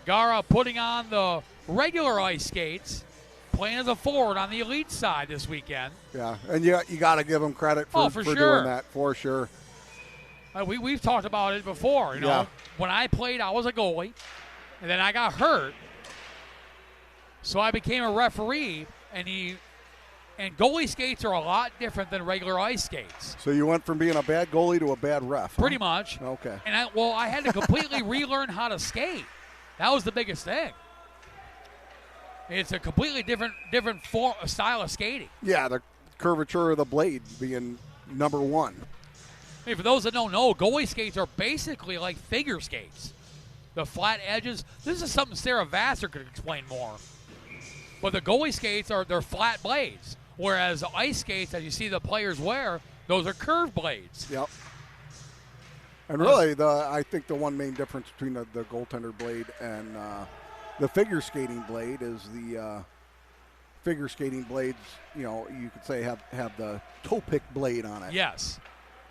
Gara putting on the regular ice skates, playing as a forward on the elite side this weekend. Yeah, and you got to give him credit for sure. doing that, for sure. We've talked about it before. You know, Yeah. When I played, I was a goalie, and then I got hurt, so I became a referee. And goalie skates are a lot different than regular ice skates. So you went from being a bad goalie to a bad ref. Huh? Pretty much. Okay. And I had to completely relearn how to skate. That was the biggest thing. It's a completely different style of skating. Yeah, the curvature of the blade being number one. I mean, for those that don't know, goalie skates are basically like figure skates. The flat edges. This is something Sarah Vassar could explain more. But the goalie skates they're flat blades, whereas the ice skates that you see the players wear, those are curved blades. Yep. And really, I think the one main difference between the goaltender blade and the figure skating blade is the figure skating blades, you could say have the toe pick blade on it. Yes.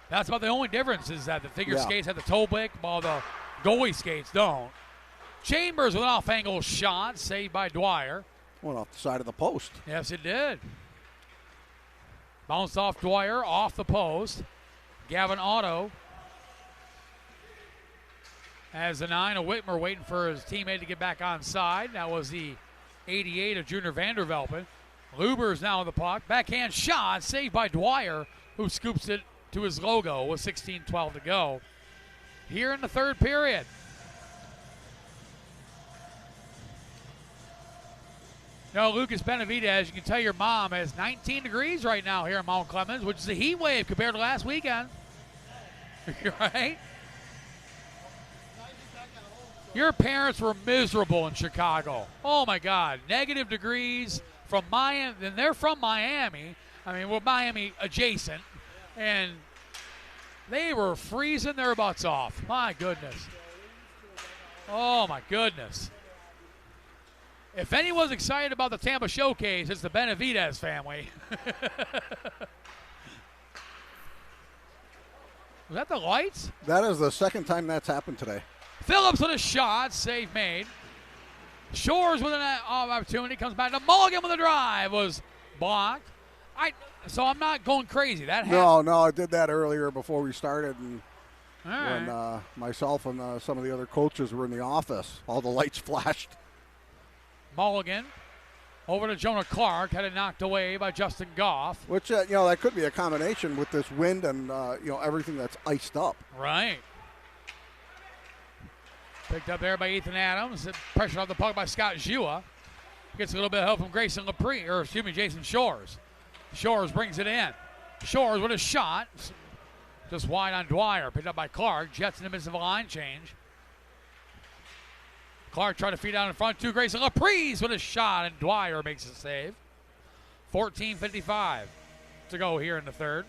That's about the only difference is that the figure skates have the toe pick while the goalie skates don't. Chambers with an off-angle shot, saved by Dwyer. Went off the side of the post. Yes, it did. Bounced off Dwyer, off the post. Gavin Otto has the 9 of Whitmer waiting for his teammate to get back on side. That was the 88 of Junior Vandervelpen. Luber's now on the puck. Backhand shot, saved by Dwyer, who scoops it to his logo with 16:12 to go here in the third period. Now, Lucas Benavidez, you can tell your mom, it's 19 degrees right now here in Mount Clemens, which is a heat wave compared to last weekend. Right? Your parents were miserable in Chicago. Oh, my God. Negative degrees from Miami. And they're from Miami. I mean, we're Miami adjacent. And they were freezing their butts off. My goodness. Oh, my goodness. If anyone's excited about the Tampa Showcase, it's the Benavidez family. Was that the lights? That is the second time that's happened today. Phillips with a shot, save made. Shores with an opportunity, comes back to Mulligan with a drive, was blocked. So I'm not going crazy. That happened. No, I did that earlier before we started, and right. when myself and some of the other coaches were in the office, all the lights flashed. Mulligan over to Jonah Clark, had it knocked away by Justin Goff. Which, that could be a combination with this wind and, everything that's iced up. Right. Picked up there by Ethan Adams. Pressured off the puck by Scott Jua. Gets a little bit of help from Jason Shores. Shores brings it in. Shores with a shot. Just wide on Dwyer. Picked up by Clark. Jets in the midst of a line change. Clark trying to feed out in front to Grayson Laprise with a shot, and Dwyer makes a save. 14:55 to go here in the third.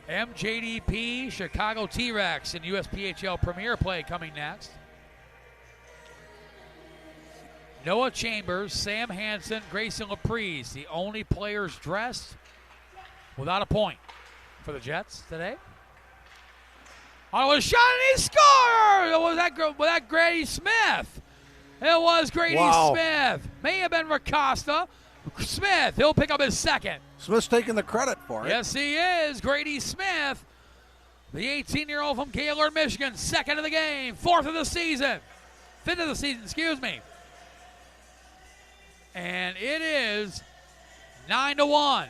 MJDP, Chicago TRex, and USPHL Premier play coming next. Noah Chambers, Sam Hansen, Grayson Laprise, the only players dressed without a point for the Jets today. On a shot and he scored! Was that Grady Smith? It was Grady Smith. May have been Racosta. Smith, he'll pick up his second. Smith's taking the credit for it. Yes, he is. Grady Smith, the 18-year-old from Gaylord, Michigan, second of the game, fifth of the season, excuse me. And it is 9-1.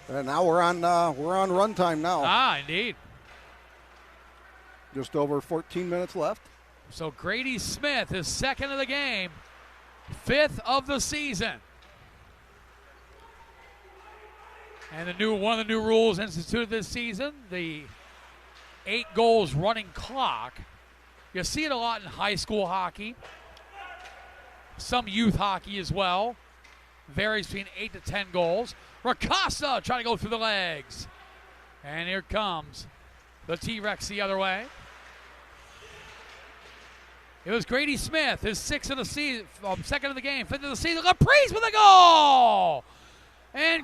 And now we're on run time now. Indeed. Just over 14 minutes left. So Grady Smith is second of the game, fifth of the season. And one of the new rules instituted this season, the 8 goals running clock. You see it a lot in high school hockey, some youth hockey as well. Varies between 8 to 10 goals. Racosta trying to go through the legs. And here comes the T-Rex the other way. It was Grady Smith, his sixth of the season, second of the game, fifth of the season. Laprise with a goal!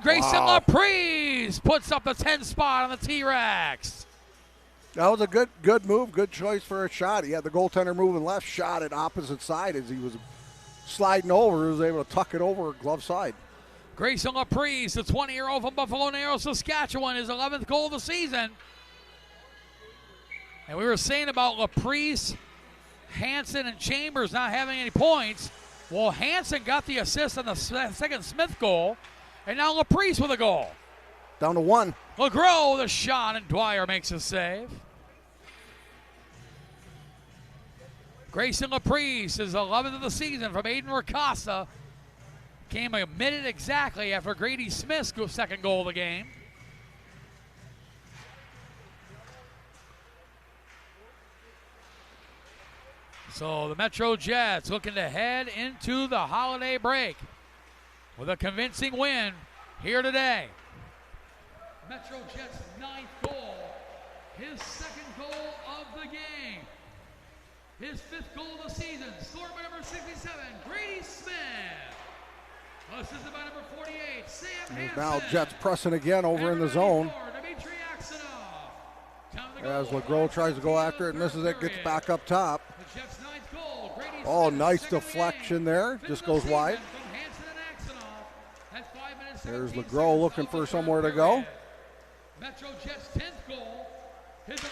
Grayson Wow. LaPrise puts up the 10 spot on the T-Rex. That was a good move, good choice for a shot. He had the goaltender moving left, shot at opposite side as he was sliding over. He was able to tuck it over glove side. Grayson LaPrise, the 20-year-old from Buffalo Narrows, Saskatchewan, his 11th goal of the season. And we were saying about LaPrise, Hansen, and Chambers not having any points. Well, Hansen got the assist on the second Smith goal, and now LaPrise with a goal. Down to 1. LeGros the shot, and Dwyer makes a save. Grayson LaPrise, his 11th of the season from Aiden Ricasa. Came a minute exactly after Grady Smith's second goal of the game. So the Metro Jets looking to head into the holiday break with a convincing win here today. Metro Jets' 9th goal, his second goal of the game, his 5th goal of the season, scored by number 67, Grady Smith. Assisted by number 48, Sam Hansen. Now Jets pressing again over in the zone. As LeGros tries to go after it, misses it, gets back up top. Oh, nice deflection there. Just goes wide. There's LeGros looking for somewhere to go.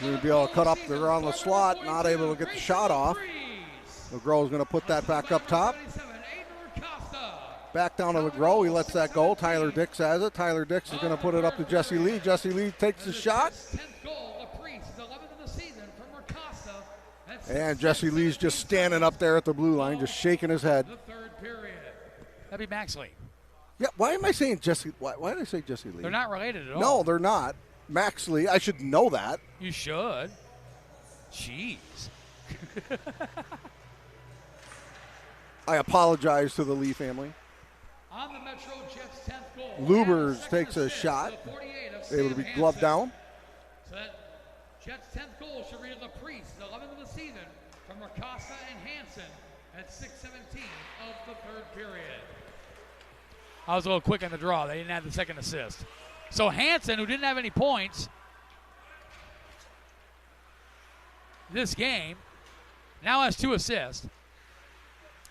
He'll be able to cut up there on the slot, not able to get the shot off. LeGros is going to put that back up top. Back down to LeGros. He lets that go. Tyler Dix has it. Tyler Dix is going to put it up to Jesse Lee. Jesse Lee takes the shot. And Jesse Lee's just standing up there at the blue line, just shaking his head. That'd be Maxley. Yeah, why am I saying Jesse? Why did I say Jesse Lee? They're not related at all. No, they're not. Max Lee, I should know that. You should. Jeez. I apologize to the Lee family. On the Metro Jets' 10th goal, Lubers takes a shot, able to be gloved down. So that Jets' 10th goal should read LaPrise, the 11th of the season, from Ricasa and Hansen at 6:17 of the third period. I was a little quick on the draw. They didn't have the second assist. So Hansen, who didn't have any points this game, now has 2 assists.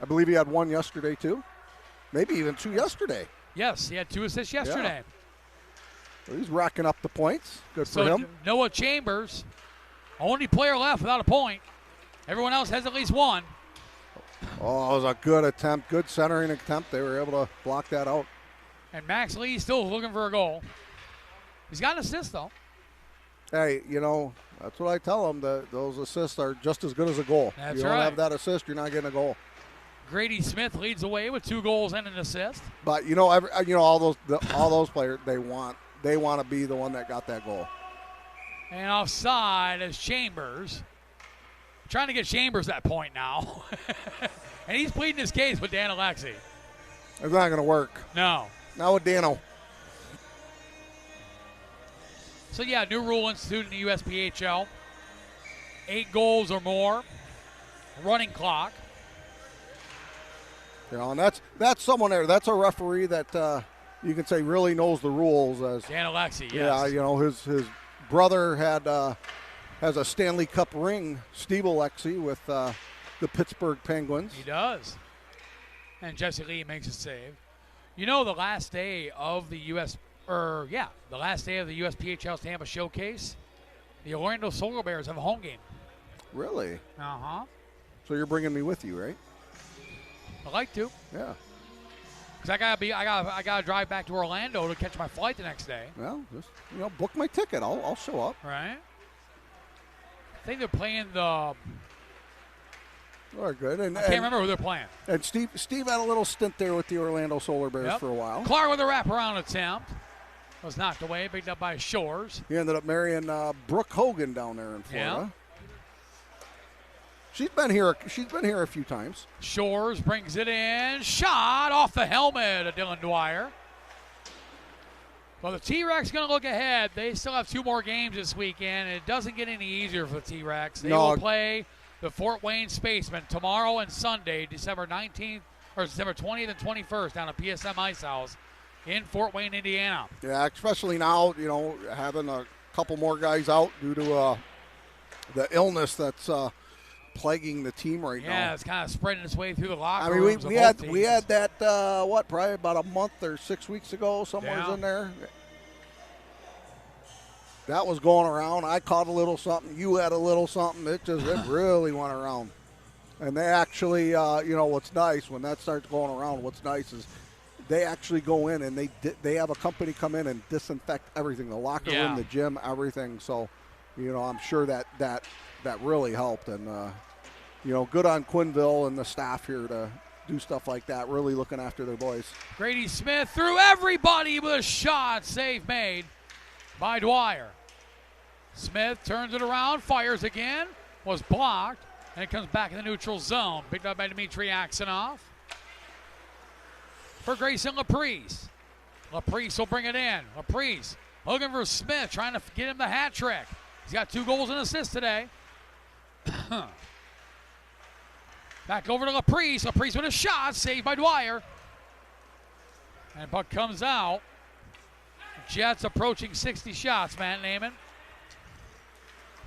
I believe he had 1 yesterday, too. Maybe even 2 yesterday. Yes, he had 2 assists yesterday. Yeah. So he's racking up the points. Good for him. Noah Chambers, only player left without a point. Everyone else has at least 1. Oh, it was a good attempt, good centering attempt. They were able to block that out. And Max Lee still looking for a goal. He's got an assist, though. Hey, that's what I tell them. Those assists are just as good as a goal. That's you don't right. have that assist, you're not getting a goal. Grady Smith leads the way with 2 goals and an assist. But all those players, they want to be the one that got that goal. And offside is Chambers. Trying to get Chambers that point now. And he's pleading his case with Dan Alexi. It's not going to work. No. Not with Dano. So, yeah, new rule instituted in the USPHL. 8 goals or more. Running clock. And that's someone there. That's a referee that you can say really knows the rules. As Dan Alexi, yes. Yeah, his brother has a Stanley Cup ring, Steve Alexi, with the Pittsburgh Penguins. He does. And Jesse Lee makes a save. The last day of the USPHL Tampa Showcase, the Orlando Solar Bears have a home game. Really? Uh-huh. So you're bringing me with you, right? I'd like to. Yeah. Because I gotta drive back to Orlando to catch my flight the next day. Well, just book my ticket. I'll show up. Right. I think they're playing the. Very good. And I can't remember who they're playing. And Steve had a little stint there with the Orlando Solar Bears for a while. Clark with a wraparound attempt. Was knocked away, picked up by Shores. He ended up marrying Brooke Hogan down there in Florida. Yeah. She's been here a few times. Shores brings it in. Shot off the helmet of Dylan Dwyer. Well, the T-Rex going to look ahead. They still have 2 more games this weekend, and it doesn't get any easier for the T-Rex. They will play the Fort Wayne Spacemen tomorrow and Sunday, December 19th or December 20th and 21st down at PSM Ice House. in Fort Wayne, Indiana. Yeah, especially now, having a couple more guys out due to the illness that's plaguing the team right now. Yeah, it's kind of spreading its way through the locker I mean, rooms. we had that probably about a month or 6 weeks ago, somewhere's in there. That was going around. I caught a little something. You had a little something. It really went around. And they actually, what's nice when that starts going around, what's nice is they actually go in and they have a company come in and disinfect everything, the locker room, the gym, everything. So, I'm sure that really helped. And, good on Quinville and the staff here to do stuff like that, really looking after their boys. Grady Smith threw everybody with a shot. Save made by Dwyer. Smith turns it around, fires again, was blocked, and it comes back in the neutral zone. Picked up by Dmitry Aksanov. For Grayson Laprise. Laprise will bring it in. Laprise looking for Smith, trying to get him the hat trick. He's got 2 goals and assists today. Back over to Laprise. Laprise with a shot, saved by Dwyer. And puck comes out. Jets approaching 60 shots, Matt Naaman.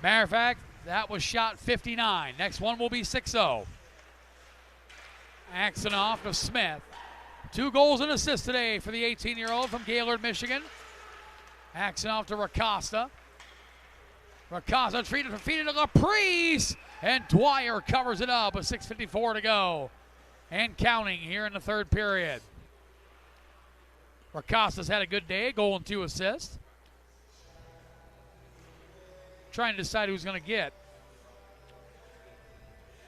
Matter of fact, that was shot 59. Next one will be 6-0. Aksanov to Smith. 2 goals and assists today for the 18-year-old from Gaylord, Michigan. Aksanov to Racosta. Racosta treated to Laprise. And Dwyer covers it up with 6:54 to go. And counting here in the third period. Racosta's had a good day, a goal and 2 assists. Trying to decide who's going to get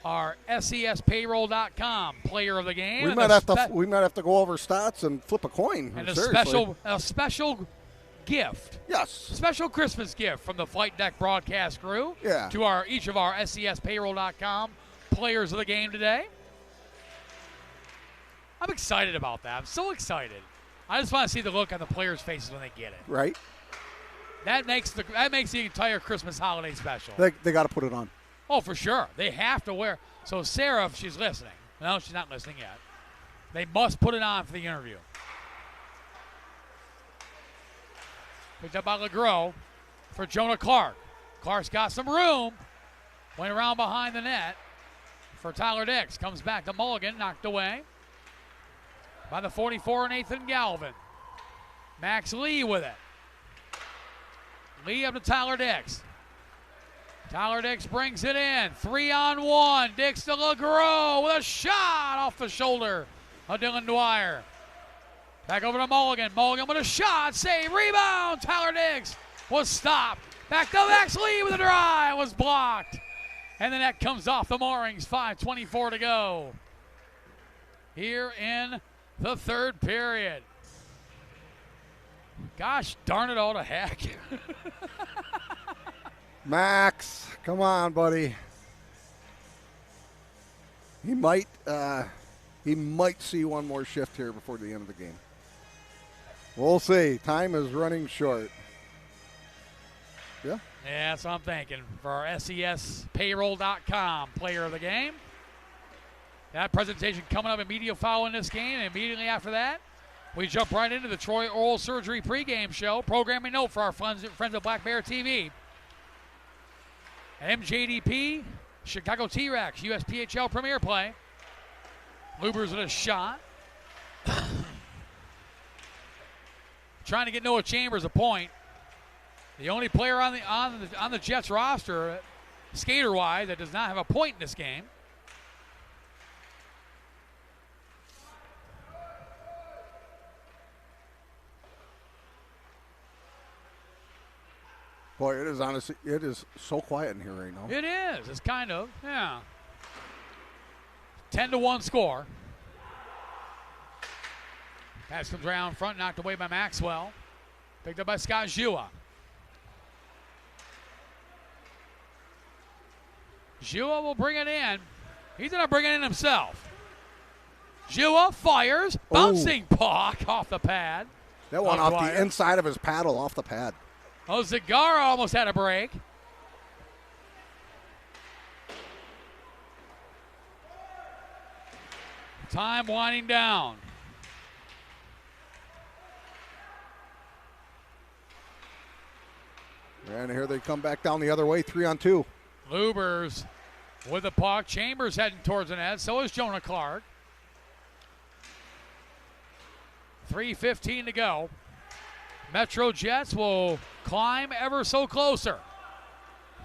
our SESpayroll.com player of the game. We might have to go over stats and flip a coin. And a special gift. Yes. Special Christmas gift from the Flight Deck broadcast crew to each of our SESpayroll.com players of the game today. I'm excited about that. I'm so excited. I just want to see the look on the players' faces when they get it. Right. That makes the entire Christmas holiday special. They got to put it on. Oh, for sure. They have to wear. So Sarah, if she's listening, no, she's not listening yet. They must put it on for the interview. Picked up by LeGros for Jonah Clark. Clark's got some room. Went around behind the net for Tyler Dix. Comes back to Mulligan, knocked away by the 44, Nathan Galvin. Max Lee with it. Lee up to Tyler Dix. Tyler Dix brings it in. 3-on-1. Dix to LeGros with a shot off the shoulder of Dylan Dwyer. Back over to Mulligan. Mulligan with a shot. Save. Rebound. Tyler Dix was stopped. Back to Max Lee with a drive. Was blocked. And the net comes off the moorings. 5:24 to go here in the third period. Gosh darn it all to heck. Max, come on, buddy. He might see one more shift here before the end of the game. We'll see. Time is running short. Yeah. Yeah, that's what I'm thinking. For our SESpayroll.com player of the game. That presentation coming up immediately following this game. And immediately after that, we jump right into the Troy Oral Surgery pregame show. Programming note for our friends of Black Bear TV. MJDP, Chicago TRex, USPHL Premier Play. Lubers with a shot. Trying to get Noah Chambers a point. The only player on the Jets roster, skater-wise, that does not have a point in this game. Boy, it is so quiet in here right now. It is. It's kind of, 10-1 score. Pass comes around front, knocked away by Maxwell. Picked up by Scott Jua. Jua will bring it in. He's going to bring it in himself. Jua fires. Bouncing puck off the pad. That one off the inside of his paddle, off the pad. Oh, Zagara almost had a break. Time winding down. And here they come back down the other way, 3-on-2. Lubers with the puck. Chambers heading towards the net. So is Jonah Clark. 3:15 to go. Metro Jets will climb ever so closer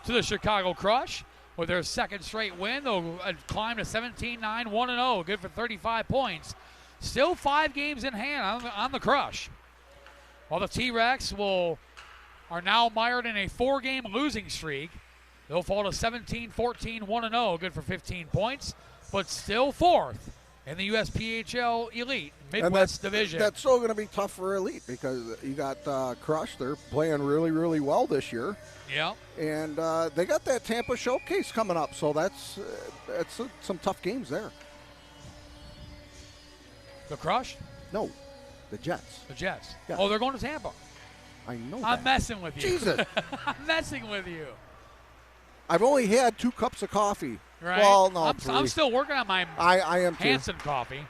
to the Chicago Crush. With their second straight win, they'll climb to 17-9, 1-0. Good for 35 points. Still 5 games in hand on the Crush. While the T-Rex are now mired in a 4-game losing streak. They'll fall to 17-14, 1-0. Good for 15 points, but still 4th in the USPHL Elite Midwest Division. That's still going to be tough for Elite because you got Crush. They're playing really, really well this year. Yeah. And they got that Tampa Showcase coming up, so that's some tough games there. The Crush? No, the Jets. The Jets. Yeah. Oh, they're going to Tampa. I know I'm that. messing with you. Jesus. I'm messing with you. I've only had 2 cups of coffee. Right. Well, no, 3. I'm still working on my I am too. Hanson coffee.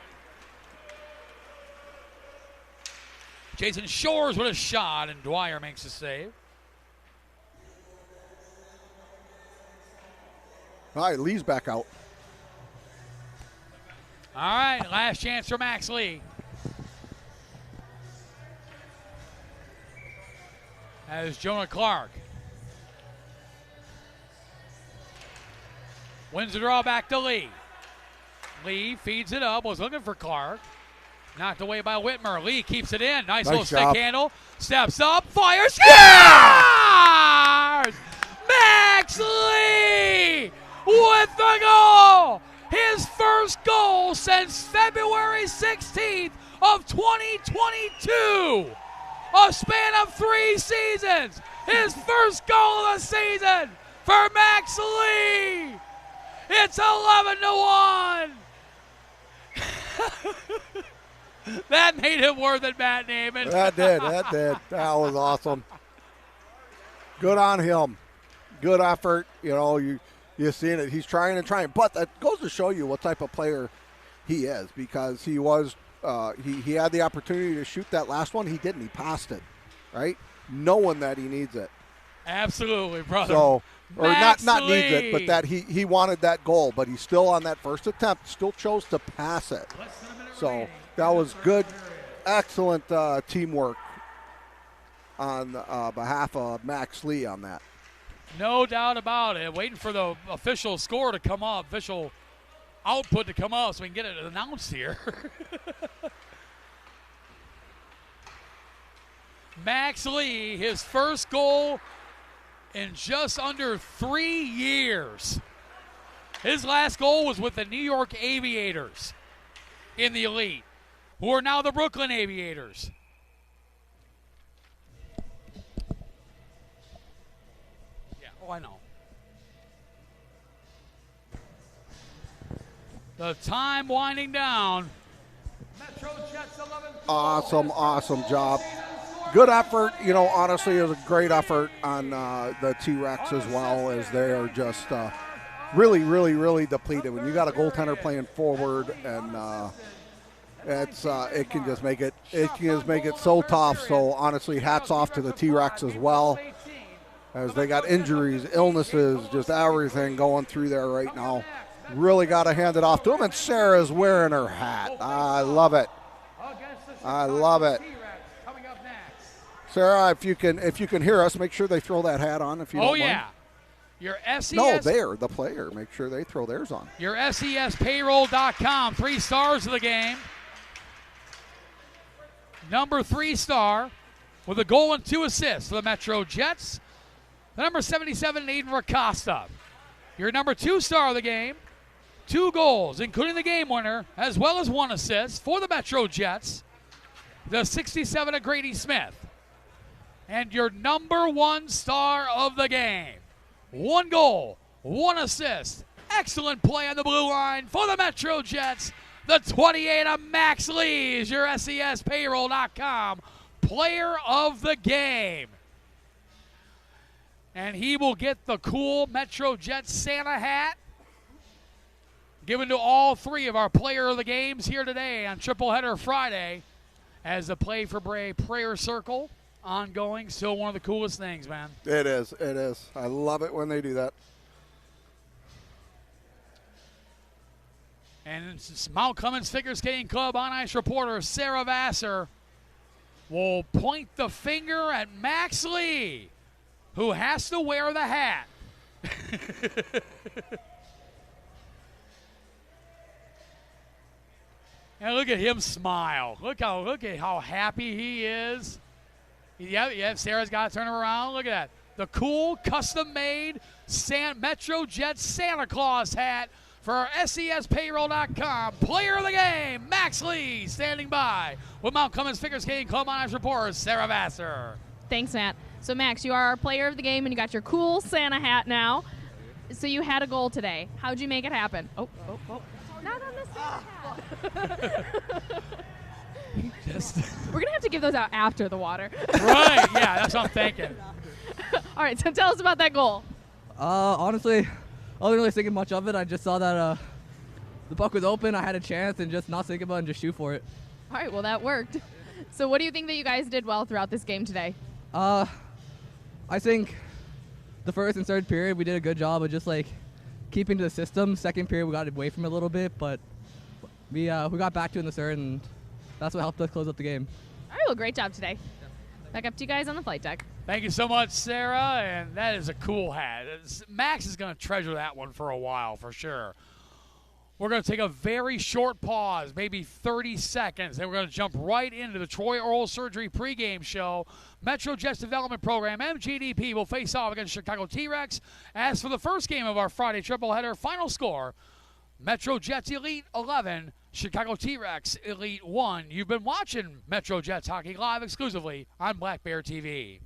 Jason Shores with a shot, and Dwyer makes a save. All right, Lee's back out. All right, last chance for Max Lee. As Jonah Clark wins the draw back to Lee. Lee feeds it up, was looking for Clark. Knocked away by Whitmer. Lee keeps it in. Nice little stick handle. Steps up, fires. Scores! Max Lee with the goal! His first goal since February 16th of 2022. A span of 3 seasons. His first goal of the season for Max Lee. It's 11-1. That made it worth it, Matt Naiman. That did. That was awesome. Good on him. Good effort. You know, you're seeing it. He's trying. But that goes to show you what type of player he is, because he was he had the opportunity to shoot that last one. He didn't. He passed it, right? Knowing that he needs it. Absolutely, brother. So, or Max not Lee. needs it, but that he wanted that goal, but he still on that first attempt still chose to pass it. So that was good, excellent teamwork on behalf of Max Lee on that. No doubt about it. Waiting for the official score to come up, official output to come up so we can get it announced here. Max Lee, his first goal in just under 3 years. His last goal was with the New York Aviators in the Elite, who are now the Brooklyn Aviators. Yeah, oh, I know. The time winding down. Metro Jets 11. Awesome job. Good effort. You know, honestly, it was a great effort on the T-Rex as well, as they are just really depleted. When you got a goaltender playing forward, and it can just make it so tough. So honestly, hats off to the T-Rex as well, as they got injuries, illnesses, just everything going through there right now. Really got to hand it off to them. And Sarah's wearing her hat. I love it. Sarah, if you can hear us, make sure they throw that hat on if you don't mind. Your SES. No, they're the player. Make sure they throw theirs on. Your SESpayroll.com. 3 stars of the game. Number 3 star with a goal and 2 assists for the Metro Jets. The number 77, Aiden Racosta. Your number 2 star of the game. 2 goals, including the game winner, as well as 1 assist for the Metro Jets. The 67 of Grady Smith. And your number 1 star of the game. 1 goal, 1 assist. Excellent play on the blue line for the Metro Jets. The 28 of Max Lee is your SESpayroll.com player of the game. And he will get the cool Metro Jets Santa hat given to all 3 of our player of the games here today on Triple Header Friday as the Play for Bray Prayer Circle ongoing. Still one of the coolest things, man. It is. It is. I love it when they do that. And it's Mount Clemens Figure Skating Club on-ice reporter Sarah Vassar will point the finger at Max Lee, who has to wear the hat. And look at him smile. Look at how happy he is. Yeah, Sarah's got to turn him around. Look at that. The cool, custom-made MetroJet Santa Claus hat for our SESPayroll.com. Player of the game, Max Lee, standing by with Mount Clemens Figure Skating Club on-ice reporter Sarah Vassar. Thanks, Matt. So, Max, you are our player of the game, and you got your cool Santa hat now. So you had a goal today. How'd you make it happen? Oh. Not on this Santa hat. We're going to have to give those out after the water. Right, yeah, that's what I'm thinking. All right, so tell us about that goal. Honestly, I wasn't really thinking much of it. I just saw that the puck was open. I had a chance and just not think about it and just shoot for it. All right, well, that worked. So what do you think that you guys did well throughout this game today? I think the first and third period we did a good job of just like keeping to the system. Second period we got away from it a little bit, but we got back to it in the third, and that's what helped us close up the game. All right, well, great job today. Back up to you guys on the flight deck. Thank you so much, Sarah, and that is a cool hat. Max is going to treasure that one for a while, for sure. We're going to take a very short pause, maybe 30 seconds, and we're going to jump right into the Troy Oral Surgery pregame show. MetroJet's development program, MJDP, will face off against Chicago T-Rex. As for the first game of our Friday tripleheader, final score, MetroJets Elite 11, Chicago T-Rex Elite 1. You've been watching MetroJets Hockey live exclusively on Black Bear TV.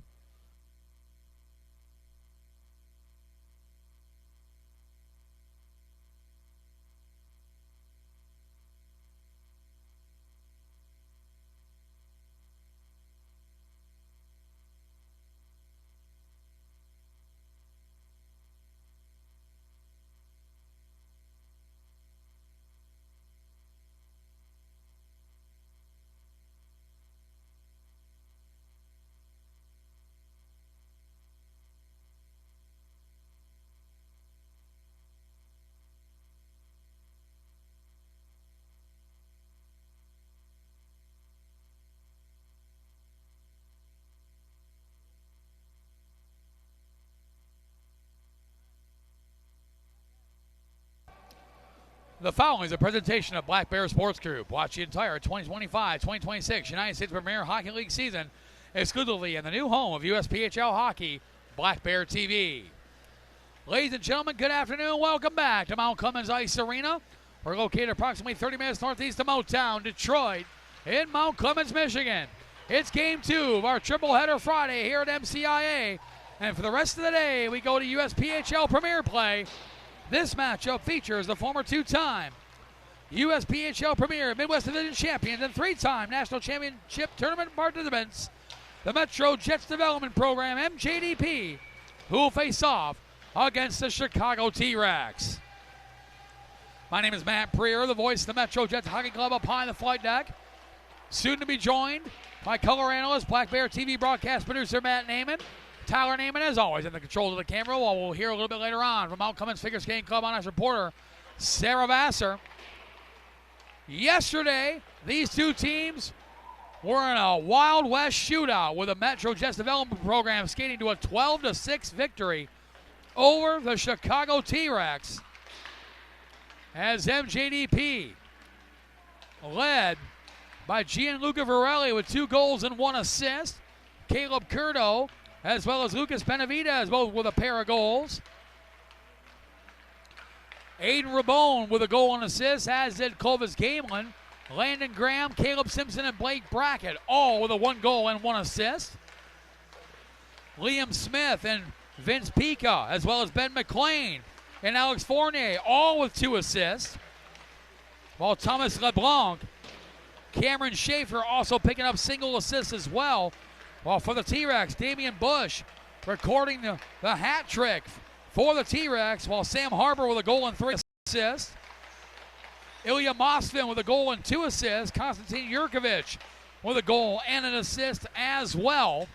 The following is a presentation of Black Bear Sports Group. Watch the entire 2025-2026 United States Premier Hockey League season exclusively in the new home of USPHL Hockey, Black Bear TV. Ladies and gentlemen, good afternoon. Welcome back to Mount Clemens Ice Arena. We're located approximately 30 minutes northeast of Motown, Detroit, in Mount Clemens, Michigan. It's Game 2 of our tripleheader Friday here at MCIA. And for the rest of the day, we go to USPHL Premier Play. This matchup features the former two-time USPHL Premier Midwest Division champions and three-time National Championship Tournament participants, the MetroJets Development Program, MJDP, who will face off against the Chicago T-Rex. My name is Matt Preer, the voice of the MetroJets Hockey Club up high in the flight deck. Soon to be joined by color analyst, Black Bear TV broadcast producer Matt Naiman. Tyler Naiman, as always, in the controls of the camera, while we'll hear a little bit later on from Mount Clemens Figure Skating Club on-ice reporter Sarah Vassar. Yesterday, these two teams were in a Wild West shootout with the MetroJets Development Program skating to a 12-6 victory over the Chicago T-Rex as MJDP, led by Gianluca Varelli with 2 goals and 1 assist. Caleb Curto, as well as Lucas Benavidez, both with a pair of goals. Aiden Rabone with a goal and assist, as did Clovis Gamelin. Landon Graham, Caleb Simpson, and Blake Brackett, all with a 1 goal and 1 assist. Liam Smith and Vince Pica, as well as Ben McLean and Alex Fournier, all with 2 assists. While Thomas LeBlanc, Cameron Schaefer also picking up single assists as well. While for the T-Rex, Damian Bush recording the hat trick for the T-Rex, while Sam Harper with a goal and 3 assists. Ilya Mosvin with a goal and 2 assists. Konstantin Yurkovich with a goal and an assist as well.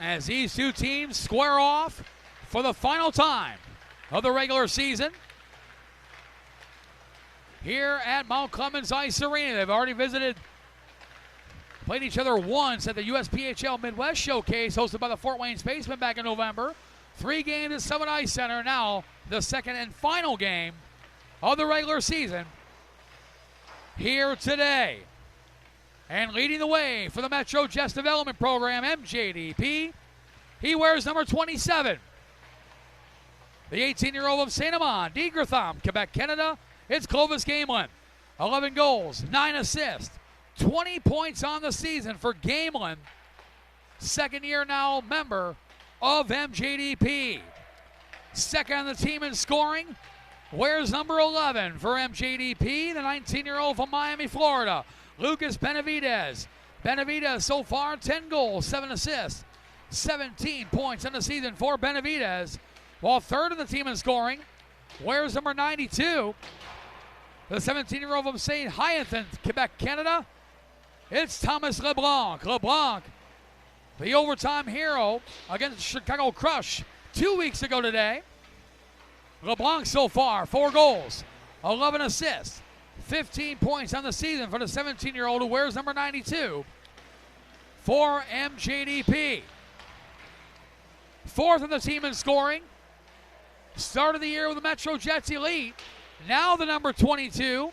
as these two teams square off for the final time of the regular season here at Mount Clemens Ice Arena. They've already played each other once at the USPHL Midwest Showcase hosted by the Fort Wayne Spacemen back in November. 3 games at Summit Ice Center. Now the second and final game of the regular season here today. And leading the way for the Metro Jets Development Program, MJDP, he wears number 27. The 18-year-old of St. Amand, de Gratham, Quebec, Canada. It's Clovis Gamelin. 11 goals, 9 assists, 20 points on the season for Gamelin. Second year now member of MJDP. Second on the team in scoring, wears number 11 for MJDP, the 19-year-old from Miami, Florida, Lucas Benavidez. Benavidez so far 10 goals, 7 assists, 17 points on the season for Benavidez. While third on the team in scoring, wears number 92, the 17-year-old from St. Hyacinthe, Quebec, Canada. It's Thomas LeBlanc. LeBlanc, the overtime hero against Chicago Crush 2 weeks ago today. LeBlanc so far 4 goals, 11 assists, 15 points on the season for the 17-year-old who wears number 92 for MJDP. Fourth on the team in scoring. Started the year with the Metro Jets Elite. Now the number 22,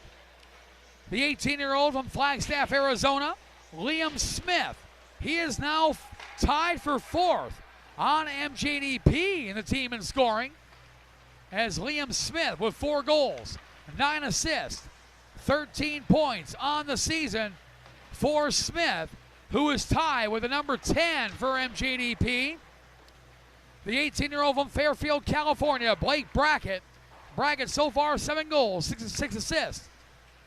the 18-year-old from Flagstaff, Arizona, Liam Smith. He is now tied for 4th on MJDP in the team in scoring, as Liam Smith with 4 goals, 9 assists, 13 points on the season for Smith, who is tied with the number 10 for MJDP. The 18-year-old from Fairfield, California, Blake Brackett. Brackett so far 7 goals, 6 assists,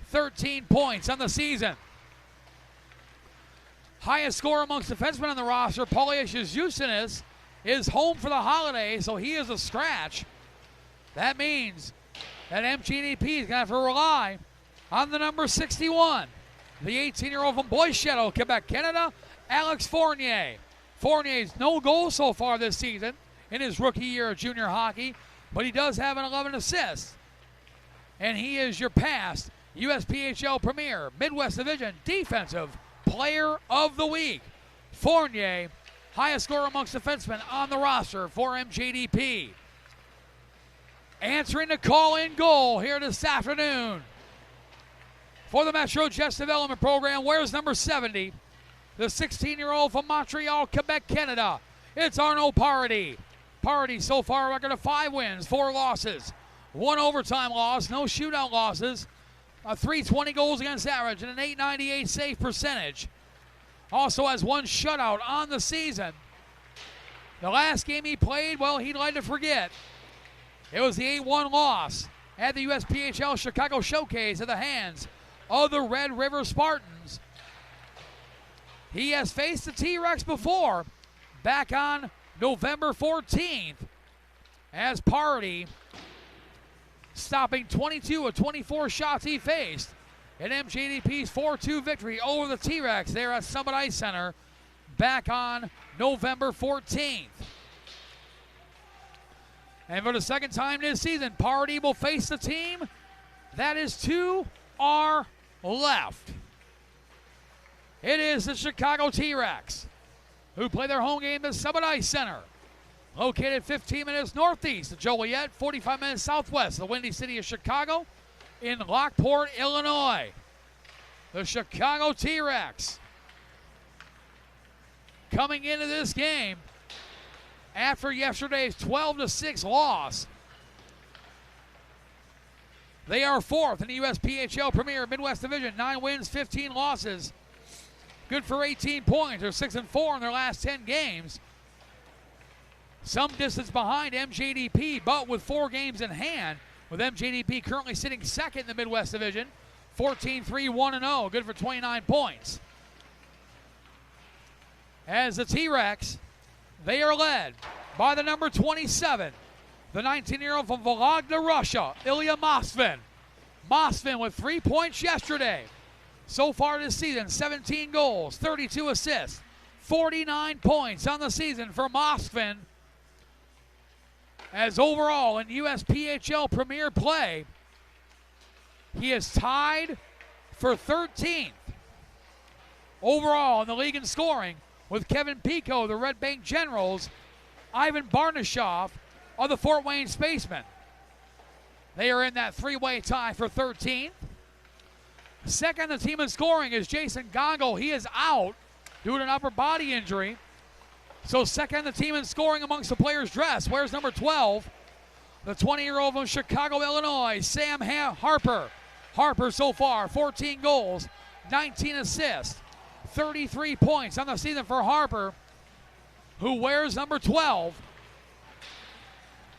13 points on the season. Highest scorer amongst defensemen on the roster, Paulius Justinas, is home for the holiday, so he is a scratch. That means that MJDP is going to have to rely on the number 61, the 18-year-old from Boissetto, Quebec, Canada, Alex Fournier. Fournier's no goals so far this season in his rookie year of junior hockey, but he does have an 11 assists. And he is your past USPHL Premier Midwest Division Defensive Player of the Week. Fournier, highest scorer amongst defensemen on the roster for MJDP. Answering the call-in goal here this afternoon for the Metro Jets Development Program, wears number 70, the 16-year-old from Montreal, Quebec, Canada. It's Arnaud Parody. Parody so far a record of 5 wins, 4 losses, 1 overtime loss, no shootout losses, a .320 goals against average, and an .898 save percentage. Also has 1 shutout on the season. The last game he played, well, he'd like to forget. It was the 8-1 loss at the USPHL Chicago Showcase at the hands of the Red River Spartans. He has faced the TRex before, back on November 14th, as Party stopping 22 of 24 shots he faced in MJDP's 4-2 victory over the TRex there at Summit Ice Center back on November 14th. And for the second time this season, Party will face the team that is to our left. It is the Chicago TRex, who play their home game at Summit Ice Center, located 15 minutes northeast of Joliet, 45 minutes southwest of the Windy City of Chicago in Lockport, Illinois. The Chicago TRex coming into this game after yesterday's 12-6 loss. They are 4th in the USPHL Premier Midwest Division, 9 wins, 15 losses. Good for 18 points. They're 6-4 in their last 10 games. Some distance behind MJDP, but with 4 games in hand, with MJDP currently sitting 2nd in the Midwest Division, 14-3-1-0, good for 29 points. As the T-Rex, they are led by the number 27, the 19-year-old from Vologda, Russia, Ilya Moskvin. Moskvin with 3 points yesterday. So far this season, 17 goals, 32 assists, 49 points on the season for Moskvin. As overall in USPHL Premier play, he is tied for 13th overall in the league in scoring with Kevin Pico, the Red Bank Generals, Ivan Barnashoff of the Fort Wayne Spacemen. They are in that three-way tie for 13th. Second, the team in scoring is Jason Goggle. He is out due to an upper body injury. So second, the team in scoring amongst the players dressed. Where's number 12? The 20-year-old from Chicago, Illinois, Sam Harper. Harper so far, 14 goals, 19 assists, 33 points on the season for Harper, who wears number 12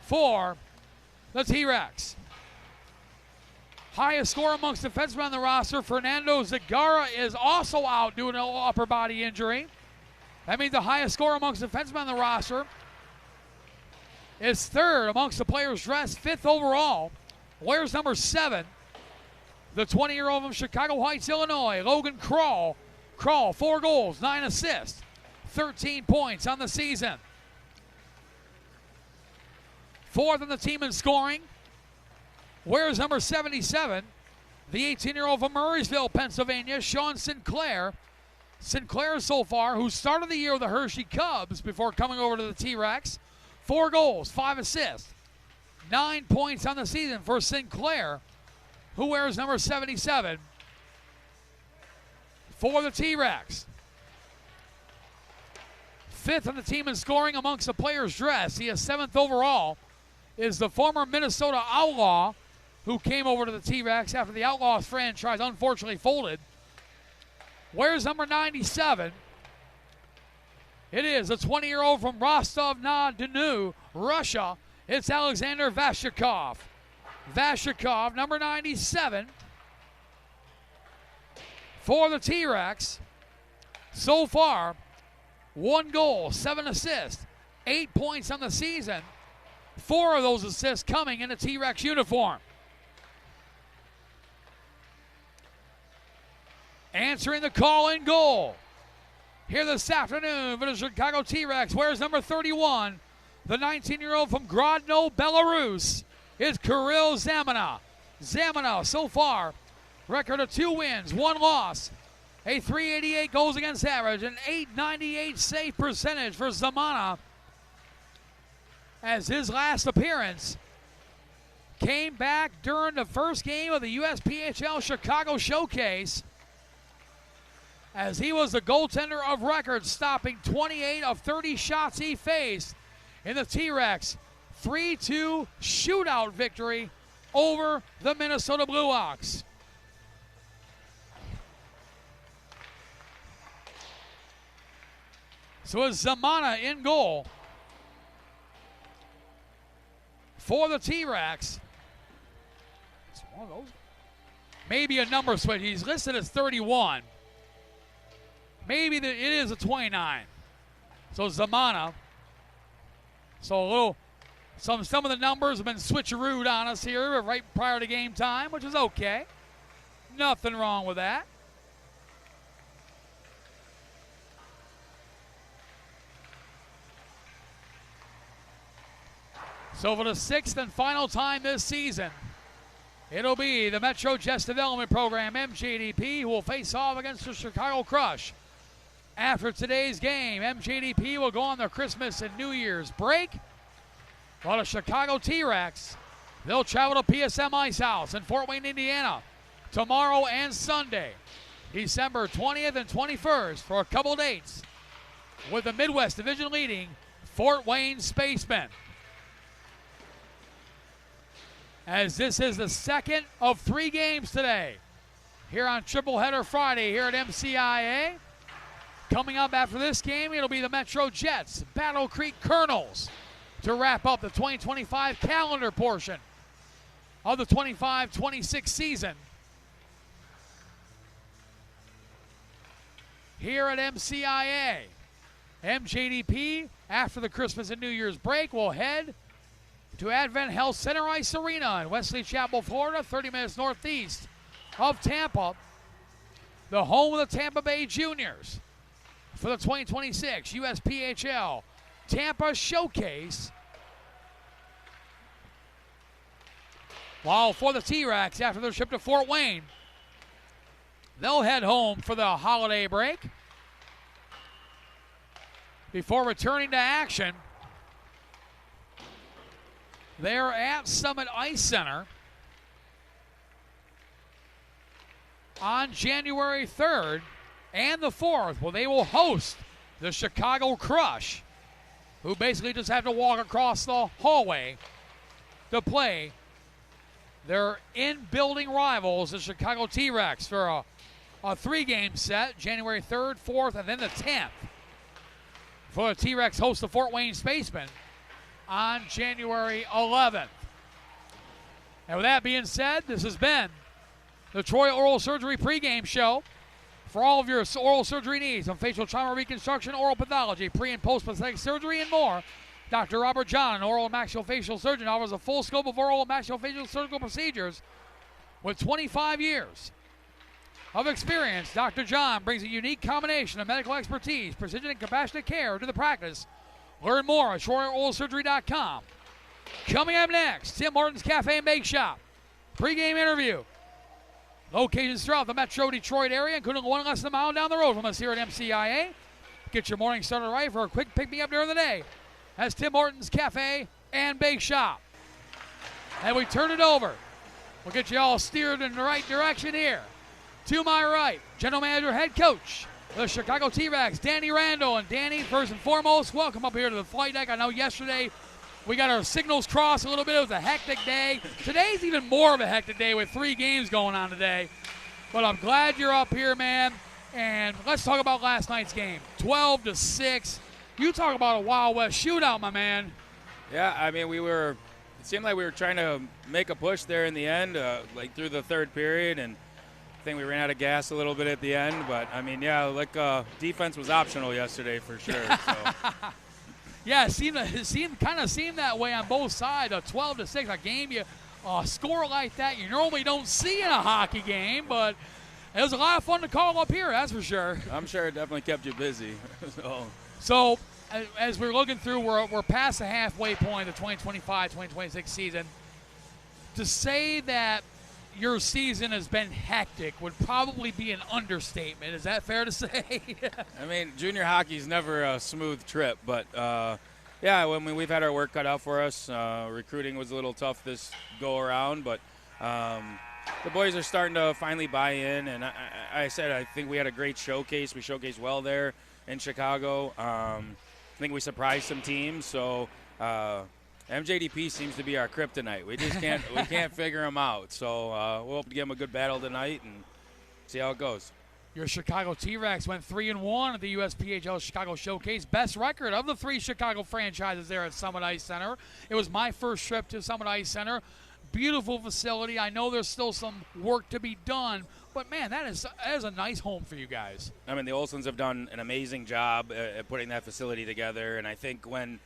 for the T-Rex. Highest score amongst defensemen on the roster, Fernando Zagara, is also out due to an upper body injury. That means the highest score amongst defensemen on the roster is third amongst the players dressed, fifth overall. Wears number 7, the 20-year-old from Chicago Heights, Illinois, Logan Krall. Krall, 4 goals, 9 assists, 13 points on the season. Fourth on the team in scoring, wears number 77, the 18-year-old from Murraysville, Pennsylvania, Sean Sinclair. Sinclair so far, who started the year with the Hershey Cubs before coming over to the T-Rex. 4 goals, 5 assists, 9 points on the season for Sinclair, who wears number 77 for the T-Rex. Fifth on the team in scoring amongst the players dressed. He is 7th overall. Is the former Minnesota Outlaw, who came over to the T-Rex after the Outlaws franchise unfortunately folded. Wears number 97. It is a 20-year-old from Rostov-na-Donu, Russia. It's Alexander Vashikov. Vashikov, number 97, for the T-Rex. So far, 1 goal, 7 assists, 8 points on the season. 4 of those assists coming in a T-Rex uniform. Answering the call in goal here this afternoon for the Chicago T-Rex. Where's number 31? The 19-year-old from Grodno, Belarus, is Kirill Zamina. Zamina, so far, record of 2 wins, 1 loss, a .388 goals against average, an .898 save percentage for Zamina, as his last appearance came back during the first game of the USPHL Chicago Showcase, as he was the goaltender of record, stopping 28 of 30 shots he faced in the T-Rex 3-2 shootout victory over the Minnesota Blue Hawks. So it's Zamana in goal for the T-Rex. It's one of those. Maybe a number switch. He's listed as 31. Maybe it is a 29. So Zamana. So a little, some of the numbers have been switcherooed on us here right prior to game time, which is okay. Nothing wrong with that. So for the 6th and final time this season, it'll be the Metro Jets Development Program, MJDP, who will face off against the Chicago Crush. After today's game, MJDP will go on their Christmas and New Year's break. While the Chicago T-Rex, they'll travel to PSM Ice House in Fort Wayne, Indiana, tomorrow and Sunday, December 20th and 21st, for a couple dates with the Midwest Division leading Fort Wayne Spacemen. As this is the second of 3 games today here on Triple Header Friday here at MCIA. Coming up after this game, it'll be the Metro Jets, Battle Creek Colonels, to wrap up the 2025 calendar portion of the 25-26 season here at MCIA. MJDP, after the Christmas and New Year's break, will head to Advent Health Center Ice Arena in Wesley Chapel, Florida, 30 minutes northeast of Tampa, the home of the Tampa Bay Juniors, for the 2026 USPHL Tampa Showcase. While for the TRex, after their trip to Fort Wayne, they'll head home for the holiday break before returning to action. They're at Summit Ice Center on January 3rd and the 4th, where they will host the Chicago Crush, who basically just have to walk across the hallway to play their in-building rivals, the Chicago T-Rex, for a 3-game set, January 3rd, 4th, and then the 10th. For the T-Rex host the Fort Wayne Spacemen on January 11th. And with that being said, this has been the Troy Oral Surgery pregame show. For all of your oral surgery needs, from facial trauma reconstruction, oral pathology, pre- and post-prosthetic surgery, and more, Dr. Robert John, an oral and maxillofacial surgeon, offers a full scope of oral and maxillofacial surgical procedures with 25 years of experience. Dr. John brings a unique combination of medical expertise, precision, and compassionate care to the practice. Learn more at TroyOralSurgery.com. Coming up next, Tim Hortons Cafe and Bake Shop. Pre-game interview. Locations throughout the Metro Detroit area, including one less than a mile down the road from us here at MCIA. Get your morning started right for a quick pick-me-up during the day. That's Tim Hortons Cafe and Bake Shop. And we turn it over. We'll get you all steered in the right direction here. To my right, General Manager, Head Coach, the Chicago T-Rex, Danny Randall. And Danny, first and foremost, welcome up here to the flight deck. I know yesterday we got our signals crossed a little bit. It was a hectic day. Today's even more of a hectic day with 3 games going on today. But I'm glad you're up here, man. And let's talk about last night's game. 12-6. You talk about a Wild West shootout, my man. Yeah, I mean, it seemed like we were trying to make a push there in the end, like through the third period, and I think we ran out of gas a little bit at the end. But, I mean, yeah, like defense was optional yesterday for sure. So. Yeah, it kind of seemed that way on both sides. A 12-6, a game, a score like that you normally don't see in a hockey game, but it was a lot of fun to call up here, that's for sure. I'm sure it definitely kept you busy. So as we're looking through, we're past the halfway point of the 2025-2026 season. To say that your season has been hectic would probably be an understatement. Is that fair to say? I mean, junior hockey's never a smooth trip, but yeah, I mean, we've had our work cut out for us. Recruiting was a little tough this go around, but the boys are starting to finally buy in, and I said I think we had a great showcase. We showcased well there in Chicago. I think we surprised some teams, so MJDP seems to be our kryptonite. We just can't figure them out. So we'll hope to give them a good battle tonight and see how it goes. Your Chicago T-Rex went 3-1 at the USPHL Chicago Showcase. Best record of the 3 Chicago franchises there at Summit Ice Center. It was my first trip to Summit Ice Center. Beautiful facility. I know there's still some work to be done, but, man, that is a nice home for you guys. I mean, the Olsons have done an amazing job at putting that facility together, and I think when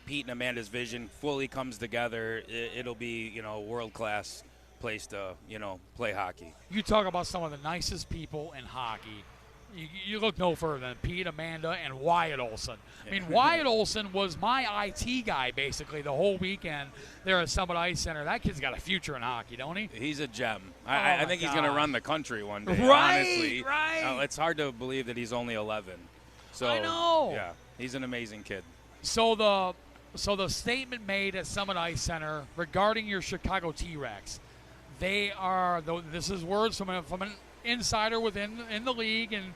Pete and Amanda's vision fully comes together, it'll be, a world-class place to, play hockey. You talk about some of the nicest people in hockey. You look no further than Pete, Amanda, and Wyatt Olson. I mean, Wyatt Olson was my IT guy, basically, the whole weekend there at Summit Ice Center. That kid's got a future in hockey, don't he? He's a gem. I think he's going to run the country one day, right, honestly. Right. It's hard to believe that he's only 11. So, I know. Yeah, he's an amazing kid. So the statement made at Summit Ice Center regarding your Chicago T-Rex, this is words from an insider in the league and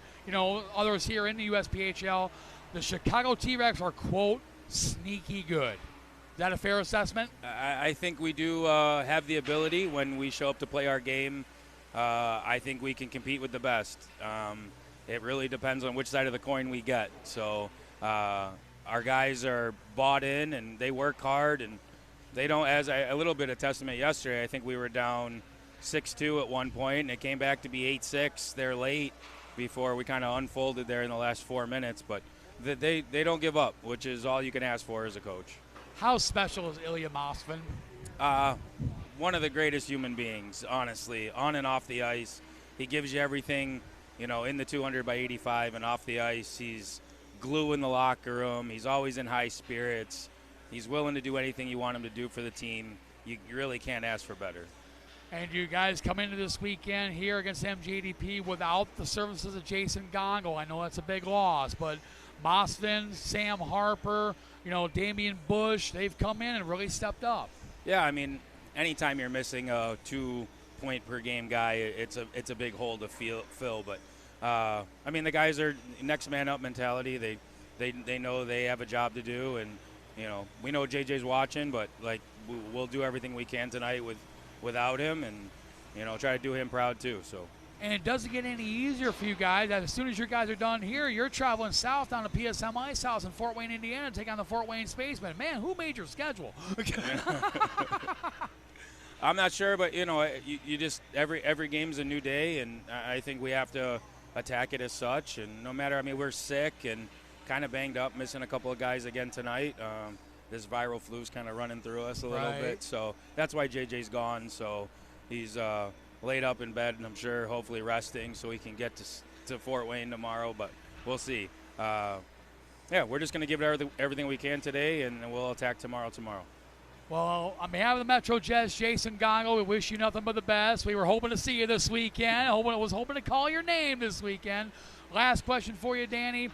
others here in the USPHL. The Chicago T-Rex are, quote, sneaky good. Is that a fair assessment? I think we do have the ability when we show up to play our game. I think we can compete with the best. It really depends on which side of the coin we get. So our guys are bought in and they work hard, and they don't, a little bit of testament yesterday, I think we were down 6-2 at one point, and it came back to be 8-6. They're late before we kind of unfolded there in the last 4 minutes, but they don't give up, which is all you can ask for as a coach. How special is Ilya Mosvin? One of the greatest human beings, honestly, on and off the ice. He gives you everything, in the 200 by 85 and off the ice. He's glue in the locker room. He's always in high spirits. He's willing to do anything you want him to do for the team. You really can't ask for better. And you guys come into this weekend here against MJDP without the services of Jason Gongo. I know that's a big loss, but Mosvin, Sam Harper, Damian Bush, they've come in and really stepped up. Yeah, I mean, anytime you're missing a 2-point-per-game guy, it's a big hole to fill. But, I mean, the guys are next man up mentality. They know they have a job to do. And, we know JJ's watching, but, we'll do everything we can tonight without him and, try to do him proud too. So. And it doesn't get any easier for you guys. As soon as you guys are done here, you're traveling south down to PSM Ice House in Fort Wayne, Indiana, to take on the Fort Wayne Spacemen. Man, who made your schedule? I'm not sure, but you just every game's a new day, and I think we have to attack it as such. And no matter, we're sick and kind of banged up, missing a couple of guys again tonight. This viral flu's kind of running through us a little bit, so that's why JJ's gone. So he's laid up in bed, and I'm sure hopefully resting so he can get to Fort Wayne tomorrow, but we'll see. We're just going to give it everything we can today, and we'll attack tomorrow. Well, on behalf of the Metro Jets, Jason Gongo, we wish you nothing but the best. We were hoping to see you this weekend. Was hoping to call your name this weekend. Last question for you, Danny.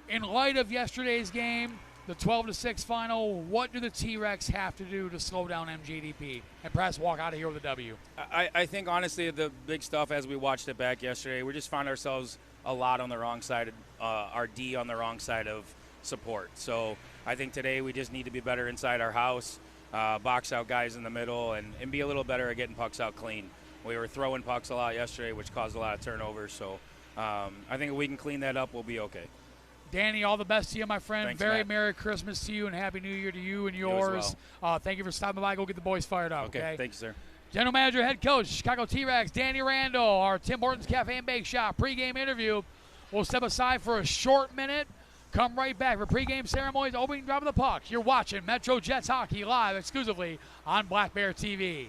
In light of yesterday's game, the 12-6 final, what do the TRex have to do to slow down MJDP and perhaps walk out of here with a W? I think, honestly, the big stuff as we watched it back yesterday, we just found ourselves a lot on the wrong side, our D on the wrong side of support. So I think today we just need to be better inside our house, box out guys in the middle, and be a little better at getting pucks out clean. We were throwing pucks a lot yesterday, which caused a lot of turnovers. So I think if we can clean that up, we'll be okay. Danny, all the best to you, my friend. Thanks, Very Matt. Merry Christmas to you and Happy New Year to you and You as yours. Thank you for stopping by. Go get the boys fired up, okay? Thank you, sir. General Manager, Head Coach, Chicago T-Rex, Danny Randall, our Tim Hortons Cafe and Bake Shop pregame interview. We'll step aside for a short minute. Come right back for pregame ceremonies, opening drop of the puck. You're watching Metro Jets Hockey live exclusively on Black Bear TV.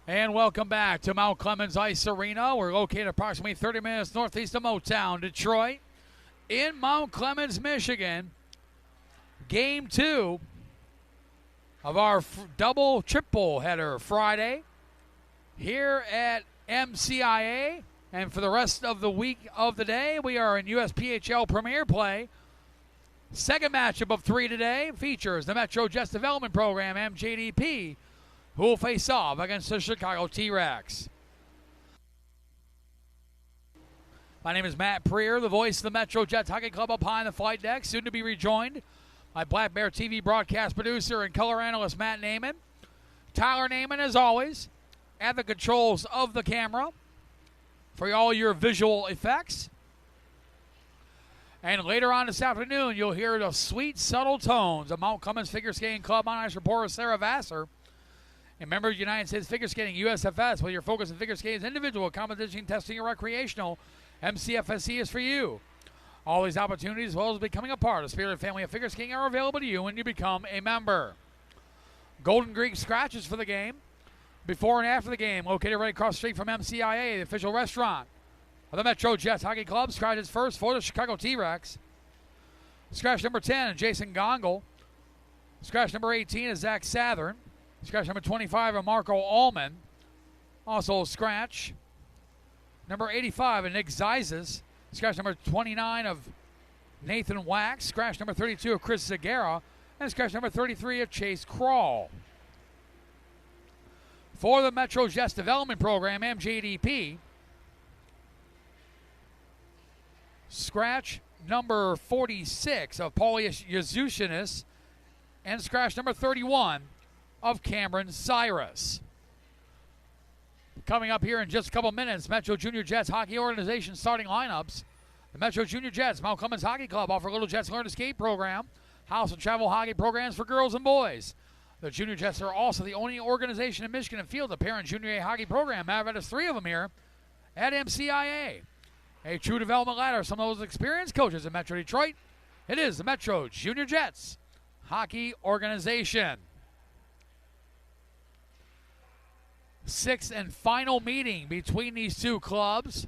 And welcome back to Mount Clemens Ice Arena. We're located approximately 30 minutes northeast of Motown, Detroit, in Mount Clemens, Michigan. Game 2 of our double triple header Friday here at MCIA. And for the rest of the week of the day, we are in USPHL Premier Play. Second matchup of 3 today features the Metro Jets Development Program, MJDP, who will face off against the Chicago TRex. My name is Matt Preer, the voice of the Metro Jets Hockey Club up high on the flight deck, soon to be rejoined by Black Bear TV broadcast producer and color analyst Matt Naiman. Tyler Naiman, as always, at the controls of the camera for all your visual effects. And later on this afternoon, you'll hear the sweet, subtle tones of Mount Clemens Figure Skating Club on ice reporter Sarah Vassar. And member of the United States Figure Skating, USFS, with your focus on figure skating is individual, competition, testing, or recreational. MCFSC is for you. All these opportunities, as well as becoming a part of the Spirited Family of Figure Skating, are available to you when you become a member. Golden Greek scratches for the game, before and after the game, located right across the street from MCIA, the official restaurant of the Metro Jets Hockey Club. Scratches first for the Chicago T-Rex. Scratch number 10, Jason Gongel. Scratch number 18 is Zach Sathern. Scratch number 25 of Marco Allman. Also scratch number 85 of Nick Zizes. Scratch number 29 of Nathan Wax. Scratch number 32 of Chris Zagara. And scratch number 33 of Chase Crawl. For the Metro Jets Development Program, MJDP, scratch number 46 of Paulius Yazushinis. And scratch number 31 of Cameron Cyrus. Coming up here in just a couple minutes, Metro Junior Jets Hockey Organization starting lineups. The Metro Junior Jets, Mount Clemens Hockey Club, offer Little Jets Learn to Skate program, house and travel hockey programs for girls and boys. The Junior Jets are also the only organization in Michigan and field a parent Junior A hockey program. Matter of fact, there's 3 of them here at MCIA. A true development ladder, some of those experienced coaches in Metro Detroit. It is the Metro Junior Jets Hockey Organization. 6th and final meeting between these two clubs.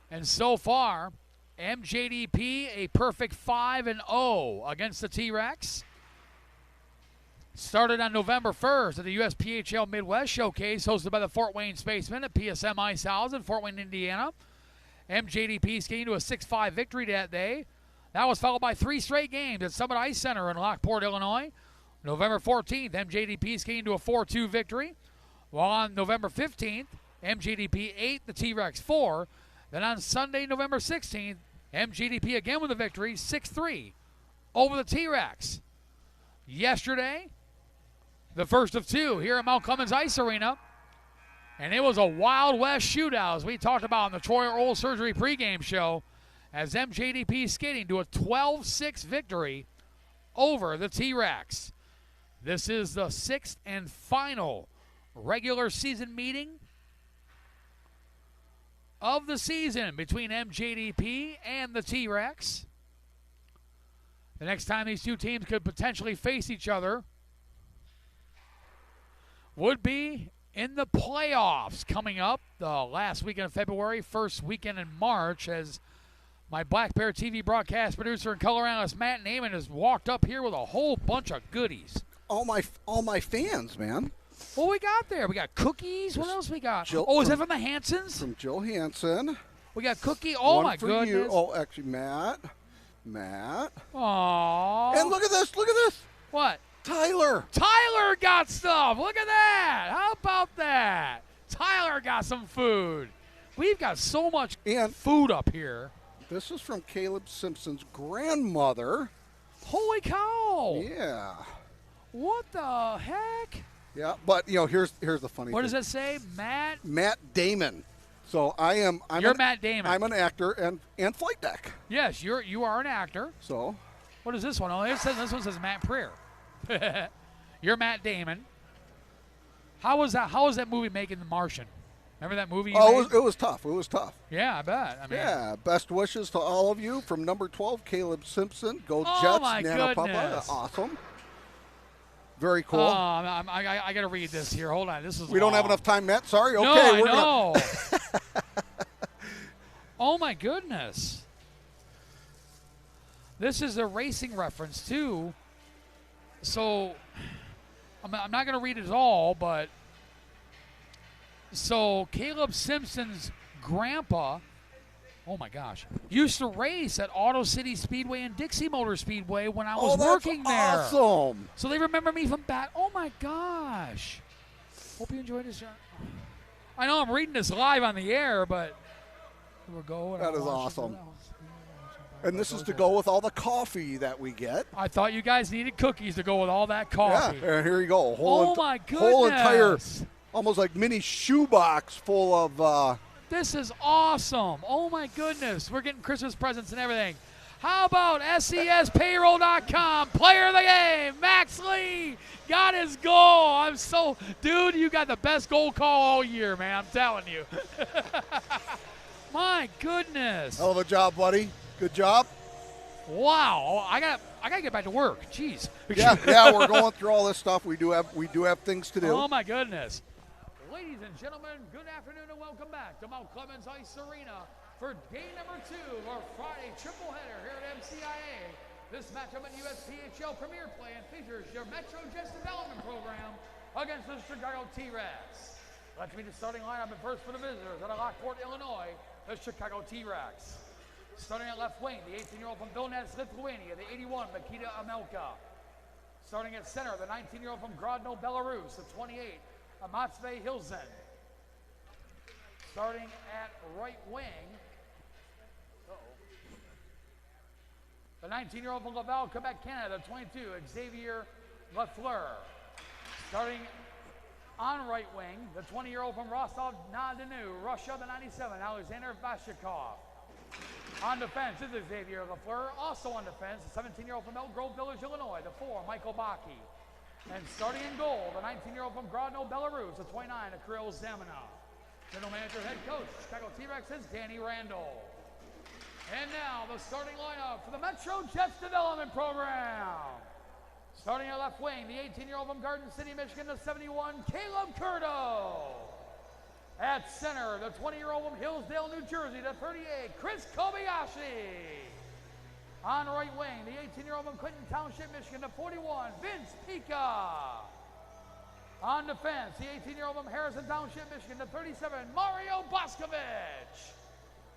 And so far, MJDP a perfect 5-0 against the T-Rex. Started on November 1st at the USPHL Midwest Showcase hosted by the Fort Wayne Spacemen at PSM Ice House in Fort Wayne, Indiana. MJDP skating to a 6-5 victory that day. That was followed by 3 straight games at Summit Ice Center in Lockport, Illinois. November 14th, MJDP skating to a 4-2 victory. While on November 15th, MJDP 8, the T-Rex 4. Then on Sunday, November 16th, MJDP again with a victory, 6-3 over the T-Rex. Yesterday, the first of 2 here at Mount Clemens Ice Arena. And it was a Wild West shootout, as we talked about in the Troy Oral Surgery pregame show, as MJDP skating to a 12-6 victory over the T-Rex. This is the 6th and final regular season meeting of the season between MJDP and the T-Rex. The next time these two teams could potentially face each other would be in the playoffs coming up the last weekend of February, first weekend in March, as my Black Bear TV broadcast producer and color analyst Matt Naiman has walked up here with a whole bunch of goodies. All my fans, man. What we got there? We got cookies. What else we got? Jill, is that from the Hansons? From Jill Hansen. We got cookie. Oh, One my for goodness. You. Oh, actually, Matt. Aww. And look at this. What? Tyler got stuff. Look at that. How about that? Tyler got some food. We've got so much food up here. This is from Caleb Simpson's grandmother. Holy cow. Yeah. What the heck? Yeah, but here's the funny thing. What does that say? Matt Damon. So you're Matt Damon. I'm an actor and flight deck. Yes, you are an actor. So what is this one? Oh, this one says Matt Preer. You're Matt Damon. How was that movie Making the Martian? Remember that movie? It was tough. It was tough. Yeah, I bet. Yeah. Best wishes to all of you from number 12, Caleb Simpson. Go oh Jets. My Nana goodness. Papa. Awesome. Very cool. I got to read this here. Hold on. This is We don't have enough time, Matt. Sorry. Okay, no, I we're know. Oh, my goodness. This is a racing reference, too. So, I'm not going to read it all, but so Caleb Simpson's grandpa, oh my gosh, used to race at Auto City Speedway and Dixie Motor Speedway when I was working there. Awesome. So they remember me from back. Oh my gosh. Hope you enjoyed this. I know I'm reading this live on the air, but here we go. That is awesome. And this is to go with all the coffee that we get. I thought you guys needed cookies to go with all that coffee. Yeah, and here you go. My goodness. Whole entire, almost like mini shoebox full of. This is awesome. Oh, my goodness. We're getting Christmas presents and everything. How about SCSpayroll.com, player of the game, Max Lee got his goal. Dude, you got the best goal call all year, man. I'm telling you. My goodness. Hell of a job, buddy. Good job. Wow. I got to get back to work. Jeez. Yeah, we're going through all this stuff. We do have things to do. Oh, my goodness. Ladies and gentlemen, good afternoon and welcome back to Mount Clemens Ice Arena for game number 2 of our Friday triple header here at MCIA. This matchup in USPHL Premier Play and features your Metro Jets Development Program against the Chicago T-Rex. Let's meet the starting lineup and first for the visitors out of Lockport, Illinois, the Chicago T-Rex. Starting at left wing, the 18-year-old from Vilnius, Lithuania, the 81, Makita Amelka. Starting at center, the 19-year-old from Grodno, Belarus, the 28, Amatsve Hilzen. Starting at right wing, the 19-year-old from Laval, Quebec, Canada, the 22, Xavier Lafleur. Starting on right wing, the 20-year-old from Rostov-na-Donu, Russia, the 97, Alexander Vashikov. On defense is Xavier Lafleur. Also on defense, the 17-year-old from Elk Grove Village, Illinois, the 4, Michael Baki. And starting in goal, the 19-year-old from Grodno, Belarus, the 29, Kirill Zamanov. General manager, head coach, Chicago T-Rex is Danny Randall. And now the starting lineup for the Metro Jets Development Program. Starting at left wing, the 18-year-old from Garden City, Michigan, the 71, Caleb Curto. At center, the 20-year-old from Hillsdale, New Jersey, the 38, Chris Kobayashi. On right wing, the 18-year-old from Clinton Township, Michigan, the 41, Vince Pica. On defense, the 18-year-old from Harrison Township, Michigan, the 37, Mario Boscovich.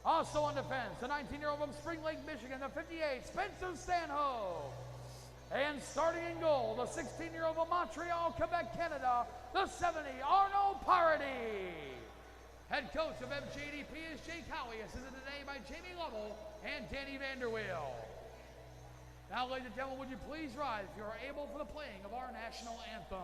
Also on defense, the 19-year-old from Spring Lake, Michigan, the 58, Spencer Stanhope. And starting in goal, the 16-year-old from Montreal, Quebec, Canada, the 70, Arno Parody. Head coach of MJDP is Jake Howie, assisted today by Jamie Lovell and Danny Vanderweel. Now, ladies and gentlemen, would you please rise if you are able for the playing of our national anthem.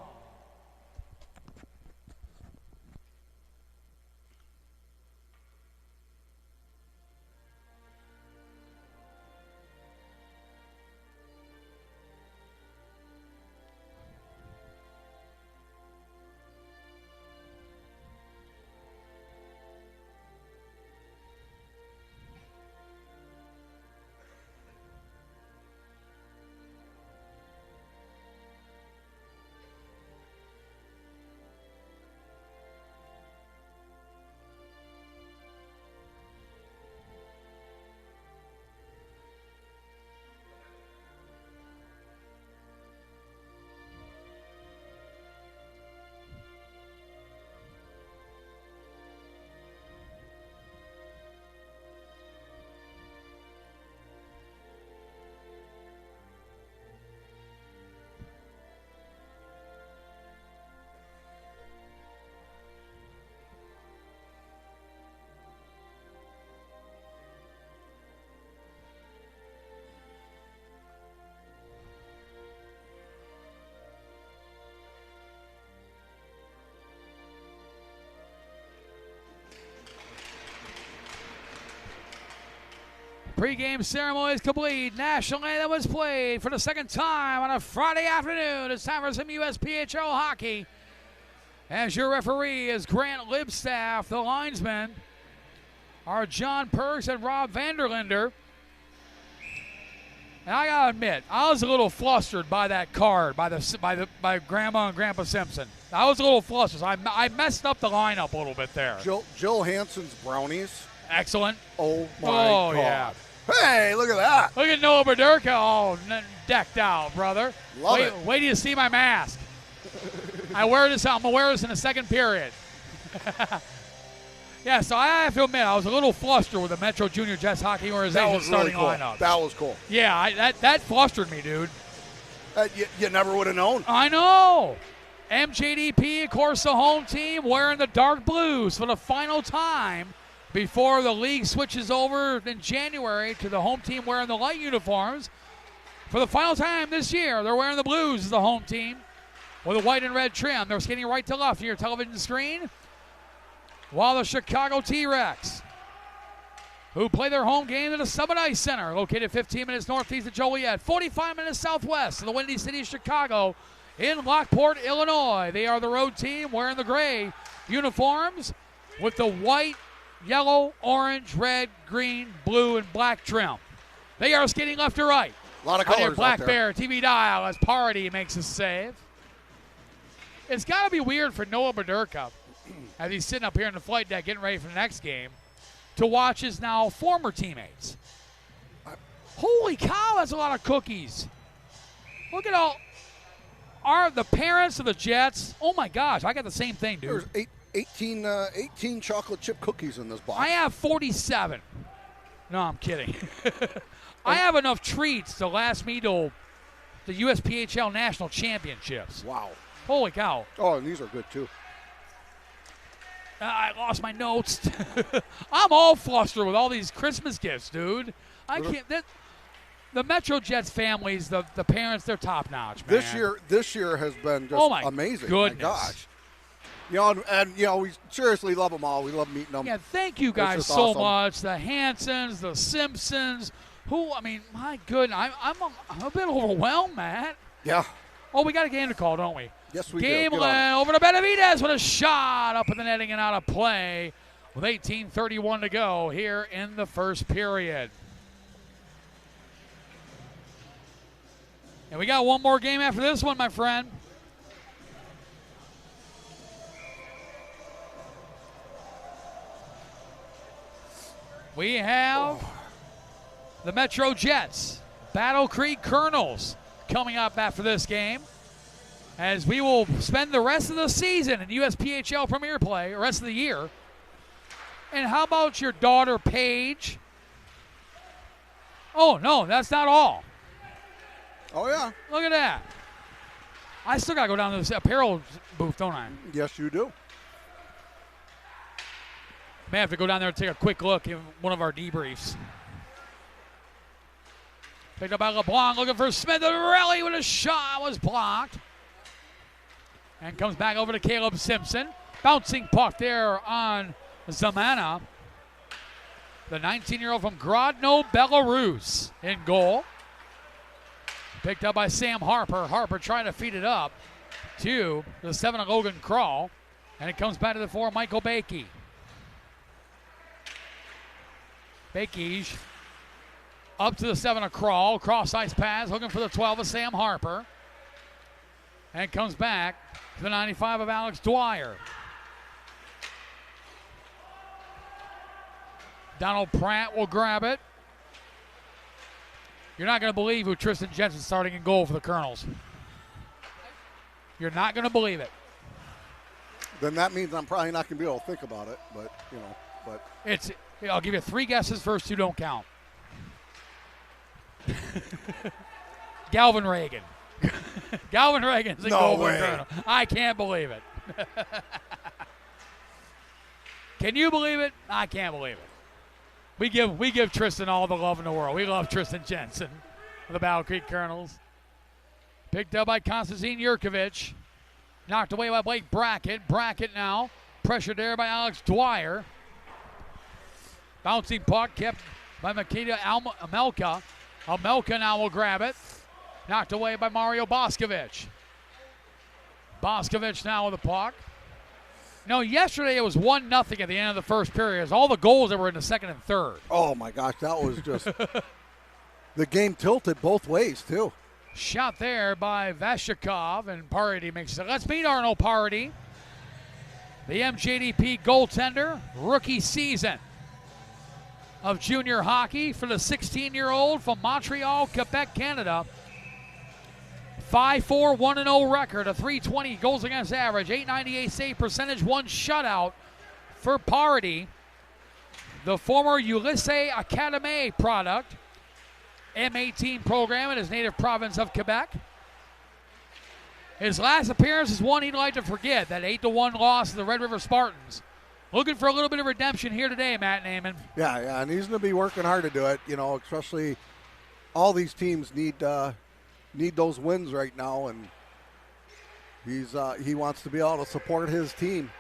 Pre-game ceremony is complete. National anthem was played for the second time on a Friday afternoon. It's time for some USPHL hockey. As your referee is Grant Libstaff. The linesmen are John Perks and Rob Vanderlinder. And I gotta admit, I was a little flustered by that card by Grandma and Grandpa Simpson. I was a little flustered. I messed up the lineup a little bit there. Jill Hansen's brownies. Excellent. Oh my God. Yeah. Hey, look at that. Look at Noah Baderka, all decked out, brother. Love it. Wait till you see my mask. I'm gonna wear this in the second period. Yeah, so I have to admit, I was a little flustered with the Metro Junior Jets Hockey Organization starting lineup. That was cool. Yeah, that flustered me, dude. You never would have known. I know. MJDP, of course, the home team, wearing the dark blues for the final time before the league switches over in January to the home team wearing the light uniforms. For the final time this year, they're wearing the blues as the home team with a white and red trim. They're skating right to left on your television screen. While the Chicago T-Rex, who play their home game at the Summit Ice Center, located 15 minutes northeast of Joliet, 45 minutes southwest of the Windy City of Chicago in Lockport, Illinois. They are the road team wearing the gray uniforms with the white, yellow, orange, red, green, blue, and black trim. They are skating left to right. A lot of on colors your Black out there. Bear TV dial as Party makes a save. It's got to be weird for Noah Baderka, as he's sitting up here in the flight deck getting ready for the next game, to watch his now former teammates. Holy cow, that's a lot of cookies. Look at the parents of the Jets. Oh my gosh, I got the same thing, dude. There's 18 chocolate chip cookies in this box. I have 47. No, I'm kidding. I have enough treats to last me till the USPHL National Championships. Wow. Holy cow. Oh, and these are good too. I lost my notes. I'm all flustered with all these Christmas gifts, dude. I can't. The Metro Jets families, the parents, they're top notch, man. This year has been just amazing. Goodness. My gosh. You know, and you know, we seriously love them all. We love meeting them. Yeah, thank you guys just so awesome. much. The Hansons, the Simpsons. My goodness, I'm a bit overwhelmed, Matt. Yeah. Oh, we got a game to call, don't we? Yes, we do. Gamelin over to Benavidez with a shot up in the netting and out of play with 18:31 to go here in the first period. And we got one more game after this one, my friend. We have the Metro Jets, Battle Creek Colonels coming up after this game, as we will spend the rest of the season in USPHL Premier Play, the rest of the year. And how about your daughter, Paige? Oh, no, that's not all. Oh, yeah. Look at that. I still got to go down to this apparel booth, don't I? Yes, you do. May have to go down there and take a quick look at one of our debriefs. Picked up by LeBlanc, looking for Smith. The rally with a shot was blocked. And comes back over to Caleb Simpson. Bouncing puck there on Zamana. The 19-year-old from Grodno, Belarus in goal. Picked up by Sam Harper. Harper trying to feed it up to the 7 of Logan Crawl. And it comes back to the 4, Michael Bakey. Bakey up to the 7 of Crawl. Cross ice pass, looking for the 12 of Sam Harper. And comes back to the 95 of Alex Dwyer. Donald Pratt will grab it. You're not going to believe who Tristan Jensen's starting in goal for the Colonels. You're not going to believe it. Then that means I'm probably not going to be able to think about it, but, you know, but. I'll give you 3 guesses. First 2 don't count. Galvin Reagan. Galvin Reagan's in goal for the Colonel. I can't believe it. Can you believe it? I can't believe it. We give Tristan all the love in the world. We love Tristan Jensen of the Battle Creek Colonels. Picked up by Konstantin Yurkovich. Knocked away by Blake Brackett. Brackett now pressured there by Alex Dwyer. Bouncing puck kept by Makita Amelka. Amelka now will grab it. Knocked away by Mario Boscovich. Boscovich now with the puck. No, yesterday it was 1-0 at the end of the first period. It was all the goals that were in the second and third. Oh, my gosh, that was just The game tilted both ways, too. Shot there by Vashikov, and Parody makes it. Let's meet Arnold Parody, the MJDP goaltender, rookie season of junior hockey for the 16-year-old from Montreal, Quebec, Canada. 5-4, 1-0 record, a .320 goals against average, .898 save percentage, 1 shutout for Parody, the former Ulysses Academy product, M18 program in his native province of Quebec. His last appearance is one he'd like to forget, that 8-1 loss to the Red River Spartans. Looking for a little bit of redemption here today, Matt Naiman. Yeah, and he's going to be working hard to do it. You know, especially all these teams need those wins right now, and he wants to be able to support his team.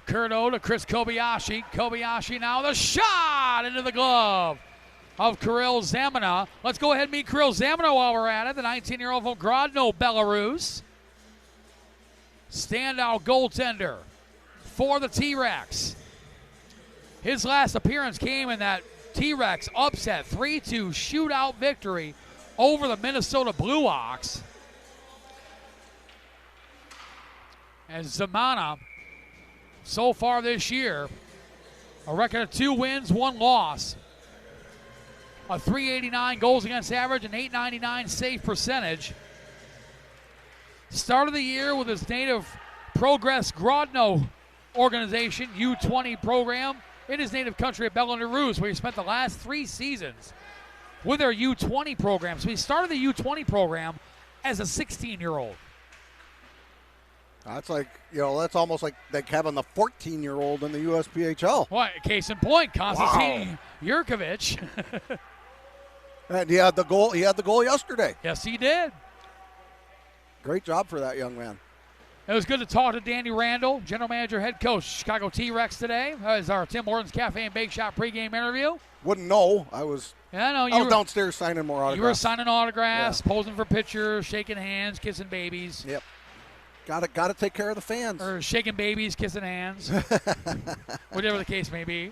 Curto to Chris Kobayashi. Kobayashi now the shot into the glove of Kirill Zamina. Let's go ahead and meet Kirill Zamina while we're at it. The 19-year-old from Grodno, Belarus. Standout goaltender for the TRex. His last appearance came in that TRex upset 3-2 shootout victory over the Minnesota Blue Ox. And Zamana, so far this year, a record of 2 wins, 1 loss. A .389 goals against average and .899 save percentage. Started the year with his native Progress Grodno organization, U20 program, in his native country of Belarus, where he spent the last 3 seasons with their U20 program. So he started the U20 program as a 16-year-old. That's like, that's almost like having the 14-year-old in the USPHL. What, case in point, Konstantin Yurkovich. And he had the goal. He had the goal yesterday. Yes, he did. Great job for that young man. It was good to talk to Danny Randall, general manager, head coach, Chicago T-Rex today. As our Tim Hortons Cafe and Bake Shop pregame interview. Wouldn't know. I was downstairs signing more autographs. You were signing autographs, posing for pictures, shaking hands, kissing babies. Yep. Got to take care of the fans. Or shaking babies, kissing hands. Whatever the case may be.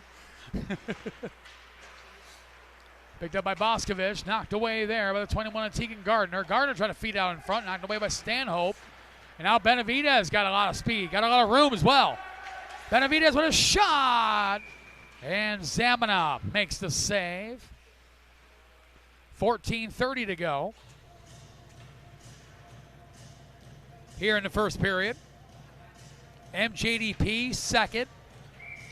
Picked up by Boscovich, knocked away there by the 21 of Tegan Gardner. Gardner trying to feed out in front, knocked away by Stanhope. And now Benavidez got a lot of speed, got a lot of room as well. Benavidez with a shot. And Zamina makes the save. 14:30 to go here in the first period. MJDP second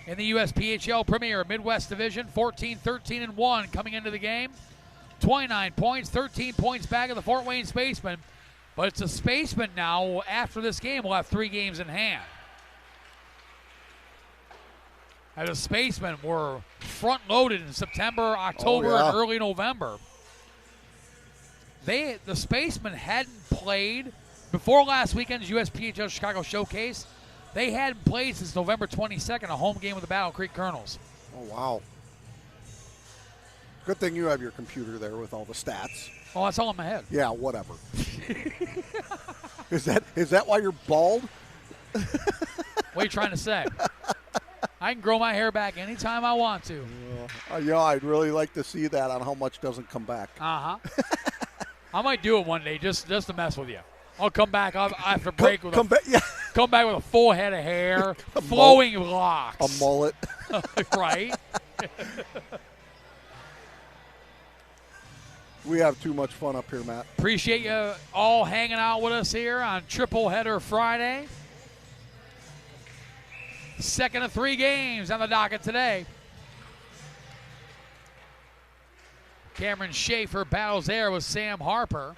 in the USPHL Premier Midwest Division, 14-13-1 coming into the game. 29 points, 13 points back of the Fort Wayne Spacemen. But it's a Spaceman now. After this game, we'll have 3 games in hand. As the Spacemen were front-loaded in September, October, and early November. The Spacemen hadn't played before last weekend's USPHL Chicago Showcase. They hadn't played since November 22nd, a home game with the Battle Creek Colonels. Oh, wow. Good thing you have your computer there with all the stats. Oh, that's all in my head. Yeah, whatever. Is that why you're bald? What are you trying to say? I can grow my hair back anytime I want to. I'd really like to see that on how much doesn't come back. Uh-huh. I might do it one day just to mess with you. I'll come back after break with come back with a full head of hair, flowing locks. A mullet. Right? We have too much fun up here, Matt. Appreciate you all hanging out with us here on Triple Header Friday. Second of 3 games on the docket today. Cameron Schaefer battles there with Sam Harper.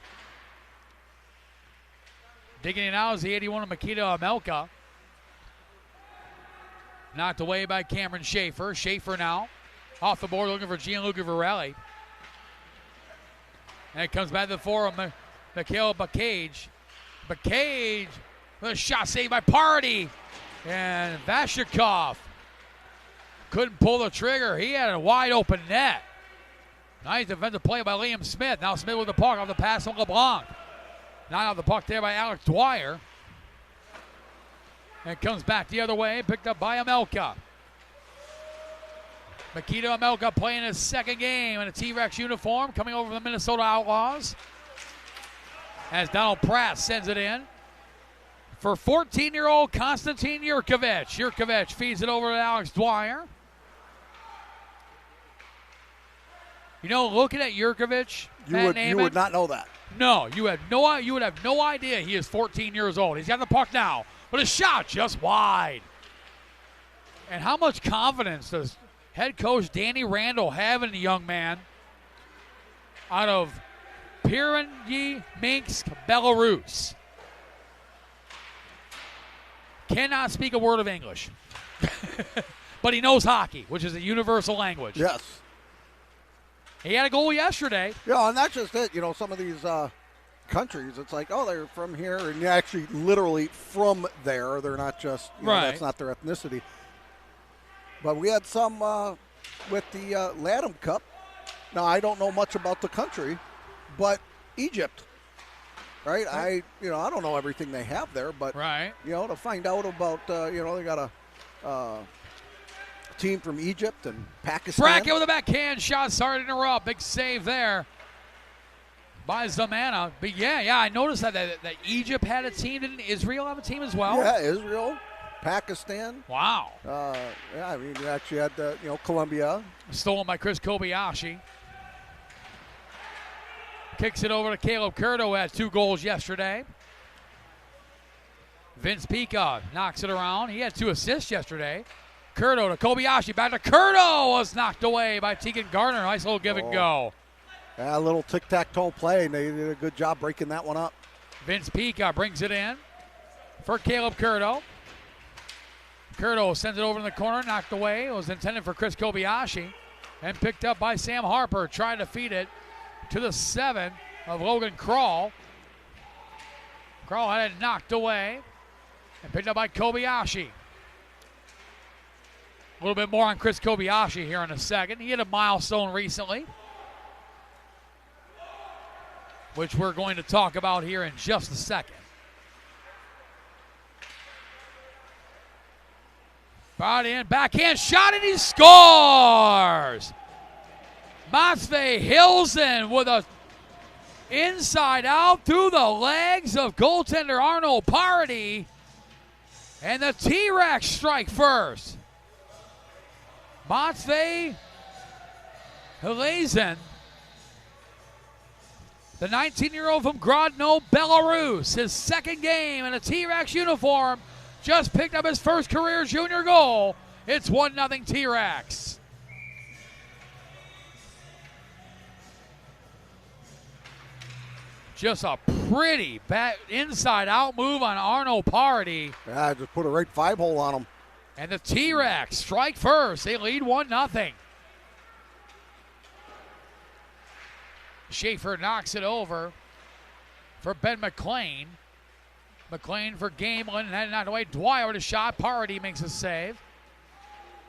Digging in out is the 81 of Makita Amelka. Knocked away by Cameron Schaefer. Schaefer now off the board looking for Gianluca Varelli. And it comes back to the 4 of Mikhail Bakage. Bakage with a shot saved by Party. And Vashikov couldn't pull the trigger. He had a wide open net. Nice defensive play by Liam Smith. Now Smith with the puck off the pass from LeBlanc. Not off the puck there by Alex Dwyer. And it comes back the other way, picked up by Amelka. Makita Amelka playing his second game in a T-Rex uniform, coming over from the Minnesota Outlaws. As Donald Pratt sends it in for 14-year-old Konstantin Jurkovic. Jurkovic feeds it over to Alex Dwyer. You know, looking at Jurkovic, you would not know that. No, you would have no idea he is 14 years old. He's got the puck now, but a shot just wide. And how much confidence does head coach Danny Randall have in the young man out of Piranyi Minsk, Belarus? Cannot speak a word of English, but he knows hockey, which is a universal language. Yes. He had a goal yesterday. Yeah, and that's just it. You know, some of these countries, it's like, oh, they're from here, and you're actually literally from there. They're not just, right. That's not their ethnicity. But we had some with the LATAM Cup. Now, I don't know much about the country, but Egypt, right? I don't know everything they have there, but, right. To find out about, they got a team from Egypt and Pakistan. Brackett with a backhand shot, started to interrupt. Big save there by Zamana. But yeah, I noticed that Egypt had a team. Didn't Israel have a team as well? Yeah, Israel, Pakistan. Wow. You actually had Colombia. Stolen by Chris Kobayashi. Kicks it over to Caleb Curto, who had 2 goals yesterday. Vince Pica knocks it around. He had 2 assists yesterday. Curto to Kobayashi. Back to Curto. Was knocked away by Tegan Gardner. Nice little give and go. Yeah, a little tic-tac-toe play, and they did a good job breaking that one up. Vince Pica brings it in for Caleb Curto. Curto sends it over in the corner, knocked away. It was intended for Chris Kobayashi and picked up by Sam Harper. Trying to feed it to the 7 of Logan Krall. Krall had it knocked away and picked up by Kobayashi. A little bit more on Chris Kobayashi here in a second. He hit a milestone recently, which we're going to talk about here in just a second. Brought in, backhand shot, and he scores! Matvey Hilsen with a inside out through the legs of goaltender Arnold Party. And the T-Rex strike first. Matvey Hilsen, the 19-year-old from Grodno, Belarus, his second game in a T-Rex uniform, just picked up his first career junior goal. It's 1-0 T-Rex. Just a pretty inside-out move on Arnold Party. Yeah, just put a right 5-hole on him. And the T-Rex strike first. They lead 1-0. Schaefer knocks it over for Ben McLean. McLean for Gamelin, and had it knocked away. Dwyer with a shot. Party makes a save.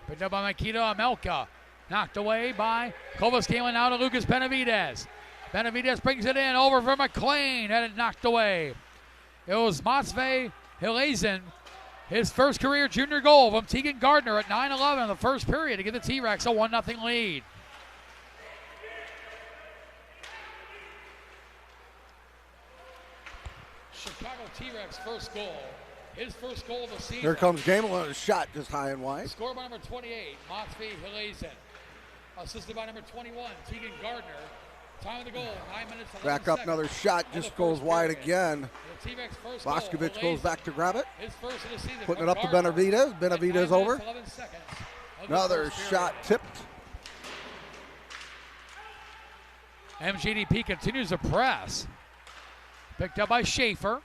Picked up by Makita Amelka. Knocked away by Kovas Gamelin, now to Lucas Benavidez. Benavidez brings it in over for McLean. Had it knocked away. It was Matvey Hilsen. His first career junior goal from Tegan Gardner at 9-11 in the first period to give the T-Rex a 1-0 lead. Chicago T-Rex first goal. His first goal of the season. Here comes Gamelin, a shot just high and wide. Scored by number 28, Matvey Hilsen. Assisted by number 21, Tegan Gardner. Time of the goal, 9 minutes. Back up, another shot, just goes wide again. Voskovic goes back to grab it. Putting it up to Benavidez. Benavidez over. Another shot tipped. MJDP continues to press. Picked up by Schaefer.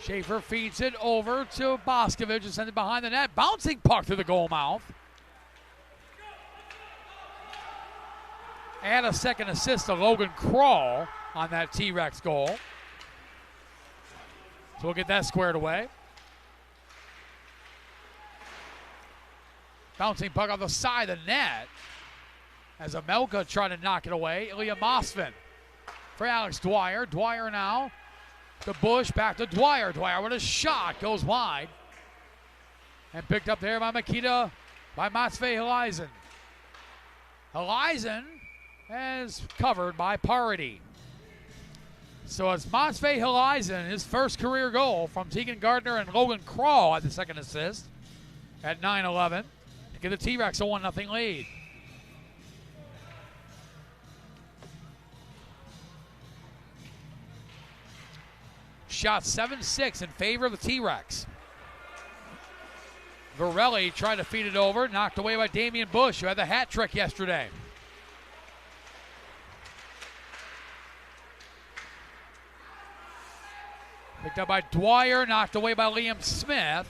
Schaefer feeds it over to Voskovic and sends it behind the net. Bouncing puck through the goal mouth. And a second assist to Logan Krall on that T-Rex goal. So we'll get that squared away. Bouncing puck off the side of the net as Amelka trying to knock it away. Ilya Mosvin for Alex Dwyer. Dwyer now to Bush, back to Dwyer. Dwyer with a shot, goes wide. And picked up there by Makita by Matvey Helizen. Helizen is covered by Parity. So it's Matvey Helizen, his first career goal from Tegan Gardner and Logan Crawl at the second assist at 9-11 to give the T-Rex a 1-0 lead. Shot 7-6 in favor of the T-Rex. Varelli tried to feed it over, knocked away by Damian Bush, who had the hat trick yesterday. Picked up by Dwyer, knocked away by Liam Smith.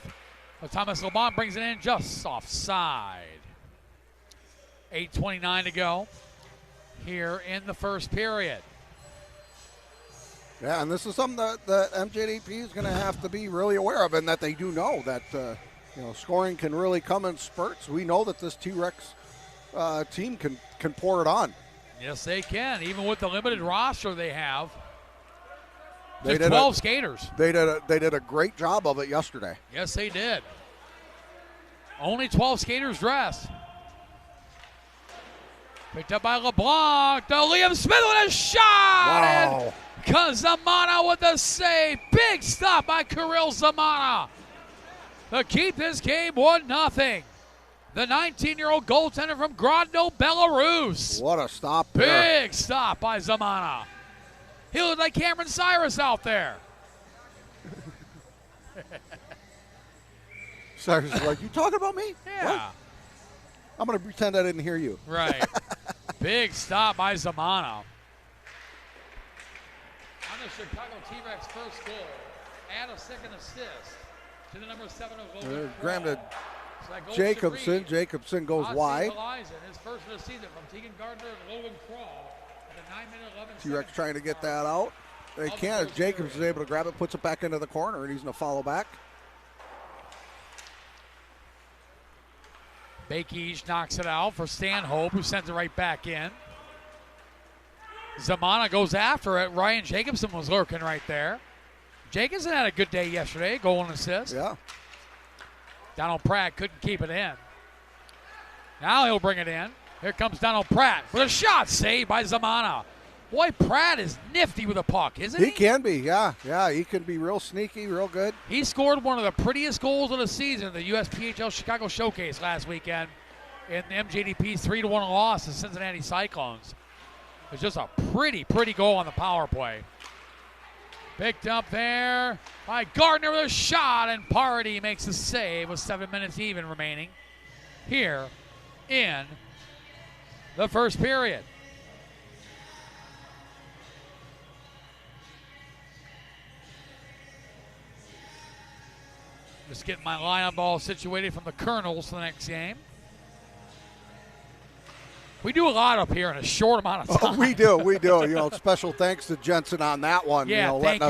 But Thomas LeBon brings it in just offside. 8:29 to go here in the first period. Yeah, and this is something that MJDP is going to have to be really aware of, and that they do know that scoring can really come in spurts. We know that this T-Rex team can pour it on. Yes, they can, even with the limited roster they have. They Just 12 skaters. They did a great job of it yesterday. Yes, they did. Only 12 skaters dressed. Picked up by LeBlanc. To Liam Smith with a shot. Wow. And Zamana with the save. Big stop by Kirill Zamana to keep this game 1-0. The 19-year-old goaltender from Grodno, Belarus. What a stop there. Big stop by Zamana. He looked like Cameron Cyrus out there. Cyrus is like, you talking about me? Yeah. What? I'm going to pretend I didn't hear you. Right. Big stop by Zamana. On the Chicago T-Rex first goal, add a second assist to the number 7 of Logan. Granted, So that goes Jacobson. to Reed. Jacobson goes Ozzy wide. Helizen, his first of the season from Tegan Gardner and Logan Crawl at a 9-minute 11 T-Rex trying to get that out. They can't. Jacobs is able to grab it, puts it back into the corner, and he's going to follow back. Bakij knocks it out for Stanhope, who sends it right back in. Zamana goes after it. Ryan Jacobson was lurking right there. Jacobson had a good day yesterday, goal and assist. Yeah. Donald Pratt couldn't keep it in. Now he'll bring it in. Here comes Donald Pratt with a shot saved by Zamana. Boy, Pratt is nifty with a puck, isn't he? He can be, yeah. Yeah, he can be real sneaky, real good. He scored one of the prettiest goals of the season in the USPHL Chicago Showcase last weekend in the MJDP's 3-1 loss to Cincinnati Cyclones. It's just a pretty goal on the power play. Picked up there by Gardner with a shot, and Party makes the save with 7 minutes even remaining here in the first period. Just getting my lineup all situated from the Colonels for the next game. We do a lot up here in a short amount of time. Oh, we do. Special thanks to Jensen on that one. Yeah, letting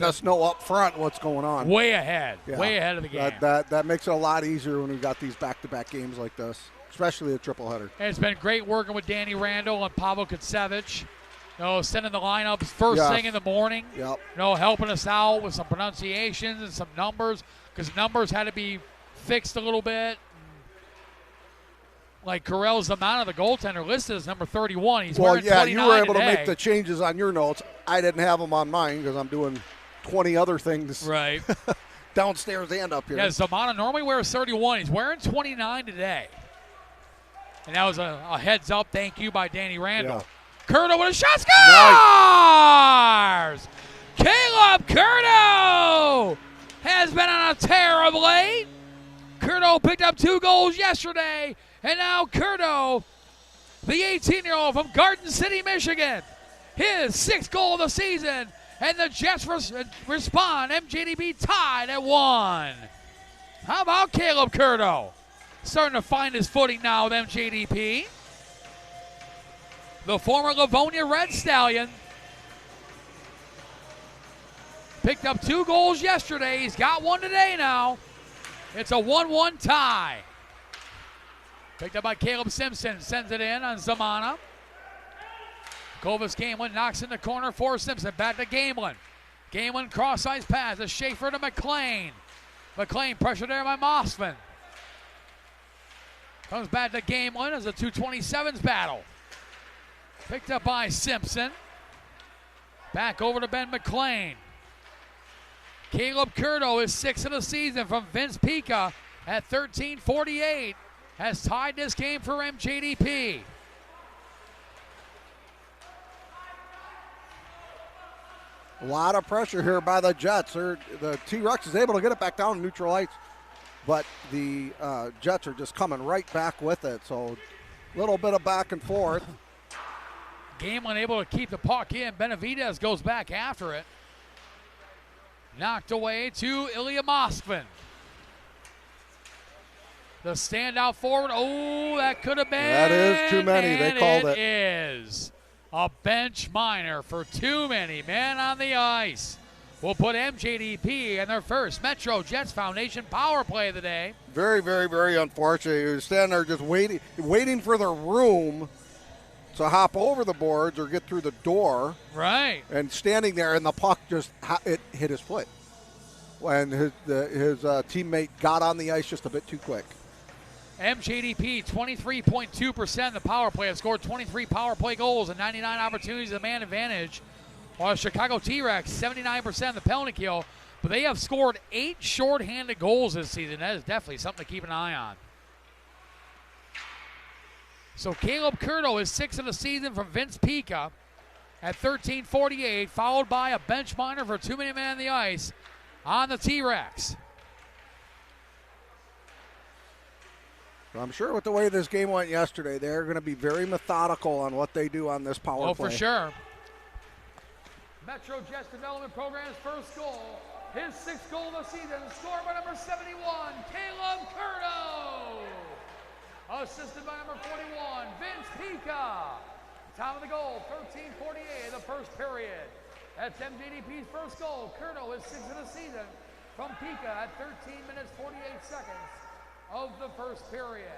us know up front what's going on. Way ahead of the game. That makes it a lot easier when we've got these back-to-back games like this, especially a triple header. And it's been great working with Danny Randall and Pavel Kutsevich. Sending the lineups first thing in the morning. Yep. Helping us out with some pronunciations and some numbers, because numbers had to be fixed a little bit. Like Kirill Zamana, the goaltender, listed as number 31. He's wearing 29 you were able today. to make the changes on your notes. I didn't have them on mine because I'm doing 20 other things right downstairs and up here. Yeah, Zamana normally wears 31. He's wearing 29 today. And that was a heads-up thank you by Danny Randall. Yeah. Curto with a shot, scores! Nice. Caleb Curto has been on a tear of late. Curto picked up 2 goals yesterday, and now Curto, the 18-year-old from Garden City, Michigan, his 6th goal of the season, and the Jets respond. MJDP tied at 1. How about Caleb Curto? Starting to find his footing now with MJDP. The former Livonia Red Stallion picked up 2 goals yesterday. He's got 1 today now. It's a 1-1 tie. Picked up by Caleb Simpson. Sends it in on Zamana. Kovas Gamelin knocks in the corner for Simpson. Back to Gamelin. Gamelin cross-ice pass to Schaefer to McLean. McLean pressured there by Mossman. Comes back to Gamelin as a 227s battle. Picked up by Simpson. Back over to Ben McClain. Caleb Curto is 6th of the season from Vince Pica at 13:48. Has tied this game for MJDP. A lot of pressure here by the Jets. The T-Rex is able to get it back down to neutral ice, but the Jets are just coming right back with it. So a little bit of back and forth. Gamelin able to keep the puck in. Benavidez goes back after it. Knocked away to Ilya Moskvin. The standout forward. Oh, that could have been. That is too many. They called it. It is a bench minor for too many men on the ice. We'll put MJDP in their first Metro Jets Foundation power play of the day. Very, very, very unfortunate. You're standing there just waiting for their room to hop over the boards or get through the door. Right. And standing there, and the puck just it hit his foot. And his teammate got on the ice just a bit too quick. MJDP 23.2% the power play. Have scored 23 power play goals and 99 opportunities of man advantage. While Chicago T-Rex 79% the penalty kill. But they have scored 8 shorthanded goals this season. That is definitely something to keep an eye on. So Caleb Curto is 6th of the season from Vince Pica at 13:48, followed by a bench minor for too many men on the ice on the T-Rex. I'm sure with the way this game went yesterday, they're going to be very methodical on what they do on this power play. Oh, for sure. Metro Jets Development Program's first goal, his 6th goal of the season, scored by number 71, Caleb Curto. Assisted by number 41, Vince Pica. Time of the goal, 13:48 in the first period. That's MJDP's first goal. Curto is 6th of the season from Pica at 13 minutes 48 seconds of the first period.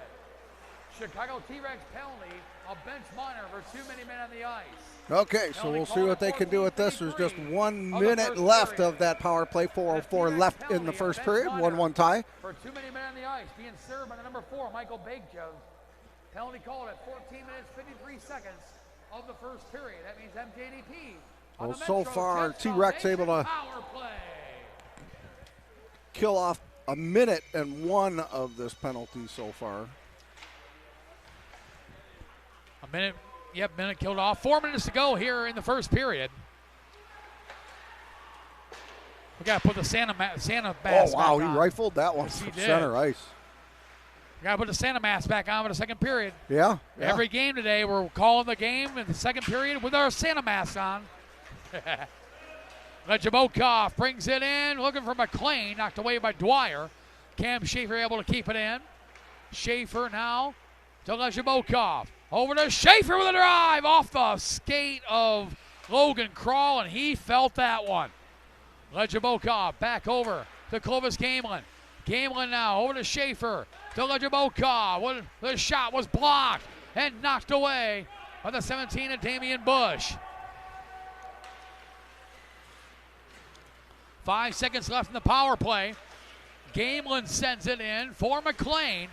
Chicago T-Rex penalty, a bench minor for too many men on the ice. Okay, so we'll see what they can do with this. There's just 1 minute left of that power play. 4:04 left in the first period. 1-1 tie. For too many men on the ice, being served by the number 4, Michael Bakechev. Penalty called at 14 minutes 53 seconds of the first period. That means MJDP. Well, so far, T-Rex able to kill off 1:01 of this penalty so far. Minute killed off. 4 minutes to go here in the first period. We got to put the Santa mask back on. He rifled that one from center ice. We got to put the Santa mask back on for the second period. Yeah. Every game today, we're calling the game in the second period with our Santa mask on. Lejabokov brings it in, looking for McClain, knocked away by Dwyer. Cam Schaefer able to keep it in. Schaefer now to Lejabokov. Over to Schaefer with a drive off the skate of Logan Crawl, and he felt that one. Lejabokov back over to Clovis Gamelin. Gamelin now over to Schaefer to Lejabokov. The shot was blocked and knocked away by the 17 of Damian Bush. 5 seconds left in the power play. Gamelin sends it in for McClain.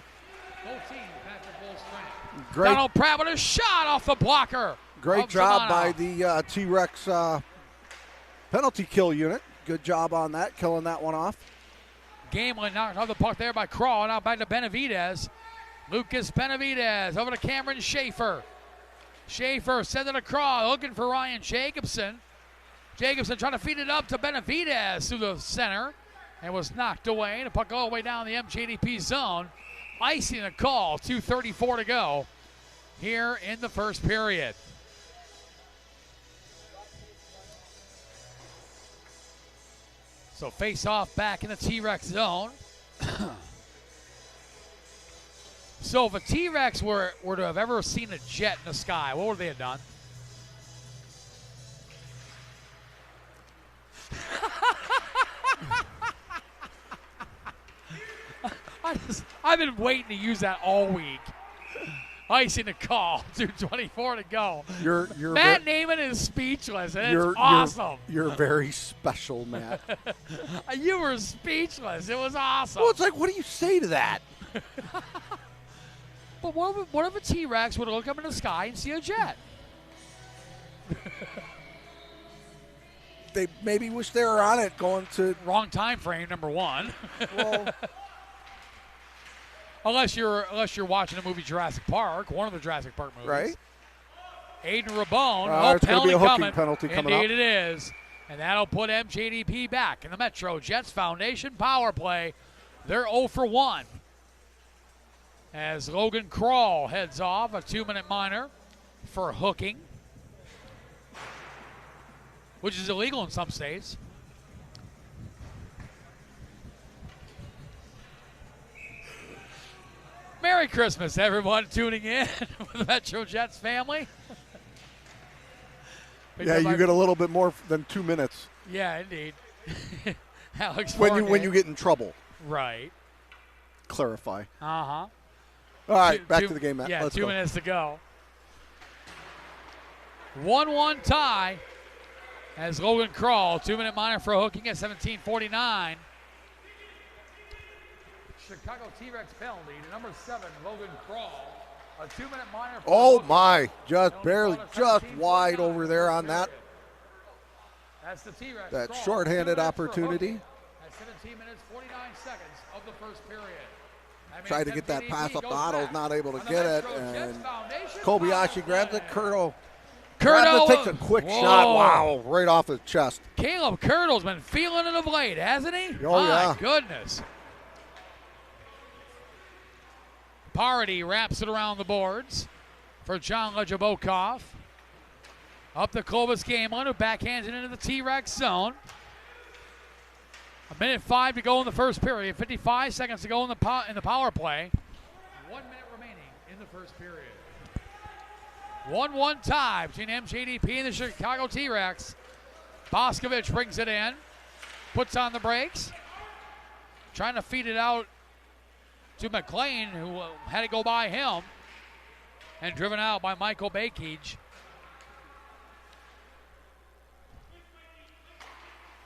Both teams back to full strength. Donald Pratt with a shot off the blocker. Great job by the T-Rex penalty kill unit. Good job on that, killing that one off. Gamelin knocked off the puck there by Crawl. Now back to Benavidez. Lucas Benavidez over to Cameron Schaefer. Schaefer sends it to Crawl, looking for Ryan Jacobson. Jacobson trying to feed it up to Benavidez through the center and was knocked away. The puck all the way down the MJDP zone. Icing a call, 2:34 to go here in the first period. So face off back in the T-Rex zone. So if a T-Rex were to have ever seen a jet in the sky, what would they have done? I've been waiting to use that all week. Icing the call, 2:24 to go. Matt Naiman is speechless, and it's awesome. You're very special, Matt. You were speechless. It was awesome. Well, it's like, what do you say to that? But what if a T-Rex would look up in the sky and see a jet? They maybe wish they were on it going to. Wrong time frame, number one. Well, unless you're watching the movie Jurassic Park, one of the Jurassic Park movies. right? Aiden Rabone. It's going to be a hooking penalty coming up. Indeed it is. And that'll put MJDP back in the Metro Jets Foundation power play. They're 0 for 1. As Logan Krall heads off, a 2-minute minor for hooking, which is illegal in some states. Merry Christmas, everyone tuning in with the Metro Jets family. Yeah, you get a little bit more than 2 minutes. Yeah, indeed. Alex when you get in trouble. Right. Clarify. Uh-huh. All right, back to the game, Matt. Yeah, Let's 2 go. minutes to go. 1-1 tie as Logan Krall, 2-minute minor for hooking at 17:49. Chicago T-Rex penalty to number 7, Logan Krall. A 2-minute minor for hooking. My, just barely, just wide over there on that. That's the T-Rex. That Krall, shorthanded 2 minutes for opportunity. hooking At 17 minutes, 49 seconds of the first period. That Tried to means get that MJDP pass up goes to Otto's, back not able to on the get it, Metro Jets and Foundation Kobayashi power grabs it. play. Curto Curto takes a quick shot. Wow, right off his chest. Caleb Curtle's been feeling it of late, hasn't he? Oh, yeah. My goodness. Party wraps it around the boards for John Lejabokov. Up to Clovis Gamelin, who backhands it into the T-Rex zone. 1:05 to go in the first period. 55 seconds to go in the power play. 1 minute remaining in the first period. 1-1 tie between MJDP and the Chicago T-Rex. Boscovich brings it in, puts on the brakes, trying to feed it out to McLean, who had to go by him, and driven out by Michael Bakij.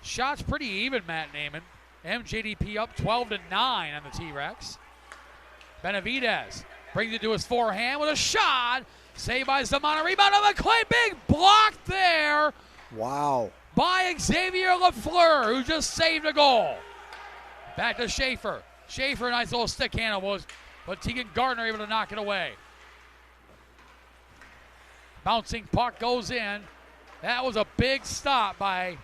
Shots pretty even, Matt Naiman. MJDP up 12-9 on the T-Rex. Benavidez brings it to his forehand with a shot. Saved by Zamana. Rebound of McLean. Big block there Wow. by Xavier Lafleur, who just saved a goal. Back to Schaefer. Schaefer, nice little stick handle, but Tegan Gardner able to knock it away. Bouncing puck goes in. That was a big stop by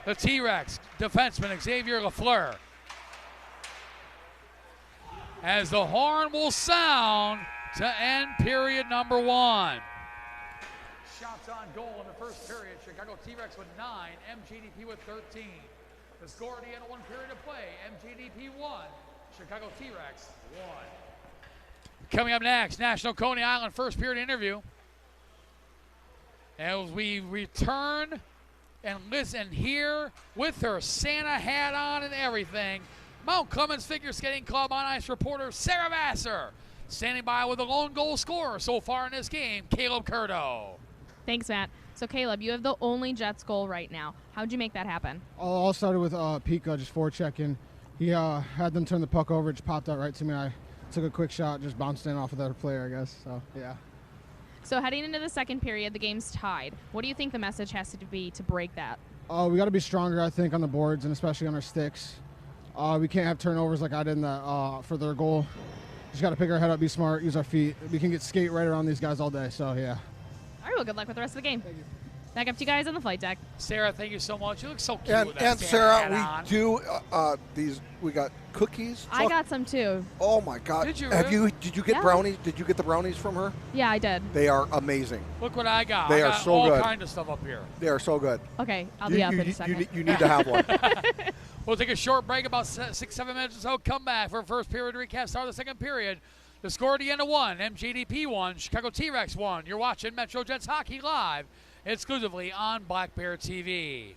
the T-Rex defenseman Xavier Lafleur. As the horn will sound to end period number 1. Shots on goal in the first period. Chicago T-Rex with 9, MJDP with 13. The score at the end of 1 period of play, MJDP 1, Chicago T-Rex 1. Coming up next, National Coney Island first period interview. As we return and listen here with her Santa hat on and everything, Mount Clemens Figure Skating Club on ice reporter Sarah Vassar, standing by with a lone goal scorer so far in this game, Caleb Curto. Thanks, Matt. So, Caleb, you have the only Jets goal right now. How'd you make that happen? All started with Pika just forechecking. He had them turn the puck over. It just popped out right to me. I took a quick shot, just bounced in off of the other player, I guess. So, yeah. So, heading into the second period, the game's tied. What do you think the message has to be to break that? We got to be stronger, I think, on the boards and especially on our sticks. We can't have turnovers like I did in the, for their goal. Just got to pick our head up, be smart, use our feet. We can get skate right around these guys all day, so yeah. All right, well, good luck with the rest of the game. Thank you. Back up to you guys on the flight deck. Sarah, thank you so much. You look so cute with that And Santa Sarah, hat on. we do these. We got cookies. I got some too. Oh my God! Did you Have really? Did you get Yeah. brownies? Did you get the brownies from her? Yeah, I did. They are amazing. Look what I got. They I are got so all good. kind of stuff up here. They are so good. Okay, I'll be up in a second. You need to have one. We'll take a short break, about 6-7 minutes or so. Come back for a first period recap. Start of the second period. The score at the end of 1, MJDP 1, Chicago T-Rex 1. You're watching Metro Jets Hockey live exclusively on Black Bear TV.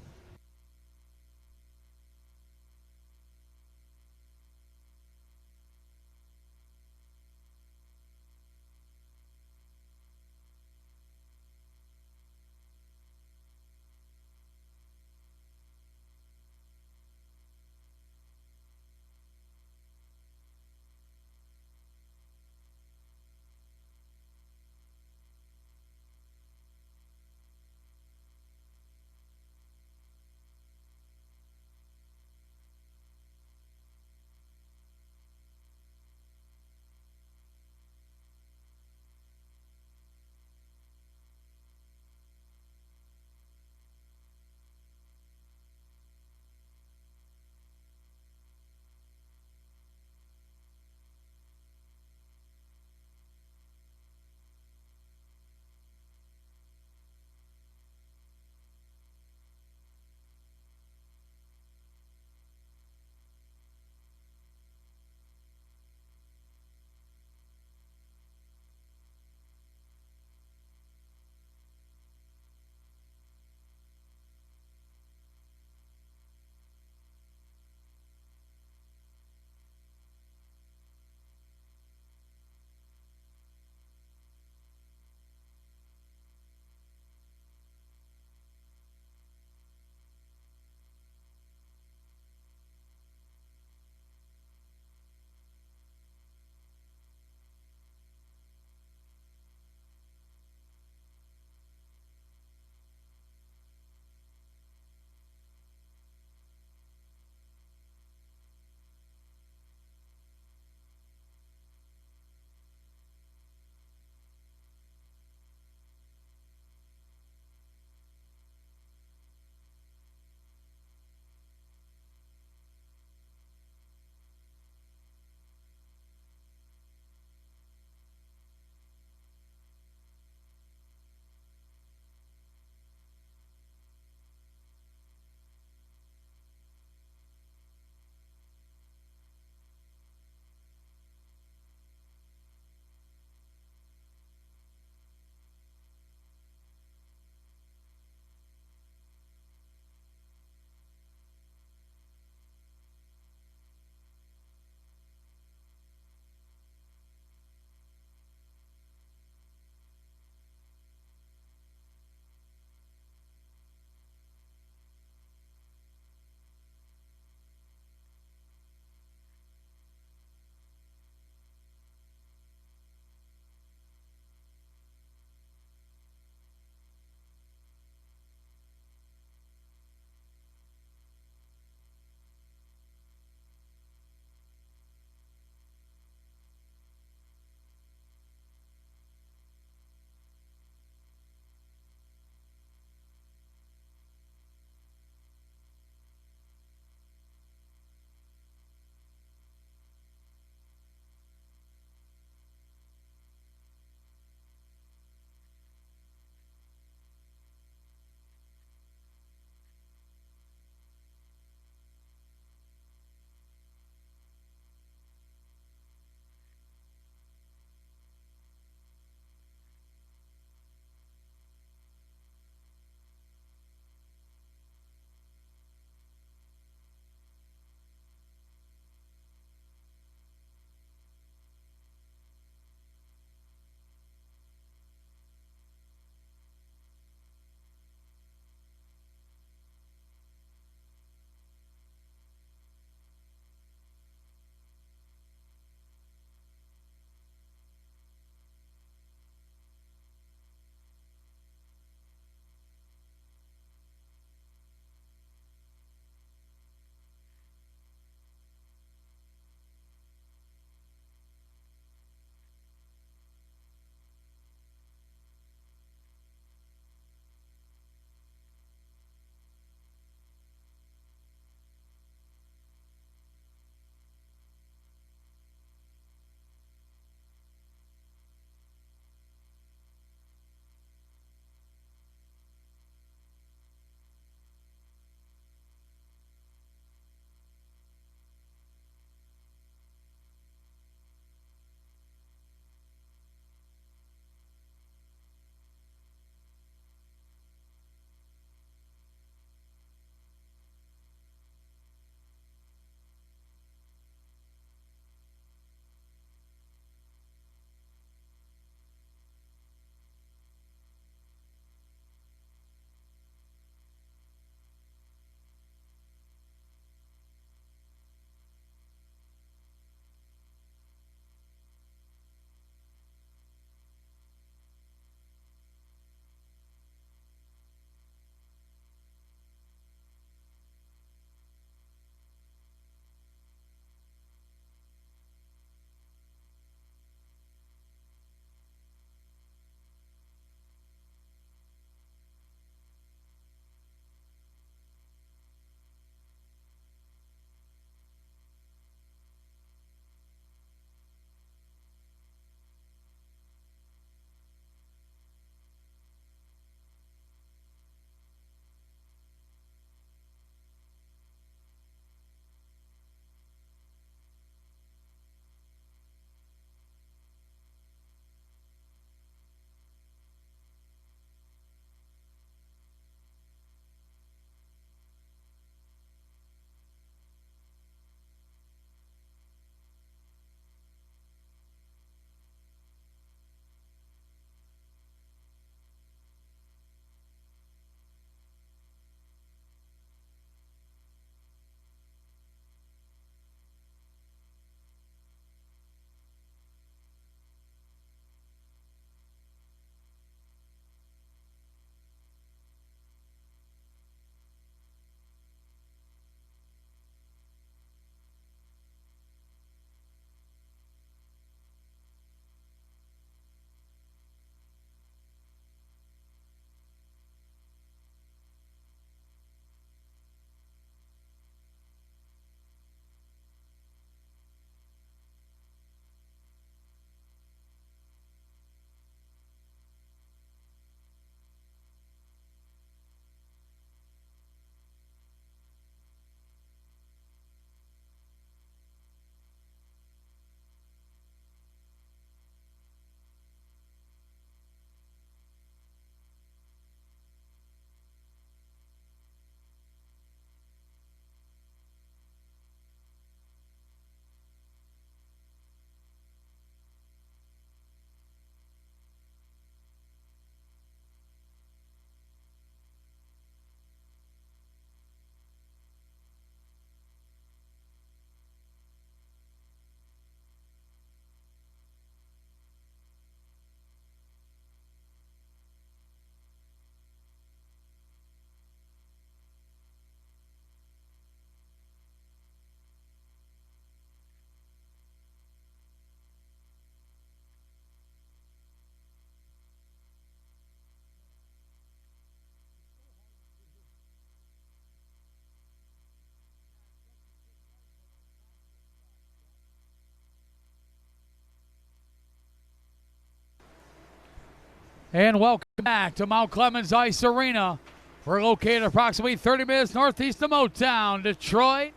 And welcome back to Mount Clemens Ice Arena. We're located approximately 30 minutes northeast of Motown, Detroit,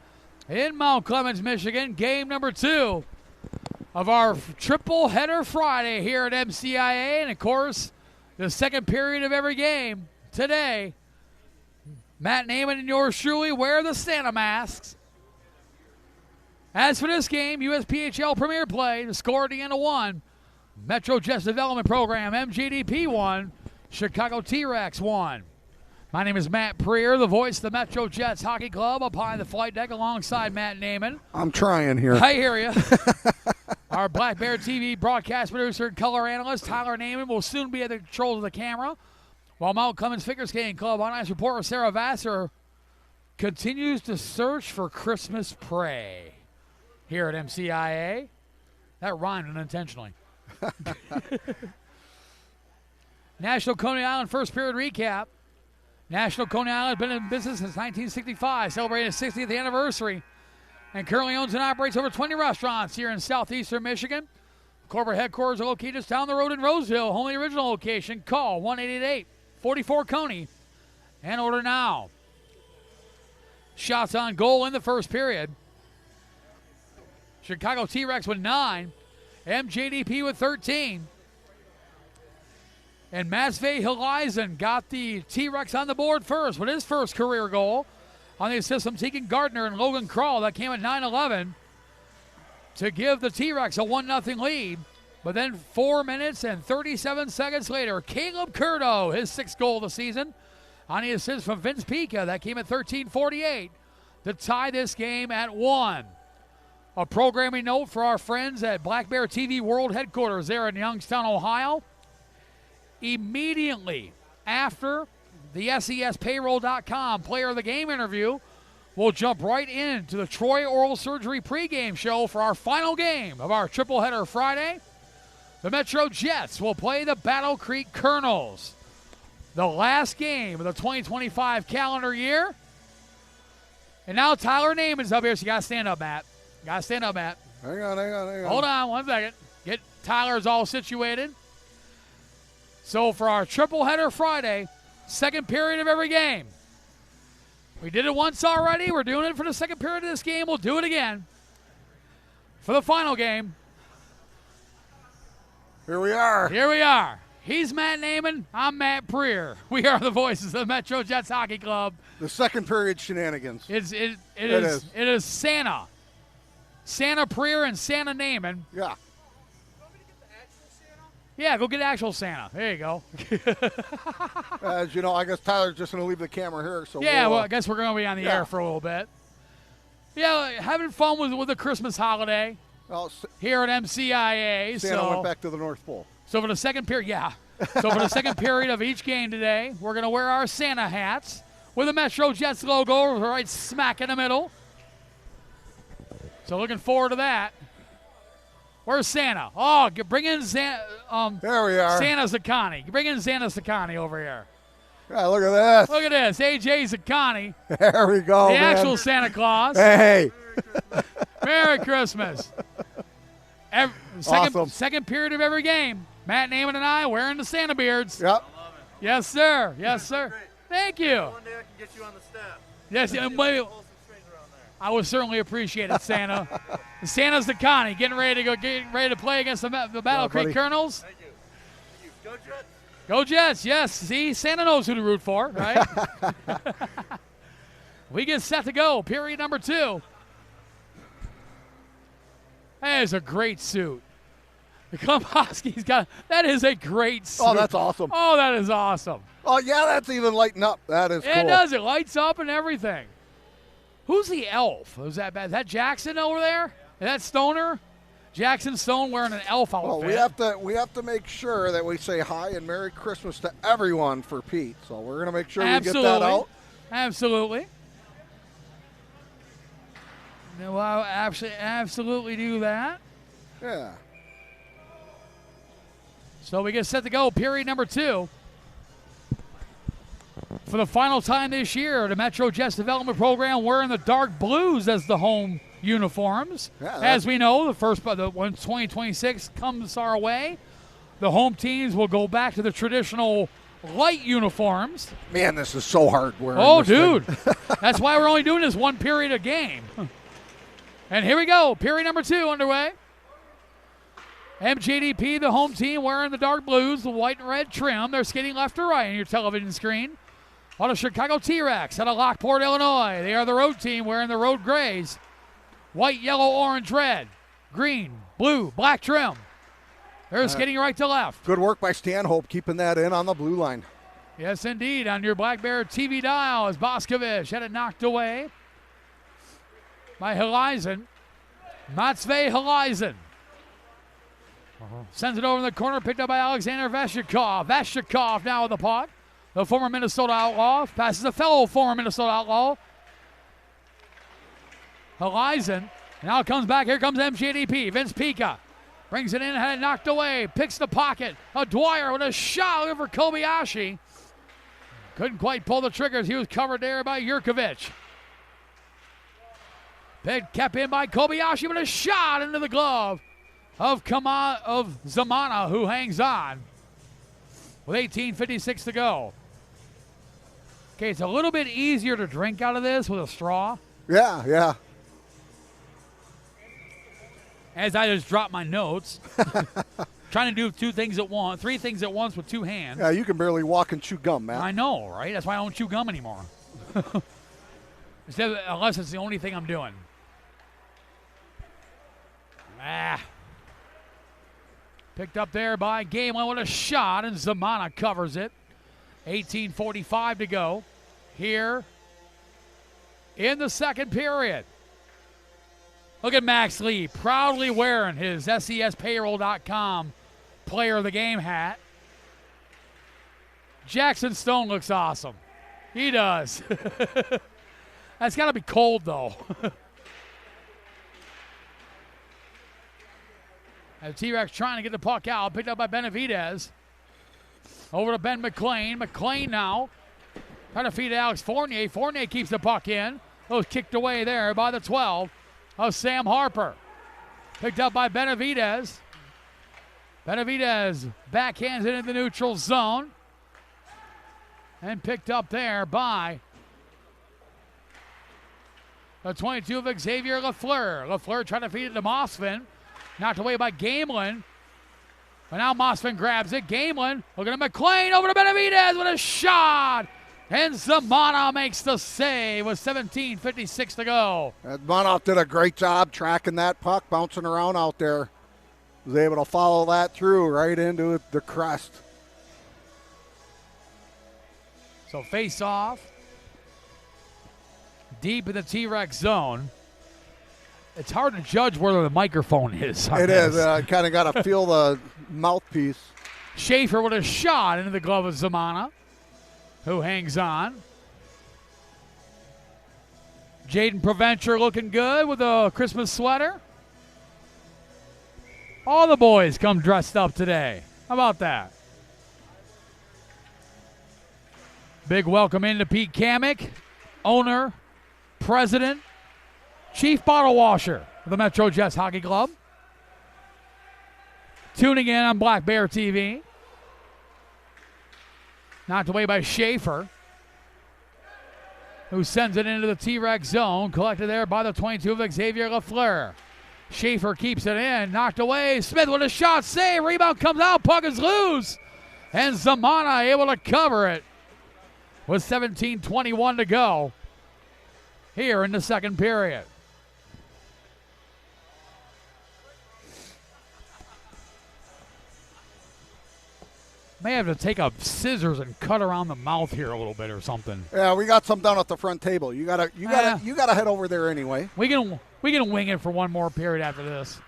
in Mount Clemens, Michigan. Game number 2 of our triple header Friday here at MCIA. And, of course, the second period of every game today. Matt Naiman and yours truly wear the Santa masks. As for this game, USPHL Premier Play, the score at the end of 1. Metro Jets Development Program, MJDP 1, Chicago TRex 1. My name is Matt Preer, the voice of the Metro Jets Hockey Club, up high in the flight deck alongside Matt Naiman. I'm trying here. I hear you. Our Black Bear TV broadcast producer and color analyst, Tyler Naiman, will soon be at the controls of the camera, while Mount Clemens Figure Skating Club on-ice reporter Sarah Vassar continues to search for Christmas prey here at MCIA. That rhymed unintentionally. National Coney Island first period recap. National Coney Island has been in business since 1965, celebrating its 60th anniversary, and currently owns and operates over 20 restaurants here in southeastern Michigan. Corporate headquarters are located just down the road in Roseville, home of the original location. Call 1-888-44-CONEY and order now. Shots on goal in the first period. Chicago T-Rex with 9. MJDP with 13. And Matvey Hilizin got the T-Rex on the board first with his first career goal. On the assist from Tegan Gardner and Logan Krall, that came at 9-11 to give the T-Rex a 1-0 lead. But then 4 minutes and 37 seconds later, Caleb Curto, his 6th goal of the season, on the assist from Vince Pica, that came at 13:48 to tie this game at 1. A programming note for our friends at Black Bear TV World Headquarters there in Youngstown, Ohio. Immediately after the SESpayroll.com player of the game interview, we'll jump right into the Troy Oral Surgery pregame show for our final game of our triple header Friday. The Metro Jets will play the Battle Creek Colonels. The last game of the 2025 calendar year. And now Tyler Naiman's up here, so you got to stand up, Matt. Got to stand up, Matt. Hang on. Hold on 1 second. Get Tyler's all situated. So for our triple header Friday, second period of every game. We did it once already. We're doing it for the second period of this game. We'll do it again for the final game. Here we are. He's Matt Naiman. I'm Matt Preer. We are the voices of the Metro Jets Hockey Club. The second period shenanigans. It is Santa. Santa Preer and Santa Naiman. Yeah. Yeah, go get actual Santa. There you go. As you know, I guess Tyler's just going to leave the camera here. So yeah, well, I guess we're going to be on the air for a little bit. Yeah, having fun with the Christmas holiday here at MCIA. Santa went back to the North Pole. So for the second period, So for the second period of each game today, we're going to wear our Santa hats with the Metro Jets logo right smack in the middle. So looking forward to that. Where's Santa? Oh, bring in Santa. There we are. Santa Zaccani. Bring in Santa Zaccani over here. Yeah, look at this. Look at this. AJ Zaccani. There we go, The man. actual Santa Claus. Hey. Merry Christmas. Awesome. Second period of every game. Matt Naiman and I wearing the Santa beards. Yep. Yes, sir. Yes, sir. Thank you. One day I can get you on the staff. Yes, Maybe and pull some strings around there. I would certainly appreciate it, Santa. Santa's the Connie, getting ready to play against the Battle Creek buddy. Colonels. Thank you. Go Jets. Go Jets, yes. See, Santa knows who to root for, right? We get set to go. Period number 2. That is a great suit. Klumowski's got – that is a great suit. Oh, that's awesome. Oh, that is awesome. Oh, yeah, that's even lighting up. That is cool. It does. It lights up and everything. Who's the elf? Is that Jackson over there? Is that Stoner? Jackson Stone wearing an elf outfit. Well, we have to make sure that we say hi and Merry Christmas to everyone for Pete. So we're going to make sure we get that out. Absolutely. We'll absolutely do that. Yeah. So we get set to go. Period number 2. For the final time this year, the Metro Jets Development Program wearing the dark blues as the home uniforms. Yeah, as we know, when 2026 comes our way, The home teams will go back to the traditional light uniforms. Man, this is so hard wearing Oh, this dude. thing. That's why we're only doing this one period a game. And here we go. Period number 2 underway. MJDP, the home team, wearing the dark blues, the white and red trim. They're skating left to right on your television screen. On the Chicago T-Rex out of Lockport, Illinois. They are the road team wearing the road grays. White, yellow, orange, red, green, blue, black trim. They're skating right to left. Good work by Stanhope keeping that in on the blue line. Yes, indeed. On your Black Bear TV dial is Boscovich. Had it knocked away by Helizen. Matvey Helizen. Sends it over in the corner, picked up by Alexander Vashikov. Vashikov now with the puck. The former Minnesota Outlaw passes a fellow former Minnesota Outlaw. Helizen now comes back. Here comes MJDP. Vince Pica brings it in, had it knocked away. Picks the pocket. A Dwyer with a shot over Kobayashi. Couldn't quite pull the triggers. He was covered there by Yurkovich. Kept in by Kobayashi with a shot into the glove of Zamana, who hangs on with 18:56 to go. Okay, it's a little bit easier to drink out of this with a straw. Yeah. As I just dropped my notes. Trying to do 3 things at once with 2 hands. Yeah, you can barely walk and chew gum, man. I know, right? That's why I don't chew gum anymore. Unless it's the only thing I'm doing. Picked up there by Galen with a shot, and Zamana covers it. 18:45 to go here in the second period. Look at Max Lee proudly wearing his SESpayroll.com player of the game hat. Jackson Stone looks awesome. He does. That's got to be cold, though. And T-Rex trying to get the puck out. Picked up by Benavidez. Over to Ben McLean. McLean now trying to feed Alex Fournier. Fournier keeps the puck in. It was kicked away there by the 12 of Sam Harper. Picked up by Benavidez. Benavidez backhands it in the neutral zone. And picked up there by the 22 of Xavier Lafleur. Lafleur trying to feed it to Mossman. Knocked away by Gamelin. But now Mossman grabs it. Gamelin looking at McLean over to Benavidez with a shot. And Zamana makes the save with 17:56 to go. Zamana did a great job tracking that puck, bouncing around out there. Was able to follow that through right into the crest. So face off. Deep in the T-Rex zone. It's hard to judge where the microphone is. It is. Kind of got to feel the mouthpiece. Schaefer with a shot into the glove of Zamana, who hangs on. Jaden Preventure looking good with a Christmas sweater. All the boys come dressed up today. How about that? Big welcome into Pete Kamick, owner, president, chief bottle washer of the Metro Jets Hockey Club. Tuning in on Black Bear TV. Knocked away by Schaefer, who sends it into the T-Rex zone. Collected there by the 22 of Xavier Lafleur. Schaefer keeps it in. Knocked away. Smith with a shot. Save. Rebound comes out. Puck is loose. And Zamana able to cover it with 17:21 to go here in the second period. May have to take up scissors and cut around the mouth here a little bit or something. Yeah, we got some down at the front table. You gotta head over there anyway. We can wing it for one more period after this.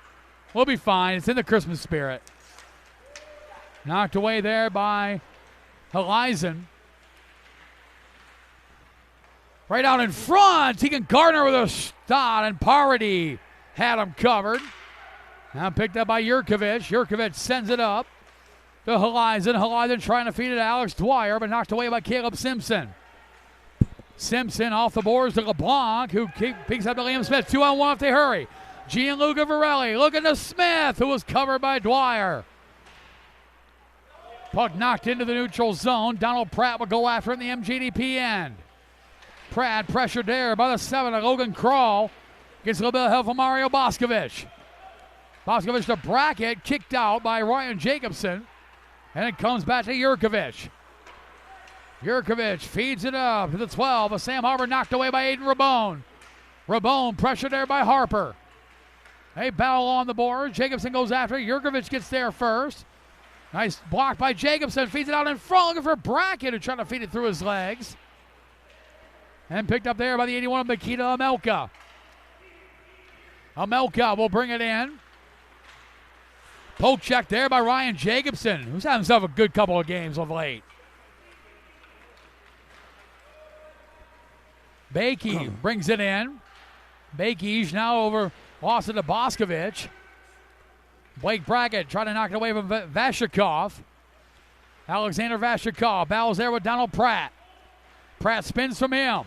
We'll be fine. It's in the Christmas spirit. Knocked away there by Helizen. Right out in front. Tegan Gardner with a shot, and Parody had him covered. Now picked up by Yurkovich. Yurkovich sends it up to Helizen. Helizen trying to feed it to Alex Dwyer, but knocked away by Caleb Simpson. Simpson off the boards to LeBlanc, who picks up to Liam Smith. 2-on-1 if they hurry. Gianluca Varelli looking to Smith, who was covered by Dwyer. Puck knocked into the neutral zone. Donald Pratt will go after it in the MJDP end. Pratt pressured there by the 7 of Logan Krall. Gets a little bit of help from Mario Boscovich. Boscovich to Brackett, kicked out by Ryan Jacobson. And it comes back to Jurkovic. Jurkovic feeds it up to the 12 of Sam Harper, knocked away by Aiden Rabone. Rabone pressured there by Harper. A battle on the board. Jacobson goes after it. Jurkovic gets there first. Nice block by Jacobson. Feeds it out in front, looking for Brackett, who tried to feed it through his legs. And picked up there by the 81 of Mikita Amelka. Amelka will bring it in. Poke check there by Ryan Jacobson, who's had himself a good couple of games of late. Bakey brings it in. Bakey's now over, lost it to Boscovich. Blake Brackett trying to knock it away from Vashikov. Alexander Vashikov battles there with Donald Pratt. Pratt spins from him.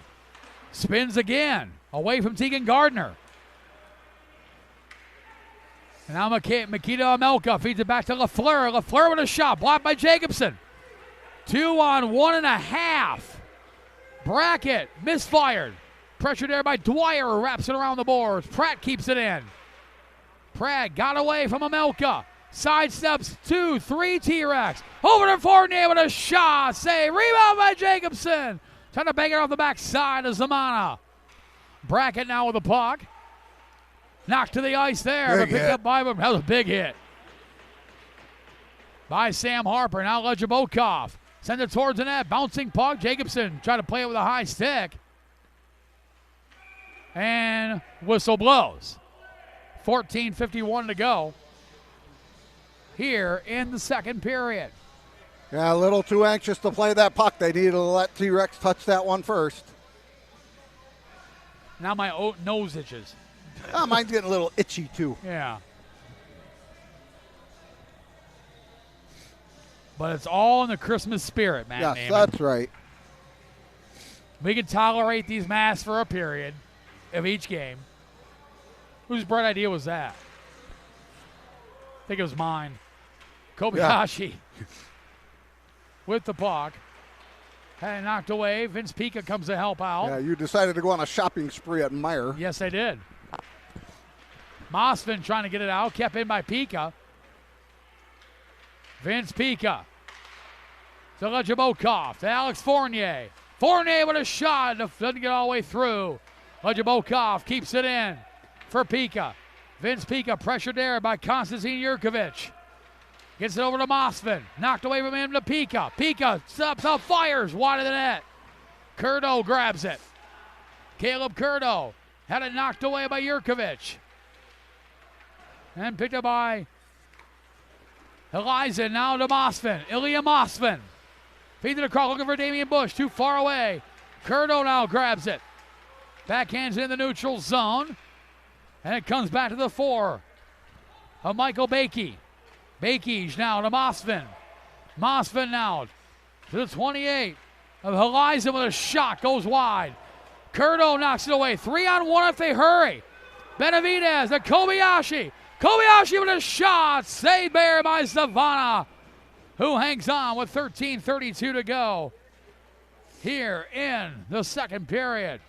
Spins again, away from Tegan Gardner. And now Mikita Amelka feeds it back to Lafleur. Lafleur with a shot, blocked by Jacobson. 2 on 1.5. Brackett misfired. Pressure there by Dwyer, wraps it around the boards. Pratt keeps it in. Pratt got away from Amelka. Sidesteps 2, 3 T-Rex. Over to Fournier with a shot. Save. Rebound by Jacobson. Trying to bang it off the backside of Zamana. Brackett now with the puck. Knocked to the ice there, but picked up by him. That was a big hit. By Sam Harper. Now Lejabokov. Send it towards the net. Bouncing puck. Jacobson trying to play it with a high stick. And whistle blows. 14:51 to go here in the second period. Yeah, a little too anxious to play that puck. They needed to let T-Rex touch that one first. Now my nose itches. Mine's getting a little itchy, too. Yeah. But it's all in the Christmas spirit, man. Yes, that's right. We can tolerate these masks for a period of each game. Whose bright idea was that? I think it was mine. Kobayashi with the puck. Had it knocked away. Vince Pica comes to help out. Yeah, you decided to go on a shopping spree at Meyer. Yes, I did. Mosvin trying to get it out. Kept in by Pica. Vince Pica. To Lejabokov. To Alex Fournier. Fournier with a shot. Doesn't get all the way through. Lejabokov keeps it in for Pica. Vince Pica pressured there by Konstantin Jurkovic. Gets it over to Mosvin. Knocked away from him to Pica. Pica steps up, fires wide of the net. Curdo grabs it. Caleb Curdo had it knocked away by Jurkovic. And picked up by Eliza. Now to Mosvin. Ilya Mosvin. Feeds it across, looking for Damian Bush. Too far away. Curdo now grabs it. Backhands in the neutral zone. And it comes back to the 4 of Michael Bakey. Bakey's now to Mosvin. Mosvin now to the 28 of Eliza with a shot. Goes wide. Curdo knocks it away. 3 on 1 if they hurry. Benavidez to Kobayashi. Kobayashi with a shot. Saved there by Savannah, who hangs on with 13:32 to go here in the second period.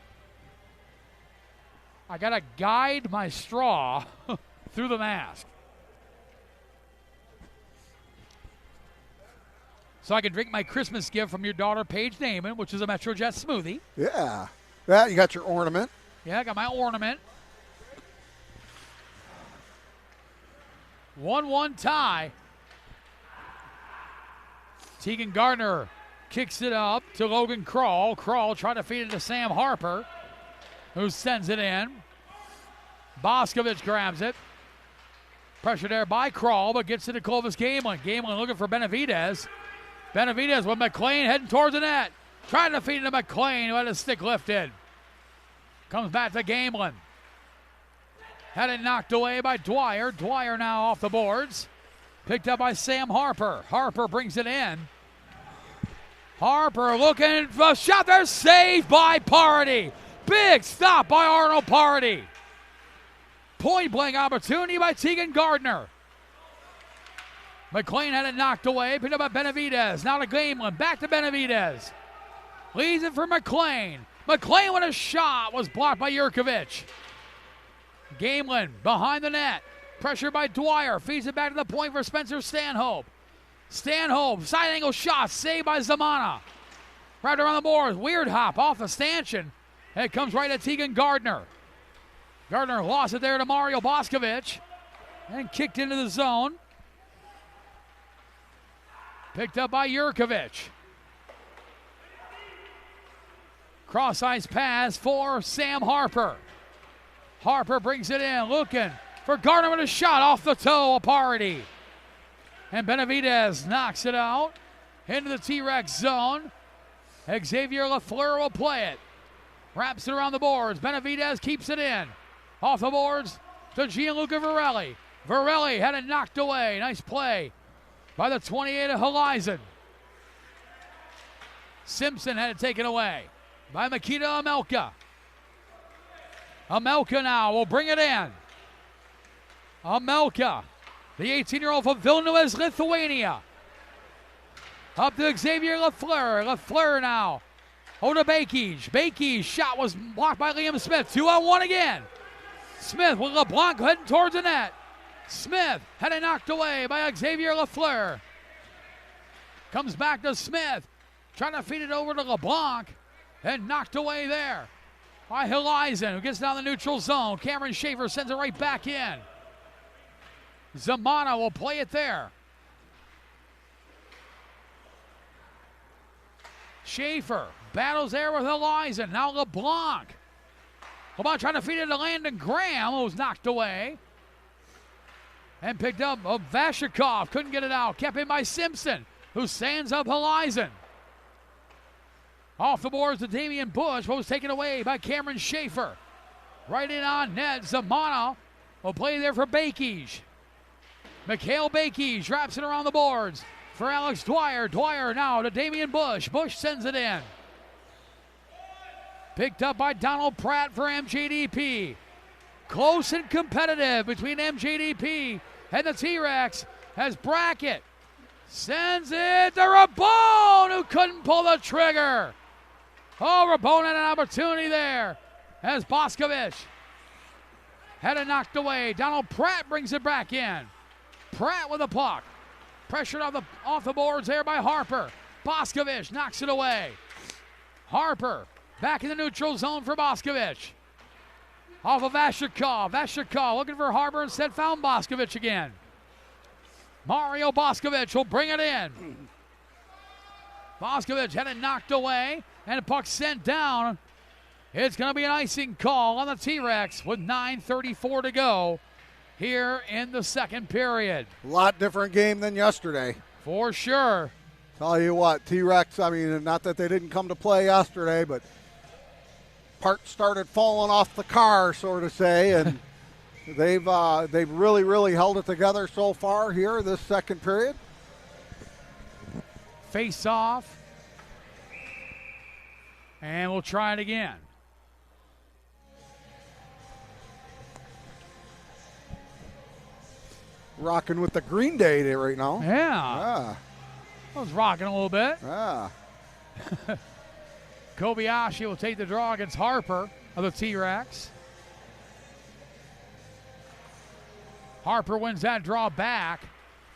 I got to guide my straw through the mask so I can drink my Christmas gift from your daughter, Paige Naaman, which is a MetroJet smoothie. Yeah. Yeah, you got your ornament. Yeah, I got my ornament. 1-1 tie. Tegan Gardner kicks it up to Logan Krall. Krall trying to feed it to Sam Harper, who sends it in. Boscovich grabs it. Pressure there by Krall, but gets it to Clovis Gamelin. Gamelin looking for Benavidez. Benavidez with McLean heading towards the net. Trying to feed it to McLean, who had his stick lifted. Comes back to Gamelin. Had it knocked away by Dwyer. Dwyer now off the boards. Picked up by Sam Harper. Harper brings it in. Harper looking for a shot there. Saved by Party. Big stop by Arnold Party. Point blank opportunity by Tegan Gardner. McLean had it knocked away. Picked up by Benavidez. Now to Gamelin. Back to Benavidez. Leads it for McLean. McLean with a shot was blocked by Jurkovic. Gamelin behind the net. Pressure by Dwyer. Feeds it back to the point for Spencer Stanhope. Stanhope, side angle shot, saved by Zamana. Right around the boards. Weird hop off the stanchion. And it comes right at Tegan Gardner. Gardner lost it there to Mario Boskovic. And kicked into the zone. Picked up by Jurkovic. Cross ice pass for Sam Harper. Harper brings it in, looking for Gardner with a shot off the toe of Party. And Benavidez knocks it out into the T-Rex zone. Xavier Lafleur will play it. Wraps it around the boards. Benavidez keeps it in. Off the boards to Gianluca Varelli. Varelli had it knocked away. Nice play by the 28 of Horizon. Simpson had it taken away by Mikita Amelka. Amelka now will bring it in. Amelka, the 18-year-old from Vilnius, Lithuania. Up to Xavier Lafleur. Lafleur now. Oda Bakij. Bakij's shot was blocked by Liam Smith. 2-on-1 again. Smith with LeBlanc heading towards the net. Smith had it knocked away by Xavier Lafleur. Comes back to Smith. Trying to feed it over to LeBlanc. And knocked away there by Horizon, who gets down the neutral zone. Cameron Schaefer sends it right back in. Zamana will play it there. Schaefer battles there with Horizon. Now LeBlanc. LeBlanc trying to feed it to Landon Graham, who was knocked away. And picked up Vashikov. Couldn't get it out. Kept in by Simpson, who stands up Horizon. Off the boards to Damian Bush, but was taken away by Cameron Schaefer. Right in on net. Zamana will play there for Bakij. Mikhail Bakij wraps it around the boards for Alex Dwyer. Dwyer now to Damian Bush. Bush sends it in. Picked up by Donald Pratt for MJDP. Close and competitive between MJDP and the T-Rex as Brackett sends it to Rabone, who couldn't pull the trigger. Oh, Rabone had an opportunity there as Boskovic had it knocked away. Donald Pratt brings it back in. Pratt with the puck. Pressured off the boards there by Harper. Boskovic knocks it away. Harper back in the neutral zone for Boskovic. Off of Vashikov. Vashikov looking for Harper, instead found Boskovic again. Mario Boskovic will bring it in. Boskovic had it knocked away, and the puck sent down. It's going to be an icing call on the T-Rex with 9:34 to go here in the second period. A lot different game than yesterday. For sure. Tell you what, T-Rex, I mean, not that they didn't come to play yesterday, but parts started falling off the car, so to say, and they've really, really held it together so far here this second period. Face off. And we'll try it again. Rocking with the Green Day right now. Yeah. I was rocking a little bit. Yeah. Kobayashi will take the draw against Harper of the T-Rex. Harper wins that draw back,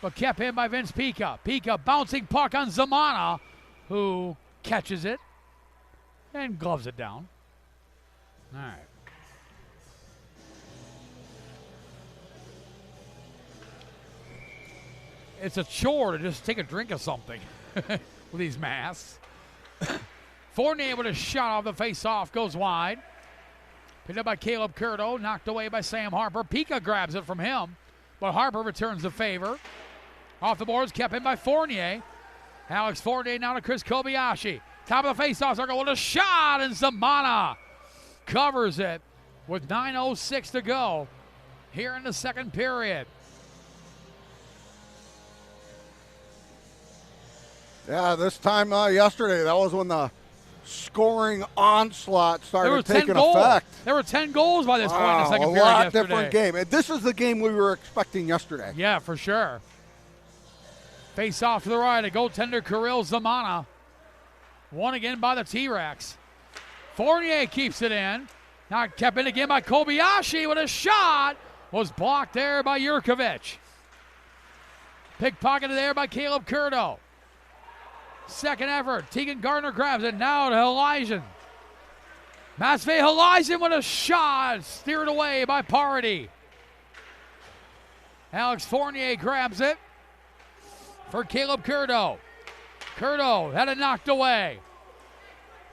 but kept in by Vince Pica. Pica bouncing puck on Zamana, who catches it and gloves it down. All right. It's a chore to just take a drink of something with these masks. Fournier with a shot off the face-off, goes wide. Picked up by Caleb Curto, knocked away by Sam Harper. Pica grabs it from him, but Harper returns the favor. Off the boards, kept in by Fournier. Alex Fournier now to Chris Kobayashi. Top of the face-off circle with a shot, and Zamana covers it with 9:06 to go here in the second period. Yeah, this time yesterday, that was when the scoring onslaught started taking effect. There were 10 goals by this point in the second period a lot yesterday. different game. And this is the game we were expecting yesterday. Yeah, for sure. Face off to the right, a goaltender Kirill Zamana. Won again by the T-Rex. Fournier keeps it in. Now kept in again by Kobayashi with a shot. Was blocked there by Yurkovich. Pickpocketed there by Caleb Curto. Second effort. Tegan Gardner grabs it. Now to Elijah. Matvey Elijah with a shot. Steered away by Party. Alex Fournier grabs it for Caleb Curto. Curto had it knocked away.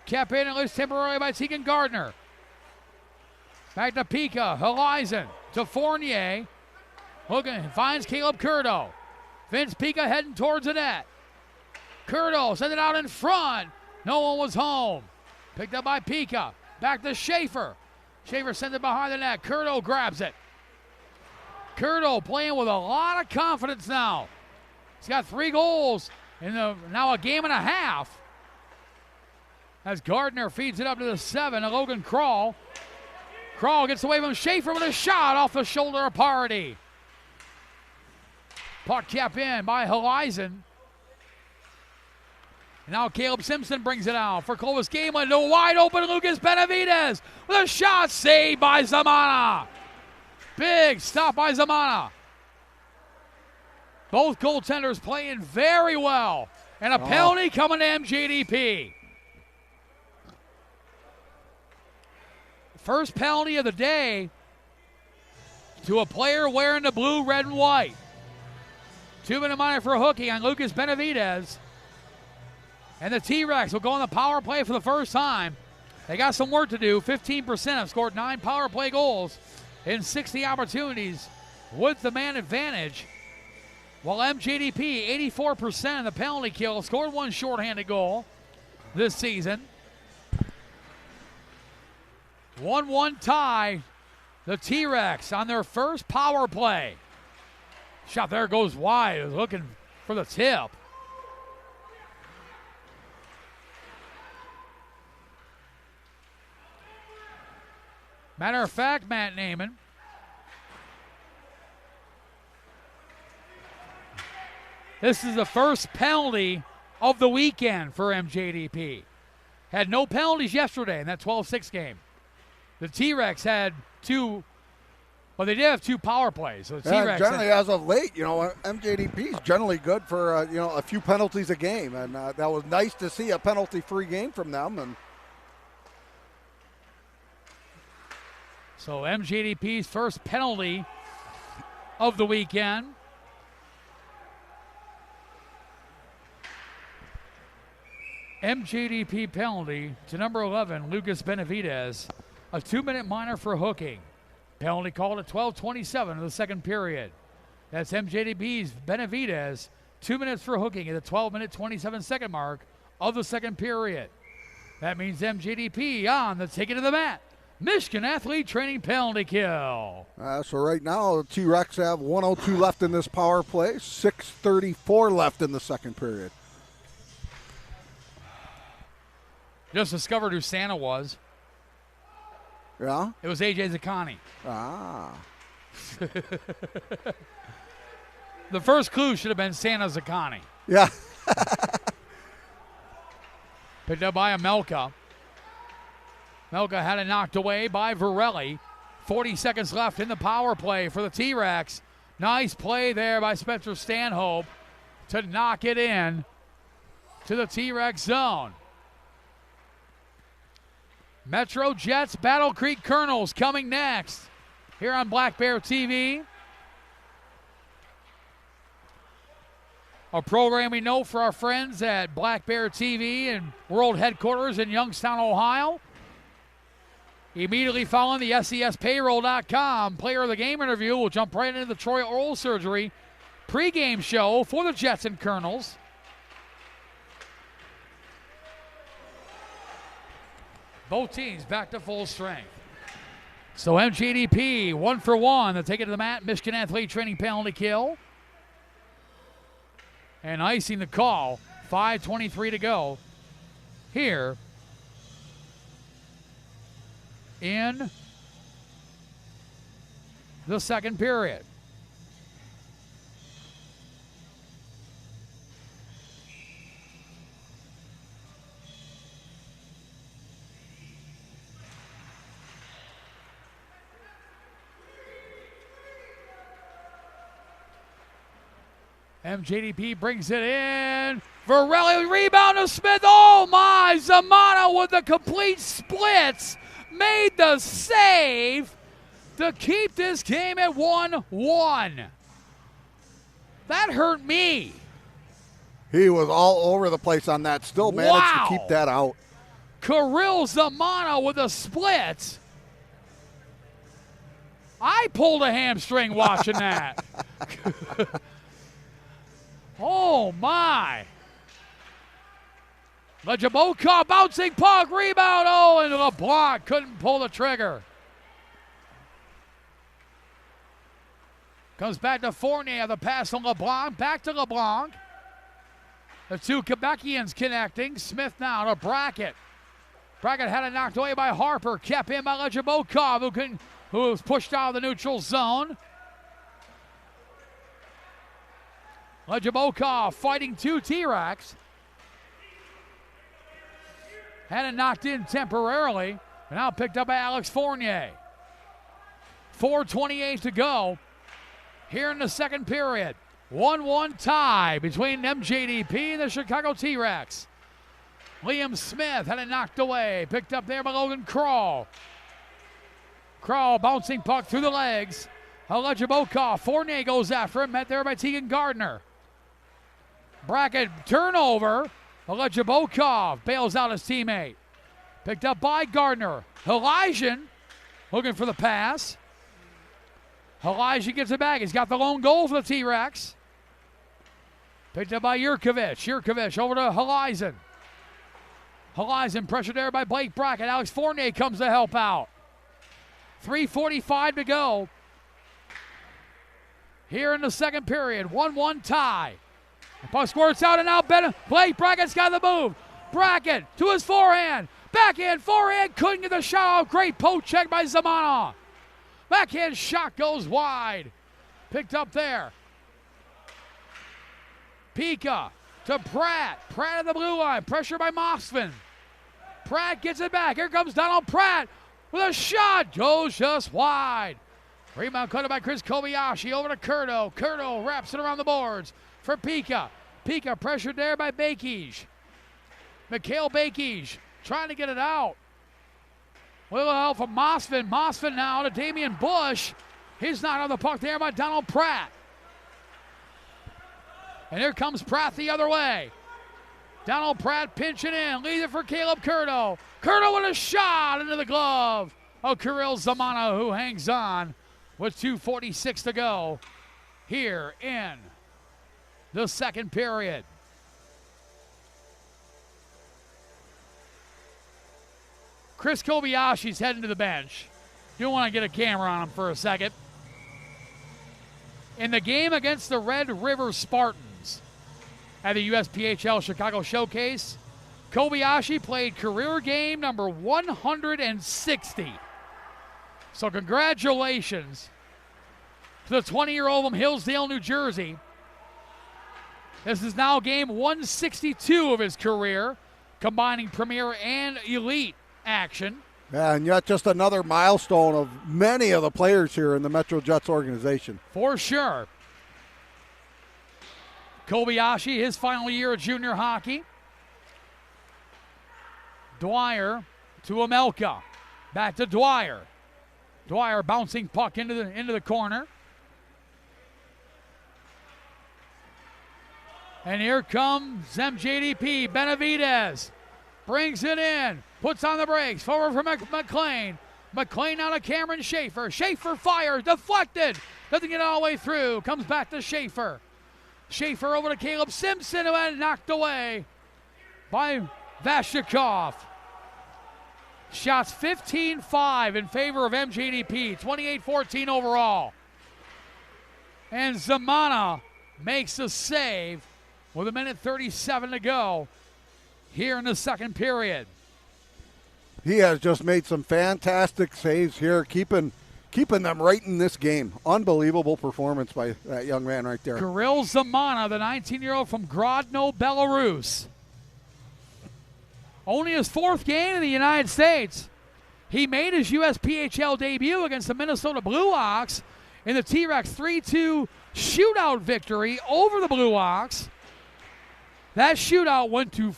Kept in and loose temporarily by Tegan Gardner. Back to Pika. Horizon to Fournier. Looking, finds Caleb Curto. Vince Pika heading towards the net. Curto sent it out in front. No one was home. Picked up by Pika. Back to Schaefer. Schaefer sends it behind the net. Curto grabs it. Curto playing with a lot of confidence now. He's got 3 goals in now a game and a half. As Gardner feeds it up to the 7, to Logan Krall. Krall gets away from Schaefer with a shot off the shoulder of Party. Puck kept in by Horizon. And now Caleb Simpson brings it out for Clovis Gamelin to wide open Lucas Benavidez with a shot saved by Zamana. Big stop by Zamana. Both goaltenders playing very well. And a penalty coming to MJDP. First penalty of the day to a player wearing the blue, red, and white. 2-minute minor for hooking on Lucas Benavidez. And the T-Rex will go on the power play for the first time. They got some work to do. 15% have scored 9 power play goals in 60 opportunities with the man advantage. While MJDP, 84% of the penalty kill, scored 1 shorthanded goal this season. 1-1 tie. The T-Rex on their first power play. Shot there goes wide. Was looking for the tip. Matter of fact, Matt Naiman, this is the first penalty of the weekend for MJDP. Had no penalties yesterday in that 12-6 game. The T-Rex had 2, but they did have 2 power plays. So the T-Rex generally, as of late, MJDP is generally good for a few penalties a game, and that was nice to see a penalty-free game from them. And so MJDP's first penalty of the weekend. MJDP penalty to number 11, Lucas Benavidez. A 2-minute minor for hooking. Penalty called at 12:27 of the second period. That's MJDP's Benavidez. 2 minutes for hooking at the 12-minute, 27-second mark of the second period. That means MJDP on the ticket to the mat. Michigan Athlete Training penalty kill. So right now, the T-Rex have 1:02 left in this power play, 6:34 left in the second period. Just discovered who Santa was. Yeah? It was AJ Zaccani. Ah. The first clue should have been Santa Zaccani. Yeah. Picked up by Amelka. Melka had it knocked away by Varelli. 40 seconds left in the power play for the T-Rex. Nice play there by Spencer Stanhope to knock it in to the T-Rex zone. Metro Jets, Battle Creek Colonels coming next here on Black Bear TV. A program we know for our friends at Black Bear TV and World Headquarters in Youngstown, Ohio. Immediately following the SESPayroll.com Player of the Game interview, we'll jump right into the Troy Oral Surgery pregame show for the Jets and Colonels. Both teams back to full strength. So MJDP 1 for 1. They'll take it to the mat. Michigan Athlete Training penalty kill. And icing the call. 5:23 to go here in the second period. MJDP brings it in. Varelli rebound to Smith. Oh my! Zamana with the complete splits made the save to keep this game at 1-1. That hurt me. He was all over the place on that. Still managed to keep that out. Kirill Zamana with a split. I pulled a hamstring watching that. Oh, my. Lejabokov bouncing puck, rebound. Oh, into the block. Couldn't pull the trigger. Comes back to Fournier. The pass to LeBlanc. Back to LeBlanc. The two Quebecians connecting. Smith now to Brackett. Brackett had it knocked away by Harper. Kept in by Lejabokov, who was pushed out of the neutral zone. Lejabokov fighting two TRex. Had it knocked in temporarily. And now picked up by Alex Fournier. 4:28 to go here in the second period. 1-1 tie between MJDP and the Chicago T-Rex. Liam Smith had it knocked away. Picked up there by Logan Krall. Krall bouncing puck through the legs. Lejabokov. Fournier goes after him. Met there by Tegan Gardner. Brackett turnover. Lejabokov bails out his teammate. Picked up by Gardner. Elijah looking for the pass. Elijah gets it back. He's got the lone goal for the T-Rex. Picked up by Jurkovic. Jurkovic over to Helizen. Helizen pressured there by Blake Brackett. Alex Fournier comes to help out. 3:45 to go here in the second period. 1-1 tie. The puck squirts out and now Blake Brackett's got the move. Brackett to his forehand. Backhand, forehand. Couldn't get the shot off. Great poke check by Zamana. Backhand shot goes wide. Picked up there. Pika to Pratt. Pratt at the blue line. Pressure by Mosvin. Pratt gets it back. Here comes Donald Pratt with a shot. Goes just wide. Rebound cut by Chris Kobayashi over to Curto. Curto wraps it around the boards for Pika. Pika pressured there by Bakij. Mikhail Bakij trying to get it out. Little help from Mosvin. Mosvin now to Damian Bush. He's not on the puck there by Donald Pratt. And here comes Pratt the other way. Donald Pratt pinching in. Leads it for Caleb Curto. Curto with a shot into the glove of Kirill Zamana, who hangs on with 2:46 to go here in the second period. Chris Kobayashi's heading to the bench. You want to get a camera on him for a second. In the game against the Red River Spartans at the USPHL Chicago Showcase, Kobayashi played career game number 160. So congratulations to the 20-year-old from Hillsdale, New Jersey. This is now game 162 of his career, combining Premier and Elite action. Yeah, and yet just another milestone of many of the players here in the Metro Jets organization. For sure. Kobayashi, his final year of junior hockey. Dwyer to Amelka. Back to Dwyer. Dwyer bouncing puck into the corner. And here comes MJDP. Benavidez brings it in. Puts on the brakes. Forward for McLean. McLean out of Cameron Schaefer. Schaefer fires. Deflected. Doesn't get all the way through. Comes back to Schaefer. Schaefer over to Caleb Simpson, who had knocked away by Vashikov. Shots 15-5 in favor of MJDP. 28-14 overall. And Zamana makes the save with 1:37 to go here in the second period. He has just made some fantastic saves here, keeping them right in this game. Unbelievable performance by that young man right there. Kirill Zamana, the 19-year-old from Grodno, Belarus. Only his fourth game in the United States. He made his USPHL debut against the Minnesota Blue Hawks in the T-Rex 3-2 shootout victory over the Blue Ox. That shootout went to a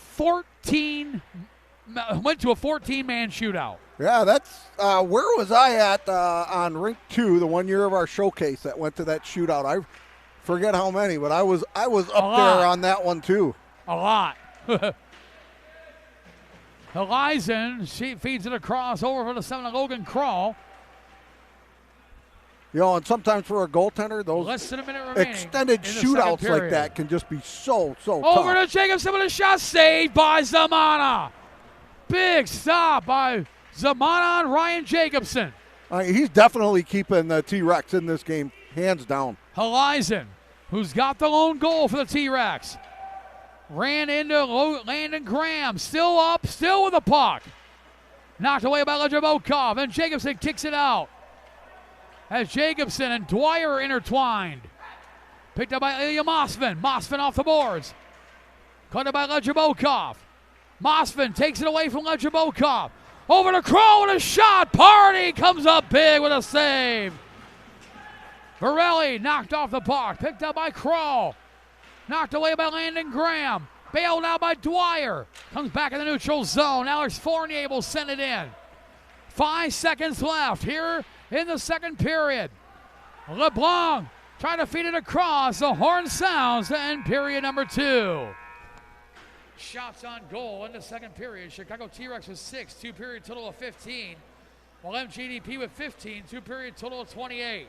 14-man shootout. Yeah, that's where was I at on Rink 2, the 1 year of our showcase that went to that shootout. I forget how many, but I was up there on that one too. A lot. Elizen, she feeds it across over for the 7 Logan Crawl. You know, and sometimes for a goaltender, those less than a minute remaining extended shootouts like that can just be so tough. Over to Jacobson with a shot saved by Zamana. Big stop by Zamana and Ryan Jacobson. He's definitely keeping the T-Rex in this game, hands down. Elizen, who's got the lone goal for the T-Rex. Ran into Landon Graham, still up, still with the puck. Knocked away by Lejabokov, and Jacobson kicks it out. As Jacobson and Dwyer intertwined. Picked up by Ilya Mosvin. Mosvin off the boards. Cut it by Lejabokov. Mosvin takes it away from Lejabokov. Over to Kroll with a shot. Party comes up big with a save. Varelli knocked off the puck. Picked up by Kroll. Knocked away by Landon Graham. Bailed out by Dwyer. Comes back in the neutral zone. Alex Fournier will send it in. 5 seconds left here in the second period. LeBlanc trying to feed it across. The horn sounds to end period number 2. Shots on goal in the second period. Chicago T-Rex with 6, 2-period total of 15. While MJDP with 15, 2-period total of 28.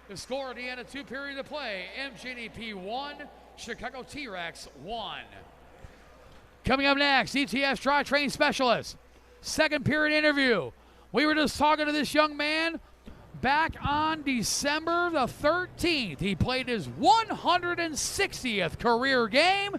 The score at the end of 2 periods of play, MJDP 1, Chicago T-Rex 1. Coming up next, ETS Drivetrain Specialist. Second period interview. We were just talking to this young man back on December the 13th. He played his 160th career game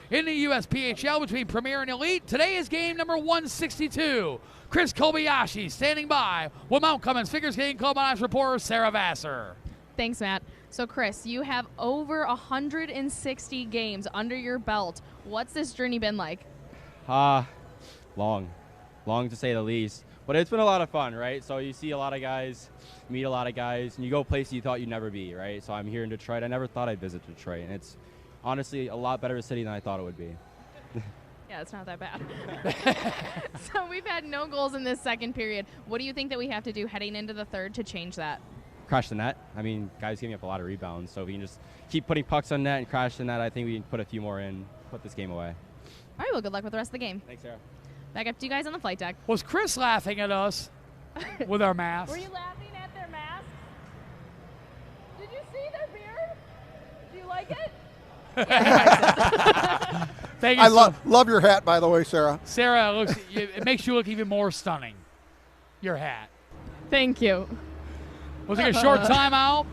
in the USPHL between Premier and Elite. Today is game number 162. Chris Kobayashi standing by with Mount Cummins Figure Skating Club Honors reporter Sarah Vassar. Thanks, Matt. So, Chris, you have over 160 games under your belt. What's this journey been like? Long to say the least. But it's been a lot of fun, right? So you see a lot of guys, meet a lot of guys, and you go places you thought you'd never be, right? So I'm here in Detroit. I never thought I'd visit Detroit, and it's honestly a lot better city than I thought it would be. Yeah, it's not that bad. So we've had no goals in this second period. What do you think that we have to do heading into the third to change that? Crash the net. I mean, guys giving up a lot of rebounds, so if we can just keep putting pucks on net and crash the net, I think we can put a few more in, put this game away. All right, well, good luck with the rest of the game. Thanks, Sarah. Back up to you guys on the flight deck. Was Chris laughing at us with our masks? Were you laughing at their masks? Did you see their beard? Do you like it? Thank you. I love your hat, by the way, Sarah. Sarah, it makes you look even more stunning. Your hat. Thank you. We'll take a short timeout.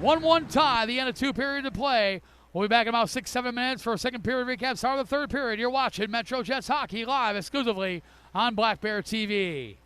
1-1 tie, the end of 2 periods of play. We'll be back in about 6-7 minutes for a second period recap. Start of the third period. You're watching Metro Jets Hockey live exclusively on Black Bear TV.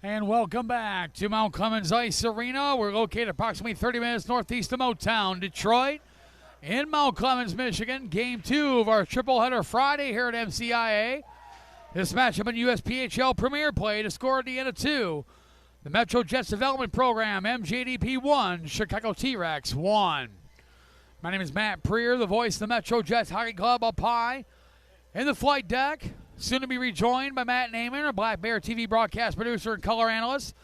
And welcome back to Mount Clemens Ice Arena. We're located approximately 30 minutes northeast of Motown, Detroit. In Mount Clemens, Michigan, Game 2 of our triple header Friday here at MCIA. This matchup in USPHL Premier Play to score at the end of 2. The Metro Jets Development Program, MJDP 1, Chicago T-Rex 1. My name is Matt Preer, the voice of the Metro Jets Hockey Club up high. In the flight deck, soon to be rejoined by Matt Naiman, our Black Bear TV broadcast producer and color analyst.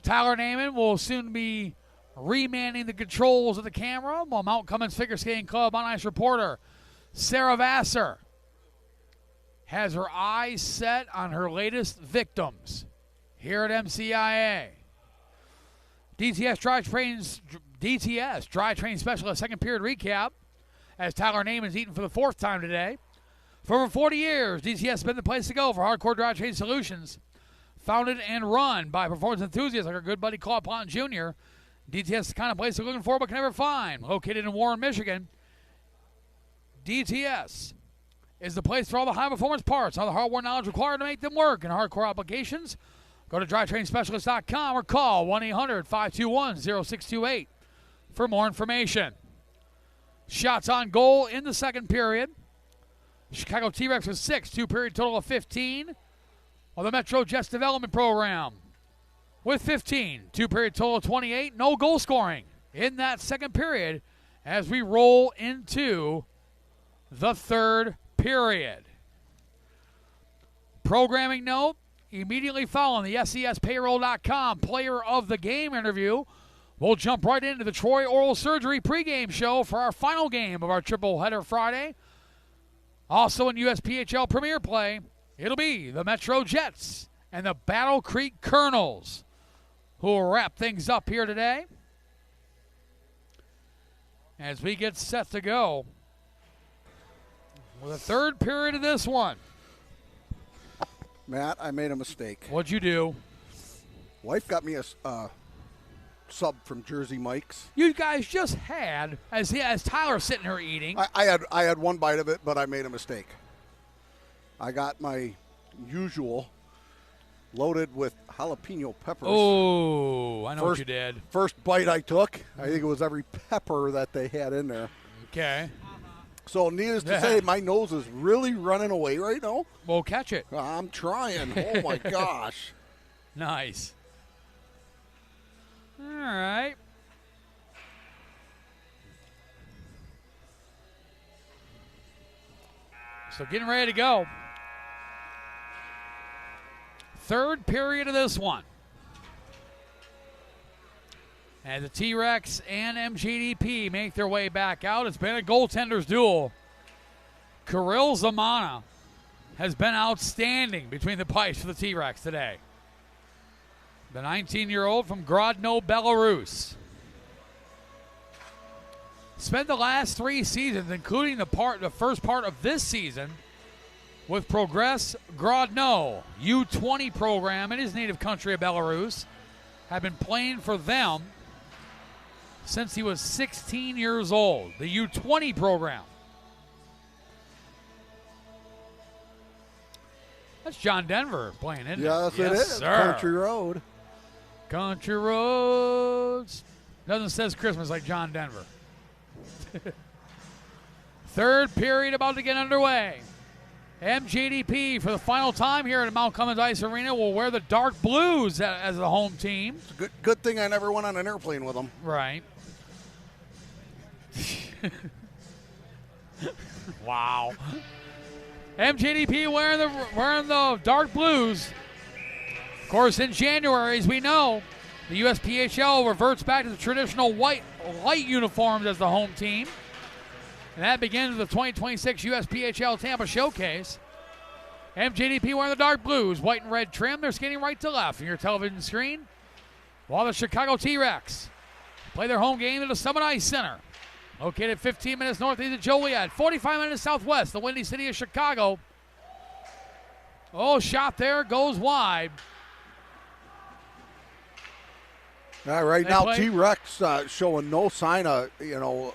Tyler Naiman will soon be remanning the controls of the camera, while Mount Clemens Figure Skating Club on ice reporter Sarah Vassar has her eyes set on her latest victims here at MCIA. DTS Dry Train Specialist second period recap as Tyler Naiman's eaten for the 4th time today. For over 40 years, DTS has been the place to go for hardcore dry train solutions. Founded and run by performance enthusiasts like our good buddy Claude Plant Jr., DTS is the kind of place you're looking for but can never find. Located in Warren, Michigan, DTS is the place for all the high-performance parts, all the hardware knowledge required to make them work in hardcore applications. Go to drytrainspecialist.com or call 1-800-521-0628 for more information. Shots on goal in the second period. Chicago T-Rex with 6, 2-period total of 15. While the Metro Jets Development Program with 15, 2-period total of 28. No goal scoring in that second period as we roll into the third period. Programming note, immediately following the SESpayroll.com player of the game interview, we'll jump right into the Troy Oral Surgery pregame show for our final game of our triple header Friday. Also in USPHL Premier Play, it'll be the Metro Jets and the Battle Creek Colonels who will wrap things up here today as we get set to go with the third period of this one. Matt, I made a mistake. What'd you do? Wife got me a sub from Jersey Mike's. You guys just had, as Tyler's sitting here eating. I had one bite of it, but I made a mistake. I got my usual loaded with jalapeno peppers. Oh, I know what you did. First bite I took, I think it was every pepper that they had in there. Okay. So needless to say, my nose is really running away right now. We'll catch it. I'm trying. Oh, my gosh. Nice. All right. So getting ready to go. Third period of this one. And the T-Rex and MJDP make their way back out. It's been a goaltender's duel. Kirill Zamana has been outstanding between the pipes for the T-Rex today. The 19-year-old from Grodno, Belarus. Spent the last 3 seasons, including the first part of this season, with Progress Grodno, U20 program in his native country of Belarus. Have been playing for them since he was 16 years old. The U20 program. That's John Denver playing, isn't it? Yes, it is. Sir. Country Road. Country roads. Doesn't says Christmas like John Denver. Third period about to get underway. MJDP for the final time here at Mount Clemens Ice Arena will wear the dark blues as the home team. It's a good thing I never went on an airplane with them. Right. Wow. MJDP wearing the dark blues. Of course, in January, as we know, the USPHL reverts back to the traditional white light uniforms as the home team. And that begins with the 2026 USPHL Tampa Showcase. MJDP wearing the dark blues, white and red trim. They're skating right to left on your television screen. While the Chicago T-Rex play their home game at the Summit Ice Center. Located 15 minutes northeast of Joliet, 45 minutes southwest, the windy city of Chicago. Oh, shot there, goes wide. Right now, T-Rex showing no sign of,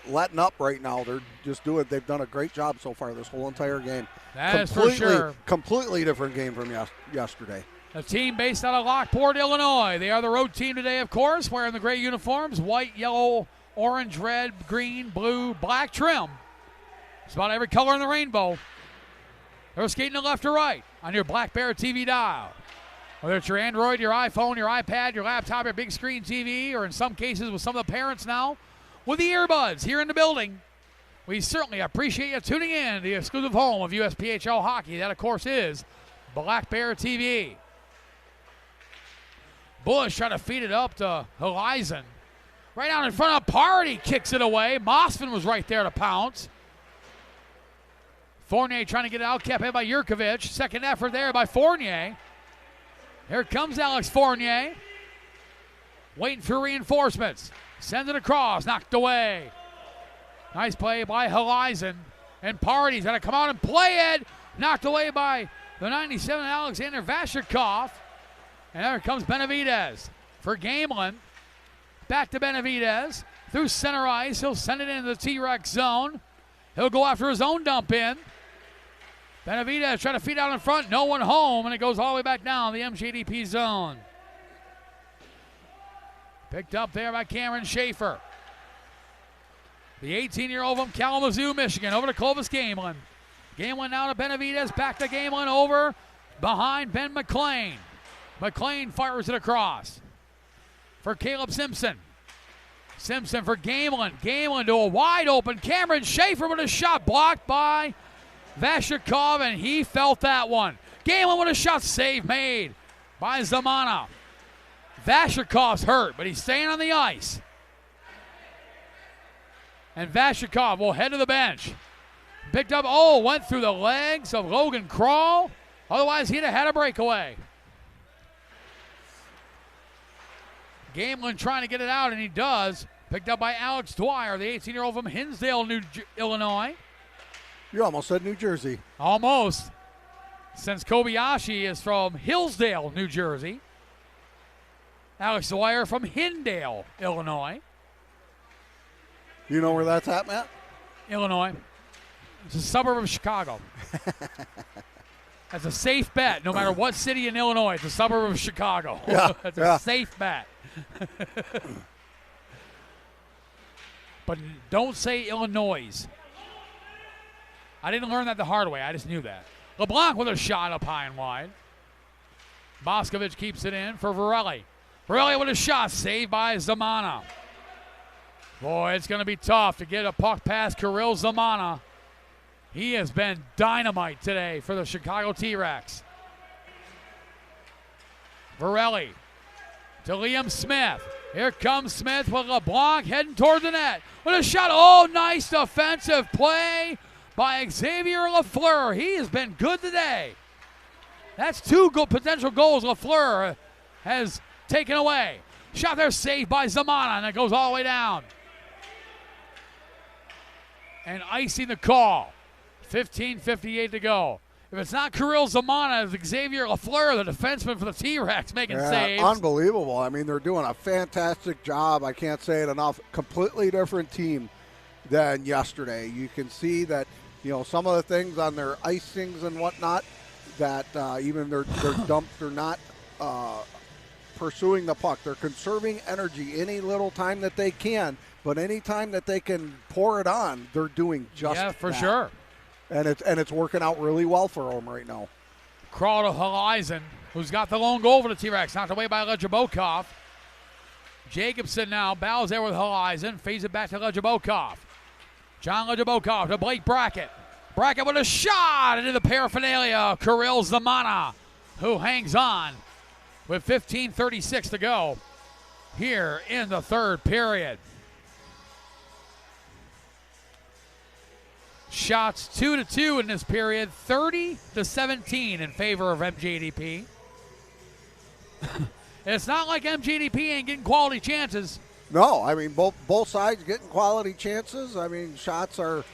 letting up right now. They're just they've done a great job so far this whole entire game. That is for sure. Completely different game from yesterday. A team based out of Lockport, Illinois. They are the road team today, of course, wearing the gray uniforms, white, yellow, orange, red, green, blue, black trim. It's about every color in the rainbow. They're skating to left or right on your Black Bear TV dial. Whether it's your Android, your iPhone, your iPad, your laptop, your big screen TV, or in some cases with some of the parents now, with the earbuds here in the building. We certainly appreciate you tuning in to the exclusive home of USPHL hockey. That, of course, is Black Bear TV. Bush trying to feed it up to Horizon. Right out in front of Party, kicks it away. Mossman was right there to pounce. Fournier trying to get it out, kept in by Yurkovich. Second effort there by Fournier. Here comes Alex Fournier. Waiting for reinforcements. Sends it across, knocked away. Nice play by Horizon. And Party's going to come out and play it. Knocked away by the 97 Alexander Vashikov. And there comes Benavidez for Gamelin. Back to Benavidez. Through center ice. He'll send it into the T-Rex zone. He'll go after his own dump in. Benavidez trying to feed out in front. No one home. And it goes all the way back down the MJDP zone. Picked up there by Cameron Schaefer. The 18-year-old from Kalamazoo, Michigan. Over to Clovis Gamelin. Gamelin now to Benavidez. Back to Gamelin. Over behind Ben McLean. McLean fires it across for Caleb Simpson. Simpson for Gamelin. Gamelin to a wide open Cameron Schaefer with a shot blocked by Vashikov, and he felt that one. Gamelin with a shot save made by Zamana. Vashikov's hurt, but he's staying on the ice. And Vashikov will head to the bench. Picked up, went through the legs of Logan Krall. Otherwise, he'd have had a breakaway. Gamelin trying to get it out, and he does. Picked up by Alex Dwyer, the 18-year-old from Hinsdale, Illinois. You almost said New Jersey. Almost. Since Kobayashi is from Hillsdale, New Jersey. Alex Dwyer from Hindale, Illinois. You know where that's at, Matt? Illinois. It's a suburb of Chicago. That's a safe bet. No matter what city in Illinois, it's a suburb of Chicago. Yeah, That's a safe bet. But don't say Illinois. I didn't learn that the hard way. I just knew that. LeBlanc with a shot up high and wide. Boscovich keeps it in for Varelli. Varelli with a shot, saved by Zamana. Boy, it's going to be tough to get a puck past Kirill Zamana. He has been dynamite today for the Chicago T-Rex. Varelli to Liam Smith. Here comes Smith with LeBlanc heading toward the net. With a shot. Nice defensive play by Xavier Lafleur. He has been good today. That's two potential goals Lafleur has taken away. Shot there saved by Zamana, and it goes all the way down. And icing the call. 15:58 to go. If it's not Kirill Zamana, it's Xavier Lafleur, the defenseman for the T-Rex, making saves. Unbelievable. I mean, they're doing a fantastic job. I can't say it enough. Completely different team than yesterday. You can see that, some of the things on their icings and whatnot, that even their dump, they're not pursuing the puck. They're conserving energy any little time that they can, but any time that they can pour it on, they're doing just that. Yeah, for sure. And it's working out really well for them right now. Crawl to Horizon, who's got the lone goal for the T-Rex, knocked away by Lejabokov. Jacobson now bows there with Horizon, feeds it back to Lejabokov. John Lejabokov to Blake Brackett. Brackett with a shot into the paraphernalia of Kirill Zamana, who hangs on with 15:36 to go here in the third period. Shots 2-2 in this period, 30-17 in favor of MJDP. It's not like MJDP ain't getting quality chances. No, I mean, both sides getting quality chances. I mean, shots are,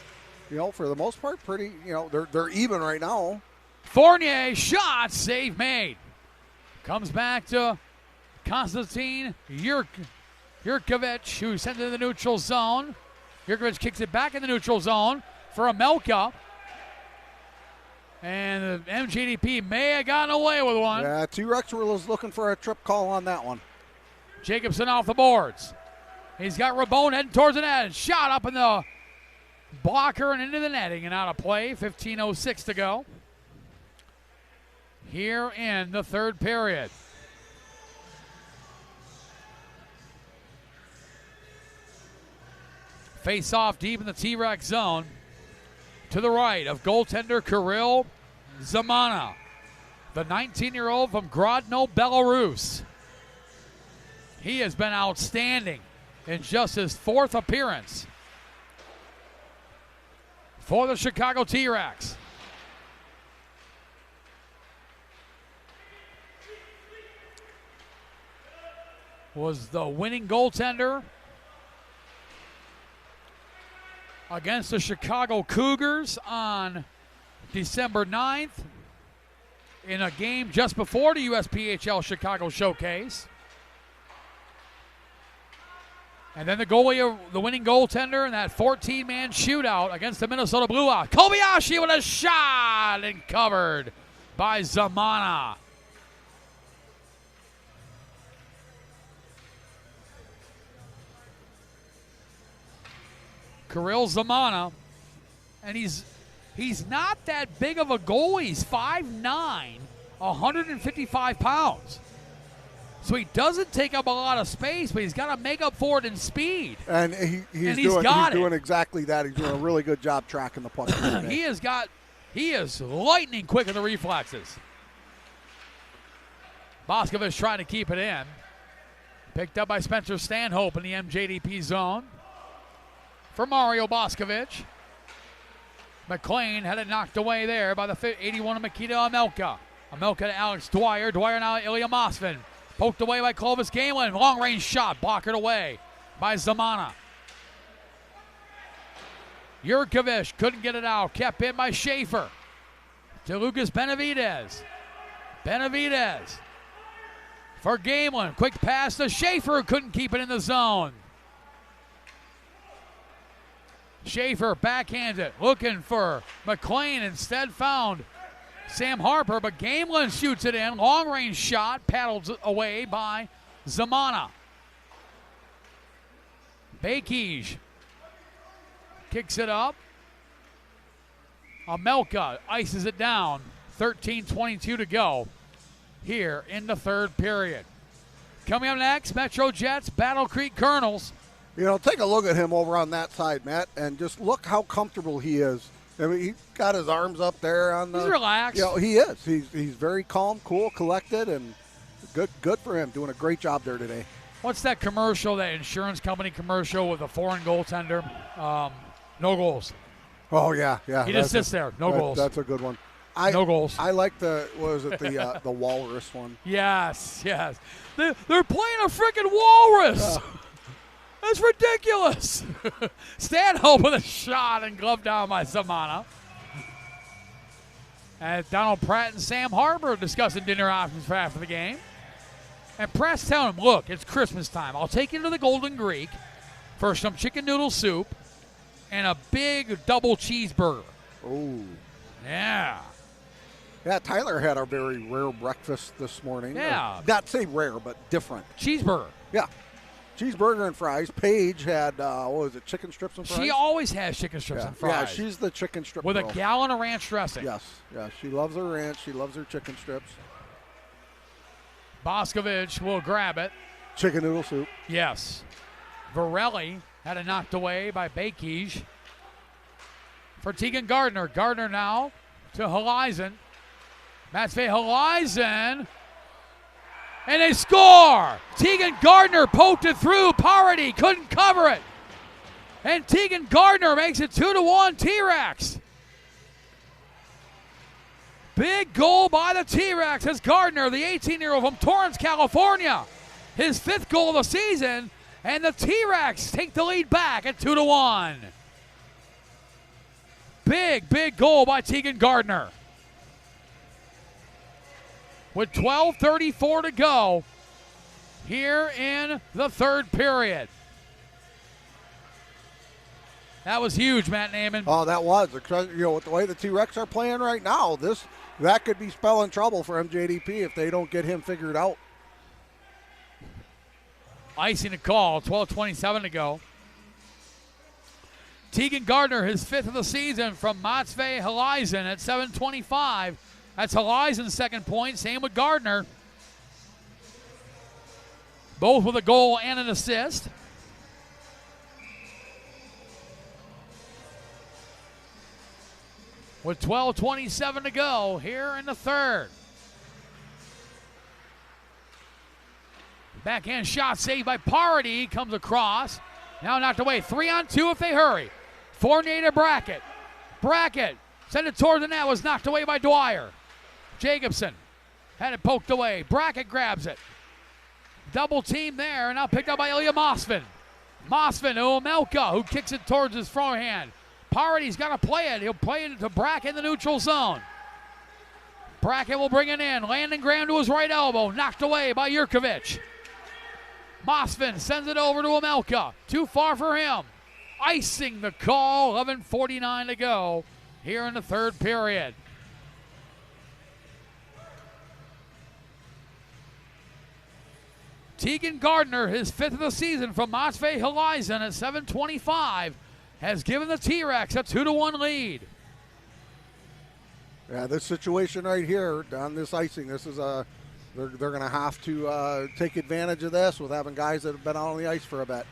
for the most part, pretty, they're even right now. Fournier, shot, save made. Comes back to Konstantin Yurkovich, who sent it in the neutral zone. Yurkovich kicks it back in the neutral zone for Amelka. And the MJDP may have gotten away with one. Yeah, T-Rex was looking for a trip call on that one. Jacobson off the boards. He's got Rabone heading towards the net. Shot up in the blocker and into the netting and out of play. 15:06 to go here in the third period. Face off deep in the T-Rex zone. To the right of goaltender Kirill Zamana, the 19-year-old from Grodno, Belarus. He has been outstanding in just his fourth appearance for the Chicago T-Rex. Was the winning goaltender against the Chicago Cougars on December 9th in a game just before the USPHL Chicago Showcase. And then the goalie, the winning goaltender in that 14-man shootout against the Minnesota Blue Hawks. Kobayashi with a shot and covered by Zamana. Kirill Zamana, and he's not that big of a goalie. He's 5'9", 155 pounds. So he doesn't take up a lot of space, but he's got to make up for it in speed. And he's doing exactly that. He's doing a really good job tracking the puck. He is lightning quick in the reflexes. Boscovich trying to keep it in. Picked up by Spencer Stanhope in the MJDP zone. For Mario Boscovich. McLean had it knocked away there by the 81 of Mikita Amelka. Amelka to Alex Dwyer. Dwyer now Ilya Mosvin. Poked away by Clovis Galen. Long-range shot. Blockered away by Zamana. Yurkovich couldn't get it out. Kept in by Schaefer. To Lucas Benavidez. Benavidez. For Galen. Quick pass to Schaefer, who couldn't keep it in the zone. Schaefer backhands it, looking for McLean, instead found Sam Harper, but Gamelin shoots it in. Long-range shot, paddled away by Zamana. Bakij kicks it up. Amelka ices it down. 13:22 to go here in the third period. Coming up next, Metro Jets, Battle Creek Colonels. You know, take a look at him over on that side, Matt, and just look how comfortable he is. I mean, he got his arms up there on the. He's relaxed. You know, he is. He's very calm, cool, collected, and good for him. Doing a great job there today. What's that commercial, that insurance company commercial with a foreign goaltender? No goals. Oh, yeah. He just sits there. No goals. That's a good one. No goals. I like the walrus one. Yes. They're playing a freaking walrus. That's ridiculous. Stanhope with a shot and gloved down by Zamana. And Donald Pratt and Sam Harper discussing dinner options for after the game. And Pratt's telling him, look, it's Christmas time. I'll take you to the Golden Greek for some chicken noodle soup and a big double cheeseburger. Oh. Yeah. Yeah, Tyler had a very rare breakfast this morning. Yeah. Not say rare, but different. Cheeseburger. Yeah. Cheeseburger and fries. Paige had, chicken strips and fries? She always has chicken strips and fries. Yeah, she's the chicken strip with girl. a gallon of ranch dressing. Yes. She loves her ranch. She loves her chicken strips. Boscovich will grab it. Chicken noodle soup. Yes. Varelli had it knocked away by Bakij. For Tegan Gardner. Gardner now to Horizon. Matvey Horizon. And they score! Tegan Gardner poked it through. Parity couldn't cover it. And Tegan Gardner makes it 2-1 T-Rex. Big goal by the T-Rex as Gardner, the 18-year-old from Torrance, California. His 5th goal of the season. And the T-Rex take the lead back at 2-1. Big goal by Tegan Gardner. With 12:34 to go here in the third period. That was huge, Matt Naaman. Oh, that was. You know, with the way the T-Rex are playing right now, that could be spelling trouble for MJDP if they don't get him figured out. Icing a call, 12:27 to go. Tegan Gardner, his 5th of the season from Matvey Helizen at 7:25. That's Helizen's second point. Same with Gardner. Both with a goal and an assist. With 12:27 to go here in the third. Backhand shot saved by Parody. Comes across. Now knocked away. 3-on-2 if they hurry. Fournier to Brackett. Brackett sent it toward the net. Was knocked away by Dwyer. Jacobson had it poked away. Brackett grabs it. Double team there. And now picked up by Ilya Mosvin. Mosvin to Omelka, who kicks it towards his forehand. Parody's got to play it. He'll play it to Brackett in the neutral zone. Brackett will bring it in. Landon Graham to his right elbow. Knocked away by Jurkovic. Mosvin sends it over to Omelka. Too far for him. Icing the call. 11:49 to go here in the third period. Tegan Gardner, his 5th of the season from Matvey Helizen at 7:25, has given the T-Rex a 2-1 lead. Yeah, this situation right here on this icing, this is they're going to have to take advantage of this with having guys that have been out on the ice for a bit.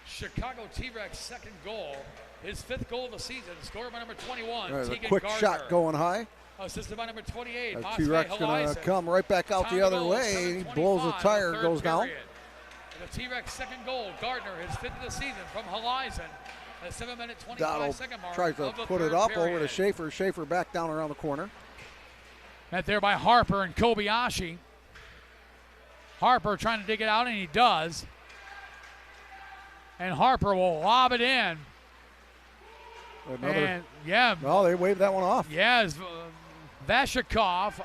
Chicago T-Rex second goal, his 5th goal of the season, scored by number 21, There's a Tegan quick Gardner. shot going high. Assisted by number 28, T-Rex going to come right back out the other way. He blows the tire, goes down. The T-Rex second goal, Gardner, his 5th of the season from Helizen at 7-minute 25-second mark. Tries to put it up over to Schaefer. Schaefer back down around the corner. Met there by Harper and Kobayashi. Harper trying to dig it out, and he does. And Harper will lob it in. Another. And, well, they waved that one off. Yes, Vashikov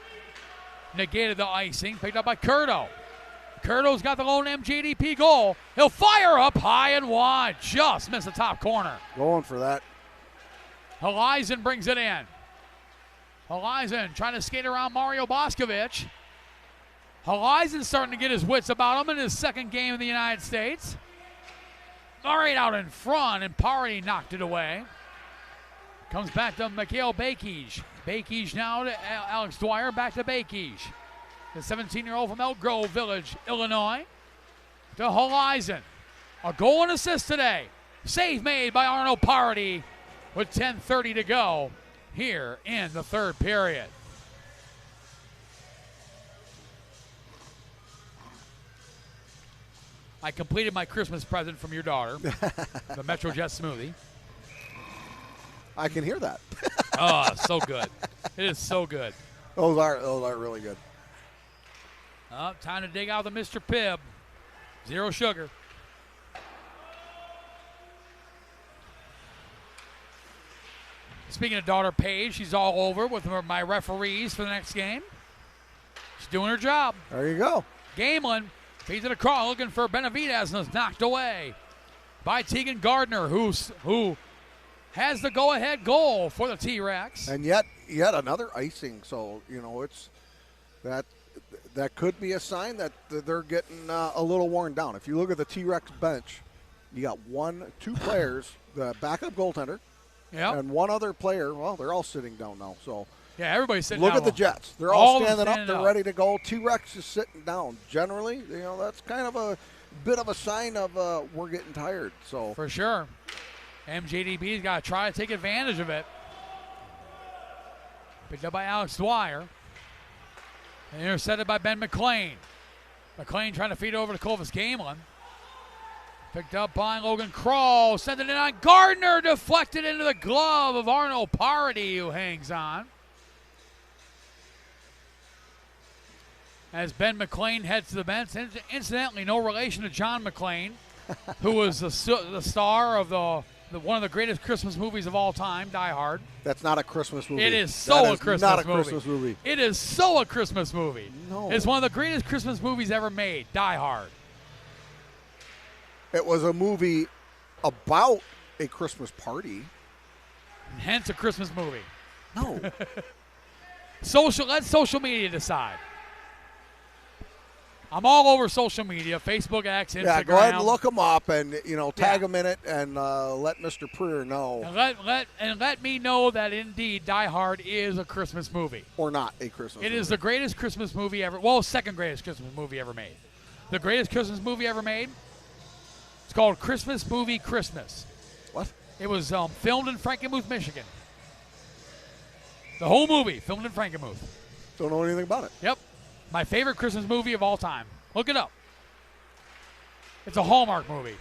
negated the icing, picked up by Curto. Curto's got the lone MJDP goal. He'll fire up high and wide. Just missed the top corner. Going for that. Helizen brings it in. Helizen trying to skate around Mario Boscovich. Helizen starting to get his wits about him in his second game in the United States. Right out in front, and Party knocked it away. Comes back to Mikhail Bakij. Bakij now to Alex Dwyer, back to Bakij. The 17-year-old from Elk Grove Village, Illinois. To Helizen. A goal and assist today. Save made by Arnold Party with 10:30 to go here in the third period. I completed my Christmas present from your daughter, the MetroJet smoothie. I can hear that. Oh, so good. It is so good. Those are really good. Oh, time to dig out the Mr. Pibb. Zero sugar. Speaking of daughter Paige, she's all over with my referees for the next game. She's doing her job. There you go. Gamelin feeds it across, looking for Benavidez, and is knocked away by Tegan Gardner, who has the go-ahead goal for the T-Rex. And yet another icing. So, it's that could be a sign that they're getting a little worn down. If you look at the T-Rex bench, you got two players, the backup goaltender, and one other player. Well, they're all sitting down now. So yeah, everybody's sitting down. Look at the Jets. They're all standing up. They're ready to go. T-Rex is sitting down. Generally, that's kind of a bit of a sign of we're getting tired. So for sure. MJDP's got to try to take advantage of it. Picked up by Alex Dwyer. And intercepted by Ben McLean. McLean trying to feed over to Clovis Gamelin. Picked up by Logan Kroll. Sent it in on Gardner. Deflected into the glove of Arnold Parody, who hangs on. As Ben McLean heads to the bench. Incidentally, no relation to John McClane, who was the star of one of the greatest Christmas movies of all time, Die Hard. That's not a Christmas movie. It is so a Christmas movie. Not a Christmas movie. It is so a Christmas movie. No. It's one of the greatest Christmas movies ever made, Die Hard. It was a movie about a Christmas party. Hence a Christmas movie. No. Let social media decide. I'm all over social media, Facebook, X, Instagram. Yeah, go ahead and look them up and, tag them in it and let Mr. Preer know. And let me know that indeed Die Hard is a Christmas movie. Or not a Christmas movie. It is the greatest Christmas movie ever. Well, second greatest Christmas movie ever made. The greatest Christmas movie ever made. It's called Christmas Movie Christmas. What? It was filmed in Frankenmuth, Michigan. The whole movie filmed in Frankenmuth. Don't know anything about it. Yep. My favorite Christmas movie of all time. Look it up. It's a Hallmark movie.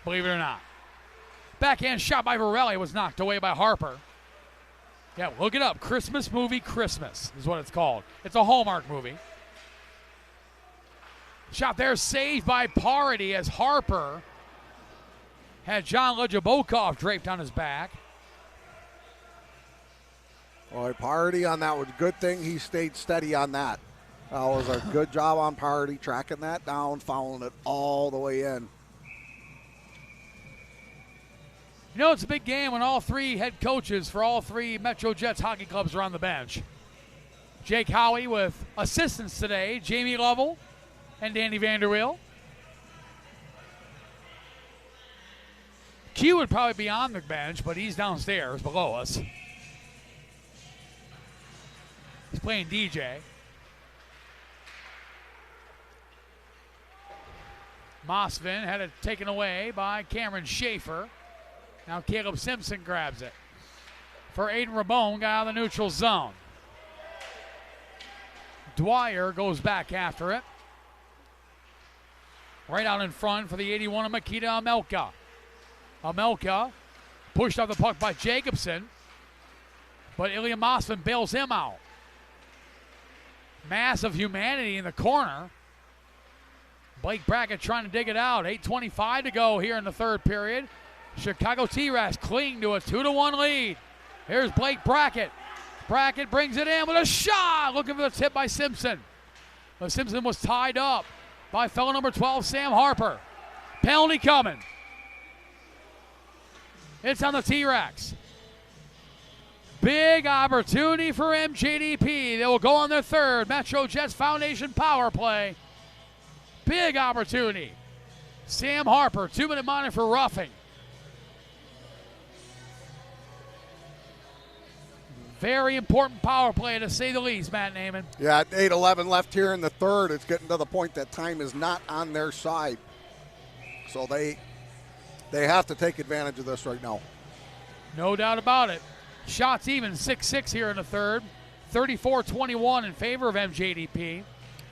Believe it or not. Backhand shot by Varelli was knocked away by Harper. Yeah, look it up. Christmas Movie Christmas is what it's called. It's a Hallmark movie. Shot there saved by Parody as Harper had John Lejabokov draped on his back. Boy, Party on that was a good thing he stayed steady on that. That was a good job on Party, tracking that down, following it all the way in. It's a big game when all three head coaches for all three Metro Jets hockey clubs are on the bench. Jake Howie with assistants today, Jamie Lovell and Danny Vanderweel. Q would probably be on the bench, but he's downstairs below us. He's playing DJ. Mosvin had it taken away by Cameron Schaefer. Now Caleb Simpson grabs it. For Aiden Ramon, guy out of the neutral zone. Dwyer goes back after it. Right out in front for the 81 of Makita Amelka. Amelka pushed off the puck by Jacobson, but Ilya Mosvin bails him out. Massive humanity in the corner. Blake Brackett trying to dig it out. 8:25 to go here in the third period. Chicago T-Rex clinging to a 2-1 lead. Here's Blake Brackett. Brackett brings it in with a shot. Looking for the tip by Simpson. But Simpson was tied up by fellow number 12, Sam Harper. Penalty coming. It's on the T-Rex. Big opportunity for MJDP. They will go on their third Metro Jets Foundation power play. Big opportunity. Sam Harper, 2-minute monitor for roughing. Very important power play to say the least, Matt Naiman. Yeah, 8:11 left here in the third. It's getting to the point that time is not on their side. So they have to take advantage of this right now. No doubt about it. Shots even, 6-6 here in the third. 34-21 in favor of MJDP.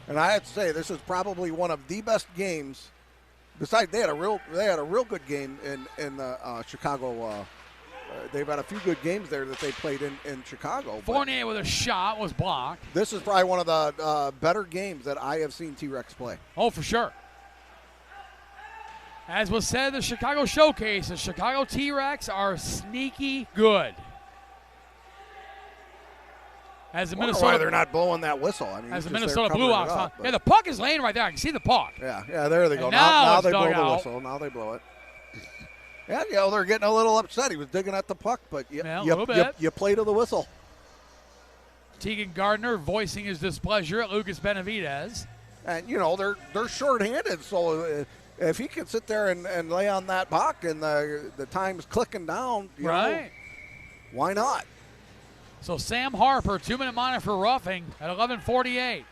And I have to say, this is probably one of the best games. Besides, they had a real good game in the Chicago. They've had a few good games there that they played in Chicago. Fournier with a shot was blocked. This is probably one of the better games that I have seen T-Rex play. Oh, for sure. As was said at the Chicago Showcase, the Chicago T-Rex are sneaky good. As the Minnesota, why they're not blowing that whistle. I mean, as the Minnesota Blue Hawks. Up, yeah, the puck is laying right there. I can see the puck. Yeah, there they go. And Now they dug blow the out. whistle. Now they blow it. Yeah, they're getting a little upset. He was digging at the puck, but a little bit. You play to the whistle. Tegan Gardner voicing his displeasure at Lucas Benavidez. And, they're shorthanded, so if he can sit there and lay on that puck and the time's clicking down, right? Why not? So Sam Harper, 2-minute monitor for roughing at 11:48.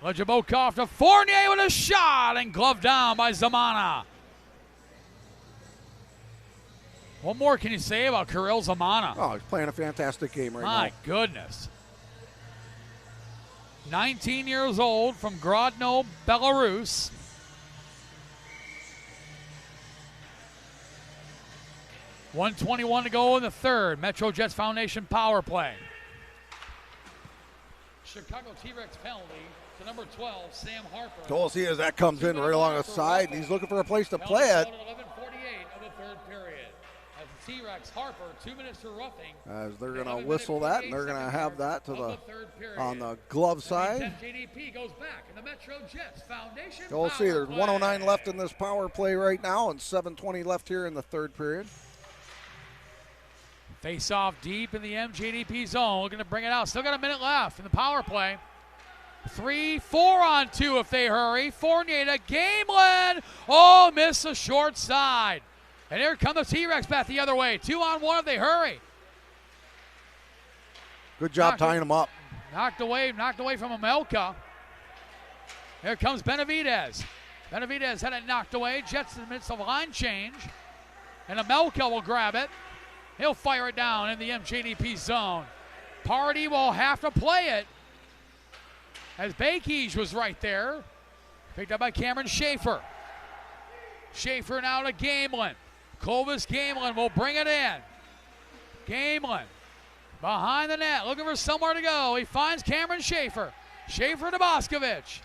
Lejabokov to Fournier with a shot and gloved down by Zamana. What more can you say about Kirill Zamana? Oh, he's playing a fantastic game right now. My goodness. 19 years old from Grodno, Belarus. .121 to go in the third. Metro Jets Foundation power play. Chicago T-Rex penalty to number 12, Sam Harper. You'll see as that comes in right along the side, and he's looking for a place to play it. 11:48 of the third period. As the T-Rex Harper, 2 minutes for roughing. As they're going to whistle that, and they're going to have that to the on the glove side. MJDP goes back, and the Metro Jets Foundation. You'll see there's 109 left in this power play right now, and 7:20 left here in the third period. Face off deep in the MJDP zone, looking to bring it out. Still got a minute left in the power play. 3-4 on 2 if they hurry. Fournier to Gamelin. Oh, miss the short side. And here come the T-Rex back the other way. 2 on 1 if they hurry. Good job tying them up. Knocked away from Amelka. Here comes Benavidez. Benavidez had it knocked away. Jets in the midst of a line change. And Amelka will grab it. He'll fire it down in the MJDP zone. Party will have to play it. As Bakey was right there. Picked up by Cameron Schaefer. Schaefer now to Gamelin. Clovis Gamelin will bring it in. Gamelin behind the net, looking for somewhere to go. He finds Cameron Schaefer. Schaefer to Boscovich.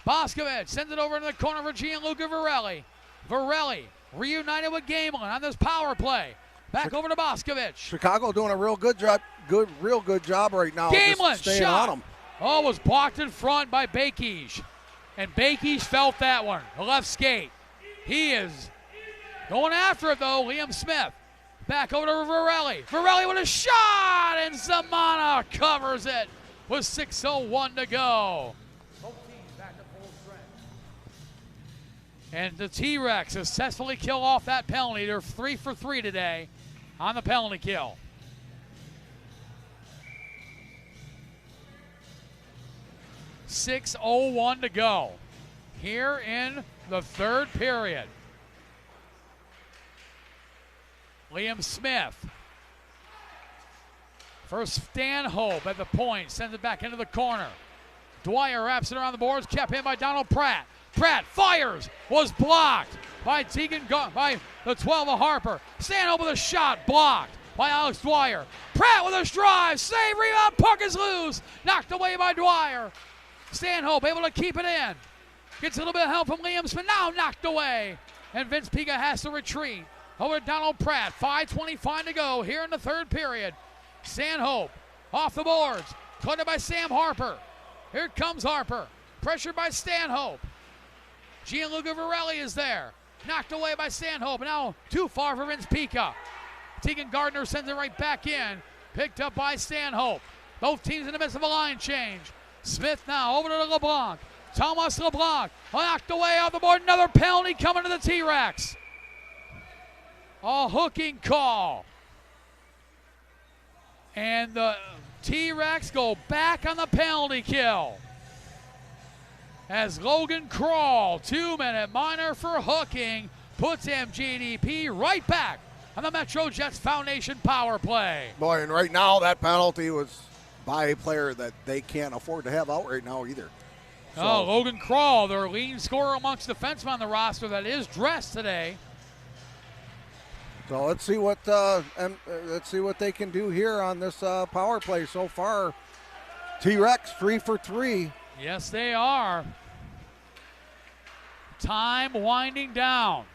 Boscovich sends it over into the corner for Gianluca Varelli. Varelli reunited with Gamelin on this power play. Back over to Boscovich. Chicago doing a real good job right now. Gamelin staying shot. on them. Oh, was blocked in front by Bakey. And Bakey felt that one. The left skate. He is going after it, though. Liam Smith. Back over to Varelli. Varelli with a shot, and Zamana covers it with 6:01 to go. Both teams back to full strength. And the T-Rex successfully kill off that penalty. They're 3 for 3 today on the penalty kill. .601 to go here in the third period. Liam Smith. First Stanhope at the point. Sends it back into the corner. Dwyer wraps it around the boards. Kept in by Donald Pratt. Pratt fires. Was blocked by by the 12 of Harper. Stanhope with a shot. Blocked by Alex Dwyer. Pratt with a drive. Save, rebound. Puck is loose. Knocked away by Dwyer. Stanhope able to keep it in. Gets a little bit of help from Liam Smith. Now knocked away. And Vince Pica has to retreat. Over to Donald Pratt. 5:25 to go here in the third period. Stanhope off the boards. Collected by Sam Harper. Here comes Harper. Pressured by Stanhope. Gianluca Varelli is there. Knocked away by Stanhope. Now too far for Vince Pica. Tegan Gardner sends it right back in. Picked up by Stanhope. Both teams in the midst of a line change. Smith now over to LeBlanc. Thomas LeBlanc knocked away off the board. Another penalty coming to the T-Rex. A hooking call. And the T-Rex go back on the penalty kill. As Logan Crawl, 2-minute minor for hooking, puts MJDP right back on the Metro Jets Foundation power play. Boy, and right now that penalty was by a player that they can't afford to have out right now either. So. Oh, Logan Crawl, their leading scorer amongst defensemen on the roster that is dressed today. So let's see what they can do here on this power play so far. T-Rex 3 for 3. Yes, they are. Time winding down.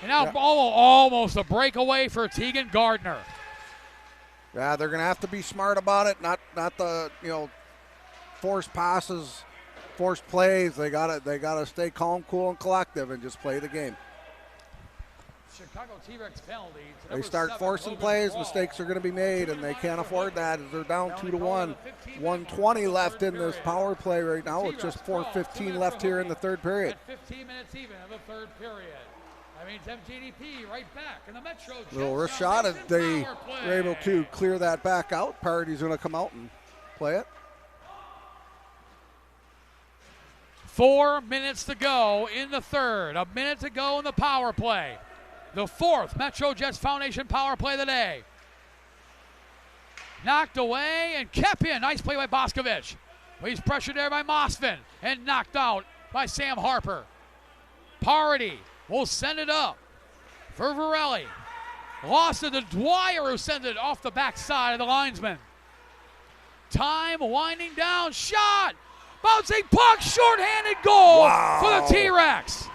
And now almost a breakaway for Tegan Gardner. Yeah, they're going to have to be smart about it. Not the forced passes, forced plays. They gotta stay calm, cool, and collective, and just play the game. Chicago T-Rex penalty. They start forcing plays, mistakes are going to be made, and they can't afford that. They're down 2-1. 1:20 left in this power play right now. It's just 4:15 left here in the third period. 15 minutes even of the third period. That means MJDP right back in the Metro Jets. Little wrist shot, if they were able to clear that back out. Party's going to come out and play it. 4 minutes to go in the third. A minute to go in the power play. The fourth Metro Jets Foundation power play of the day. Knocked away and kept in. Nice play by Boscovich. He's pressured there by Mosvin and knocked out by Sam Harper. Party will send it up for Varelli. Lost it to Dwyer, who sends it off the backside of the linesman. Time winding down. Shot. Bouncing puck. Short-handed goal for the T-Rex.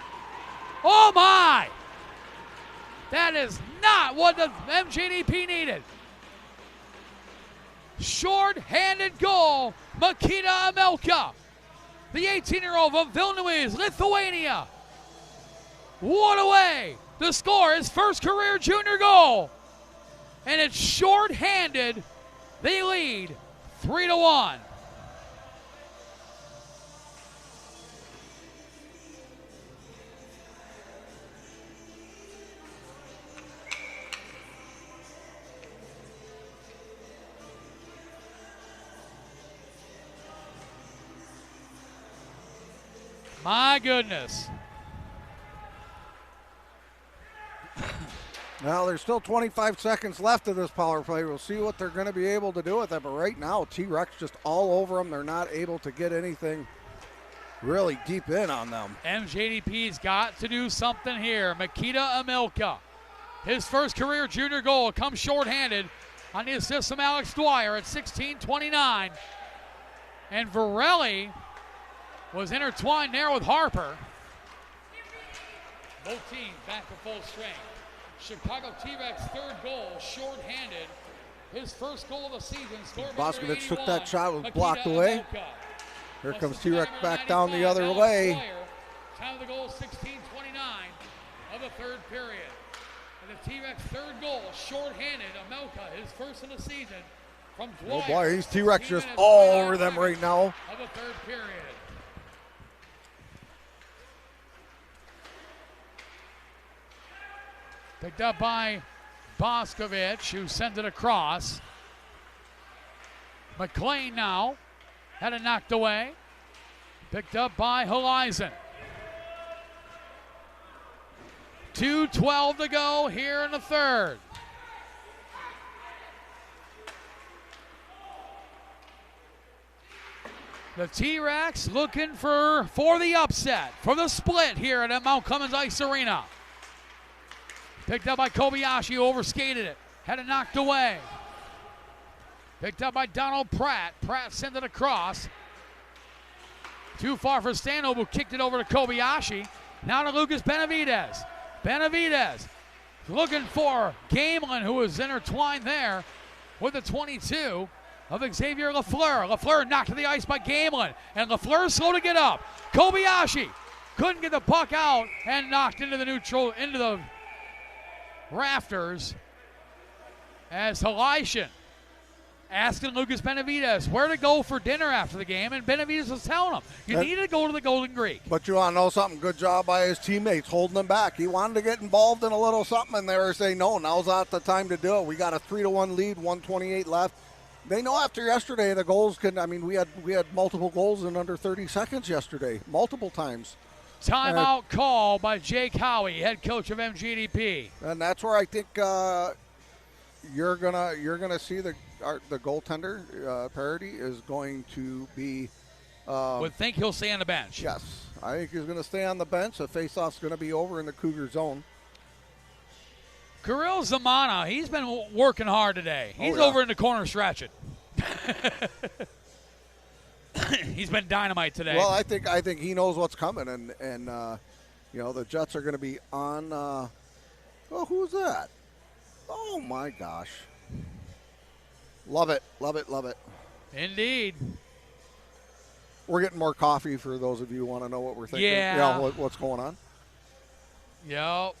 Oh, my. That is not what the MJDP needed. Short-handed goal, Makita Amelka, the 18-year-old from Vilnius, Lithuania. What a way to score his first career junior goal. And it's short-handed. They lead 3-1. My goodness. Now, there's still 25 seconds left of this power play. We'll see what they're going to be able to do with it. But right now, TRex just all over them. They're not able to get anything really deep in on them. MJDP's got to do something here. Makita Amelka, his first career junior goal, comes shorthanded on the assist from Alex Dwyer at 16:29. And Varelli was intertwined there with Harper. Both teams back to full strength. Chicago T-Rex third goal, short-handed. His first goal of the season. Scored by number 81, took that shot, was Makita blocked away. Amelka. Here Plus comes the T-Rex number back down the 95, other Alex way. Dwyer. Time of the goal, 16:29 of the third period. And the T-Rex third goal, short-handed. Amelka, his first of the season from Dwyer. Oh boy, he's T-Rex 16 just minutes, all 29 over them right seconds now. of the third period. Picked up by Boscovich, who sends it across. McLean now had it knocked away. Picked up by Horizon. 2:12 to go here in the third. The T-Rex looking for the upset, for the split here at Mount Clemens Ice Arena. Picked up by Kobayashi, who overskated it. Had it knocked away. Picked up by Donald Pratt. Pratt sent it across. Too far for Stanhope, who kicked it over to Kobayashi. Now to Lucas Benavidez. Benavidez looking for Gamelin, who was intertwined there with the 22 of Xavier Lafleur. Lafleur knocked to the ice by Gamelin, and Lafleur slow to get up. Kobayashi couldn't get the puck out and knocked into the rafters as Halichin asking Lucas Benavidez where to go for dinner after the game, and Benavidez was telling him, you need to go to the Golden Greek. But you want to know something? Good job by his teammates holding him back. He wanted to get involved in a little something, and they were saying, no, now's not the time to do it. We got a 3-1 lead, 1:28 left. They know after yesterday the goals we had multiple goals in under 30 seconds yesterday, multiple times. Timeout call by Jake Howie, head coach of MJDP. And that's where I think you're gonna see the goaltender parity is going to be. Would think he'll stay on the bench. Yes, I think he's going to stay on the bench. The faceoff's going to be over in the Cougar zone. Kirill Zamana, he's been working hard today. He's over in the corner stretching. He's been dynamite today. Well, I think he knows what's coming, and the Jets are going to be on. Who's that? Oh my gosh! Love it, love it, love it. Indeed. We're getting more coffee for those of you who want to know what we're thinking. Yeah. What's going on? Yep.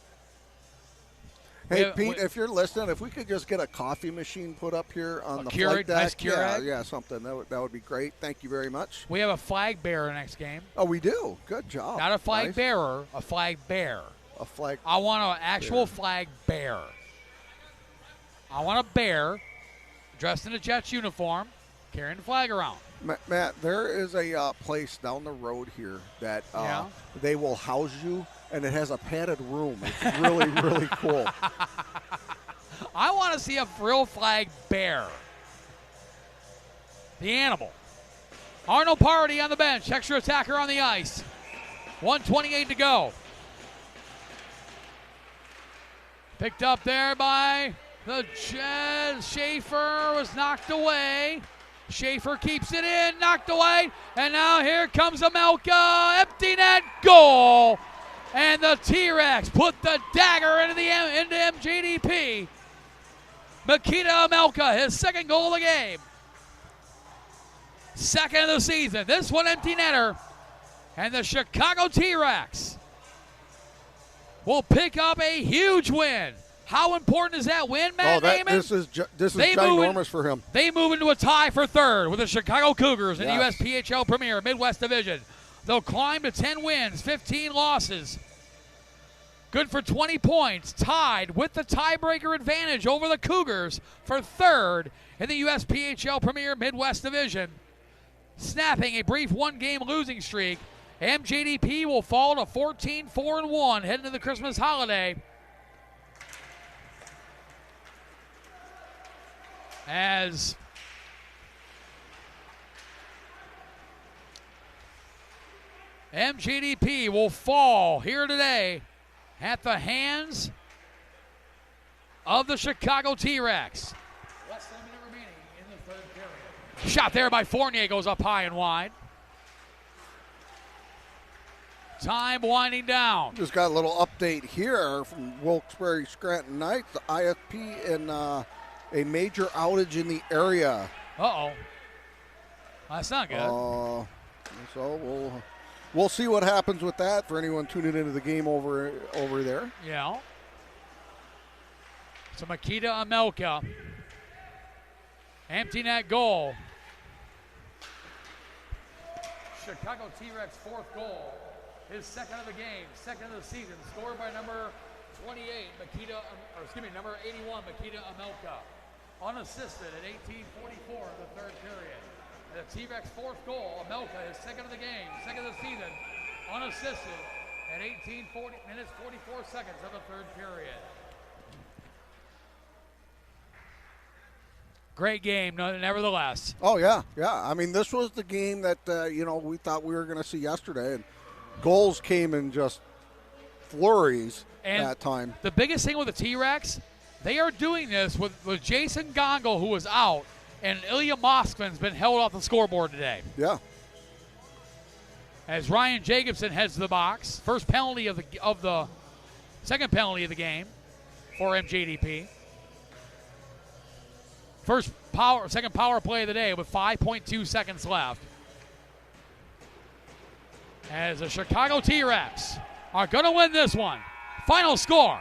Hey, Pete, if you're listening, if we could just get a coffee machine put up here on the flight deck. Nice Keurig? Yeah, something. That would be great. Thank you very much. We have a flag bearer next game. Oh, we do? Good job. Not a flag bearer, a flag bearer. A flag I want an actual flag bearer. I want a bear dressed in a Jets uniform carrying the flag around. Matt, there is a place down the road here that they will house you, and it has a padded room. It's really, really cool. I want to see a real flag bear. The animal. Arnold Party on the bench. Extra attacker on the ice. 1:28 to go. Picked up there by the Jets. Schaefer was knocked away. Schaefer keeps it in, knocked away, and now here comes Amelka, empty net goal. And the T-Rex put the dagger into MJDP. Makita Amelka, his second goal of the game. Second of the season. This one empty netter. And the Chicago T-Rex will pick up a huge win. How important is that win, Matt Damon? This is ginormous for him. They move into a tie for third with the Chicago Cougars in Yes. the USPHL Premier Midwest Division. They'll climb to 10 wins, 15 losses. Good for 20 points, tied with the tiebreaker advantage over the Cougars for third in the USPHL Premier Midwest Division. Snapping a brief one-game losing streak, MJDP will fall to 14-4-1 heading into the Christmas holiday. As MJDP will fall here today at the hands of the Chicago T-Rex. Less than a minute remaining in the third period. Shot there by Fournier goes up high and wide. Time winding down. Just got a little update here from Wilkes-Barre Scranton Knights. The IFP in a major outage in the area. Uh-oh. That's not good. So we'll see what happens with that for anyone tuning into the game over there. Yeah. So Makita Amelka. Empty net goal. Chicago T-Rex fourth goal. His second of the game, second of the season, scored by number 28, number 81, Makita Amelka. Unassisted at 18:44 of the third period. The T-Rex fourth goal, Amelka, his second of the game, second of the season, unassisted at 18:40 minutes 44 seconds of the third period. Great game, nevertheless. Oh yeah. I mean, this was the game that we thought we were going to see yesterday, and goals came in just flurries that time. The biggest thing with the T-Rex, they are doing this with Jason Gongol, who was out, and Ilya Moskvin's been held off the scoreboard today. Yeah. As Ryan Jacobson heads to the box, first penalty of the second penalty of the game for MJDP. Second power play of the day with 5.2 seconds left. As the Chicago T-Rex are going to win this one. Final score,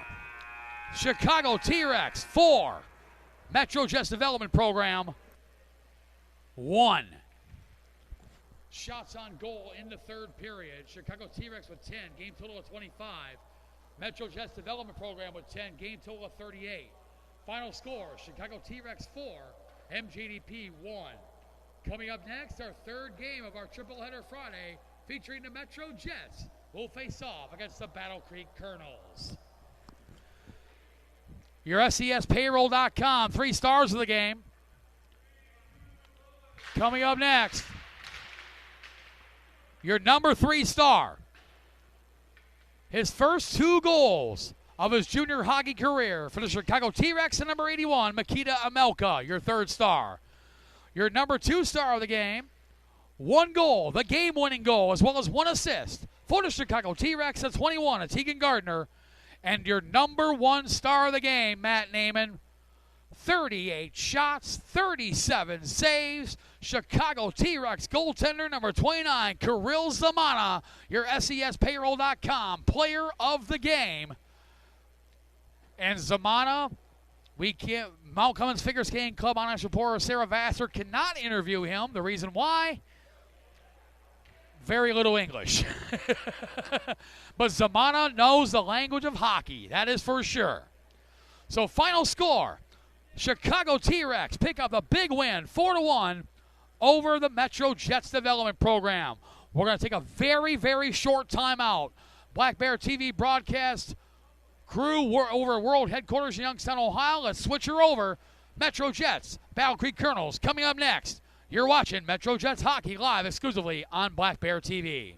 Chicago T-Rex 4, Metro Jets Development Program 1. Shots on goal in the third period. Chicago T-Rex with 10, game total of 25. Metro Jets Development Program with 10, game total of 38. Final score, Chicago T-Rex 4, MJDP 1. Coming up next, our third game of our triple header Friday, featuring the Metro Jets, will face off against the Battle Creek Colonels. Your SESpayroll.com, 3 stars of the game. Coming up next, your number 3 star. His first 2 goals of his junior hockey career for the Chicago T-Rex and number 81, Makita Amelka, your 3rd star. Your number 2 star of the game, 1 goal, the game-winning goal, as well as 1 assist for the Chicago T-Rex at 21, Tegan Gardner. And your number 1 star of the game, Matt Naiman, 38 shots, 37 saves, Chicago T-Rex goaltender number 29, Kirill Zamana, your SESpayroll.com player of the game. And Zamana, Mount Cummins Figure Skating Club on-ice reporter Sarah Vassar cannot interview him. The reason why? Very little English. But Zamana knows the language of hockey. That is for sure. So final score, Chicago T-Rex pick up a big win, 4-1, over the Metro Jets Development Program. We're going to take a very, very short timeout. Black Bear TV broadcast crew over World Headquarters in Youngstown, Ohio. Let's switch her over. Metro Jets, Battle Creek Colonels coming up next. You're watching Metro Jets Hockey live exclusively on Black Bear TV.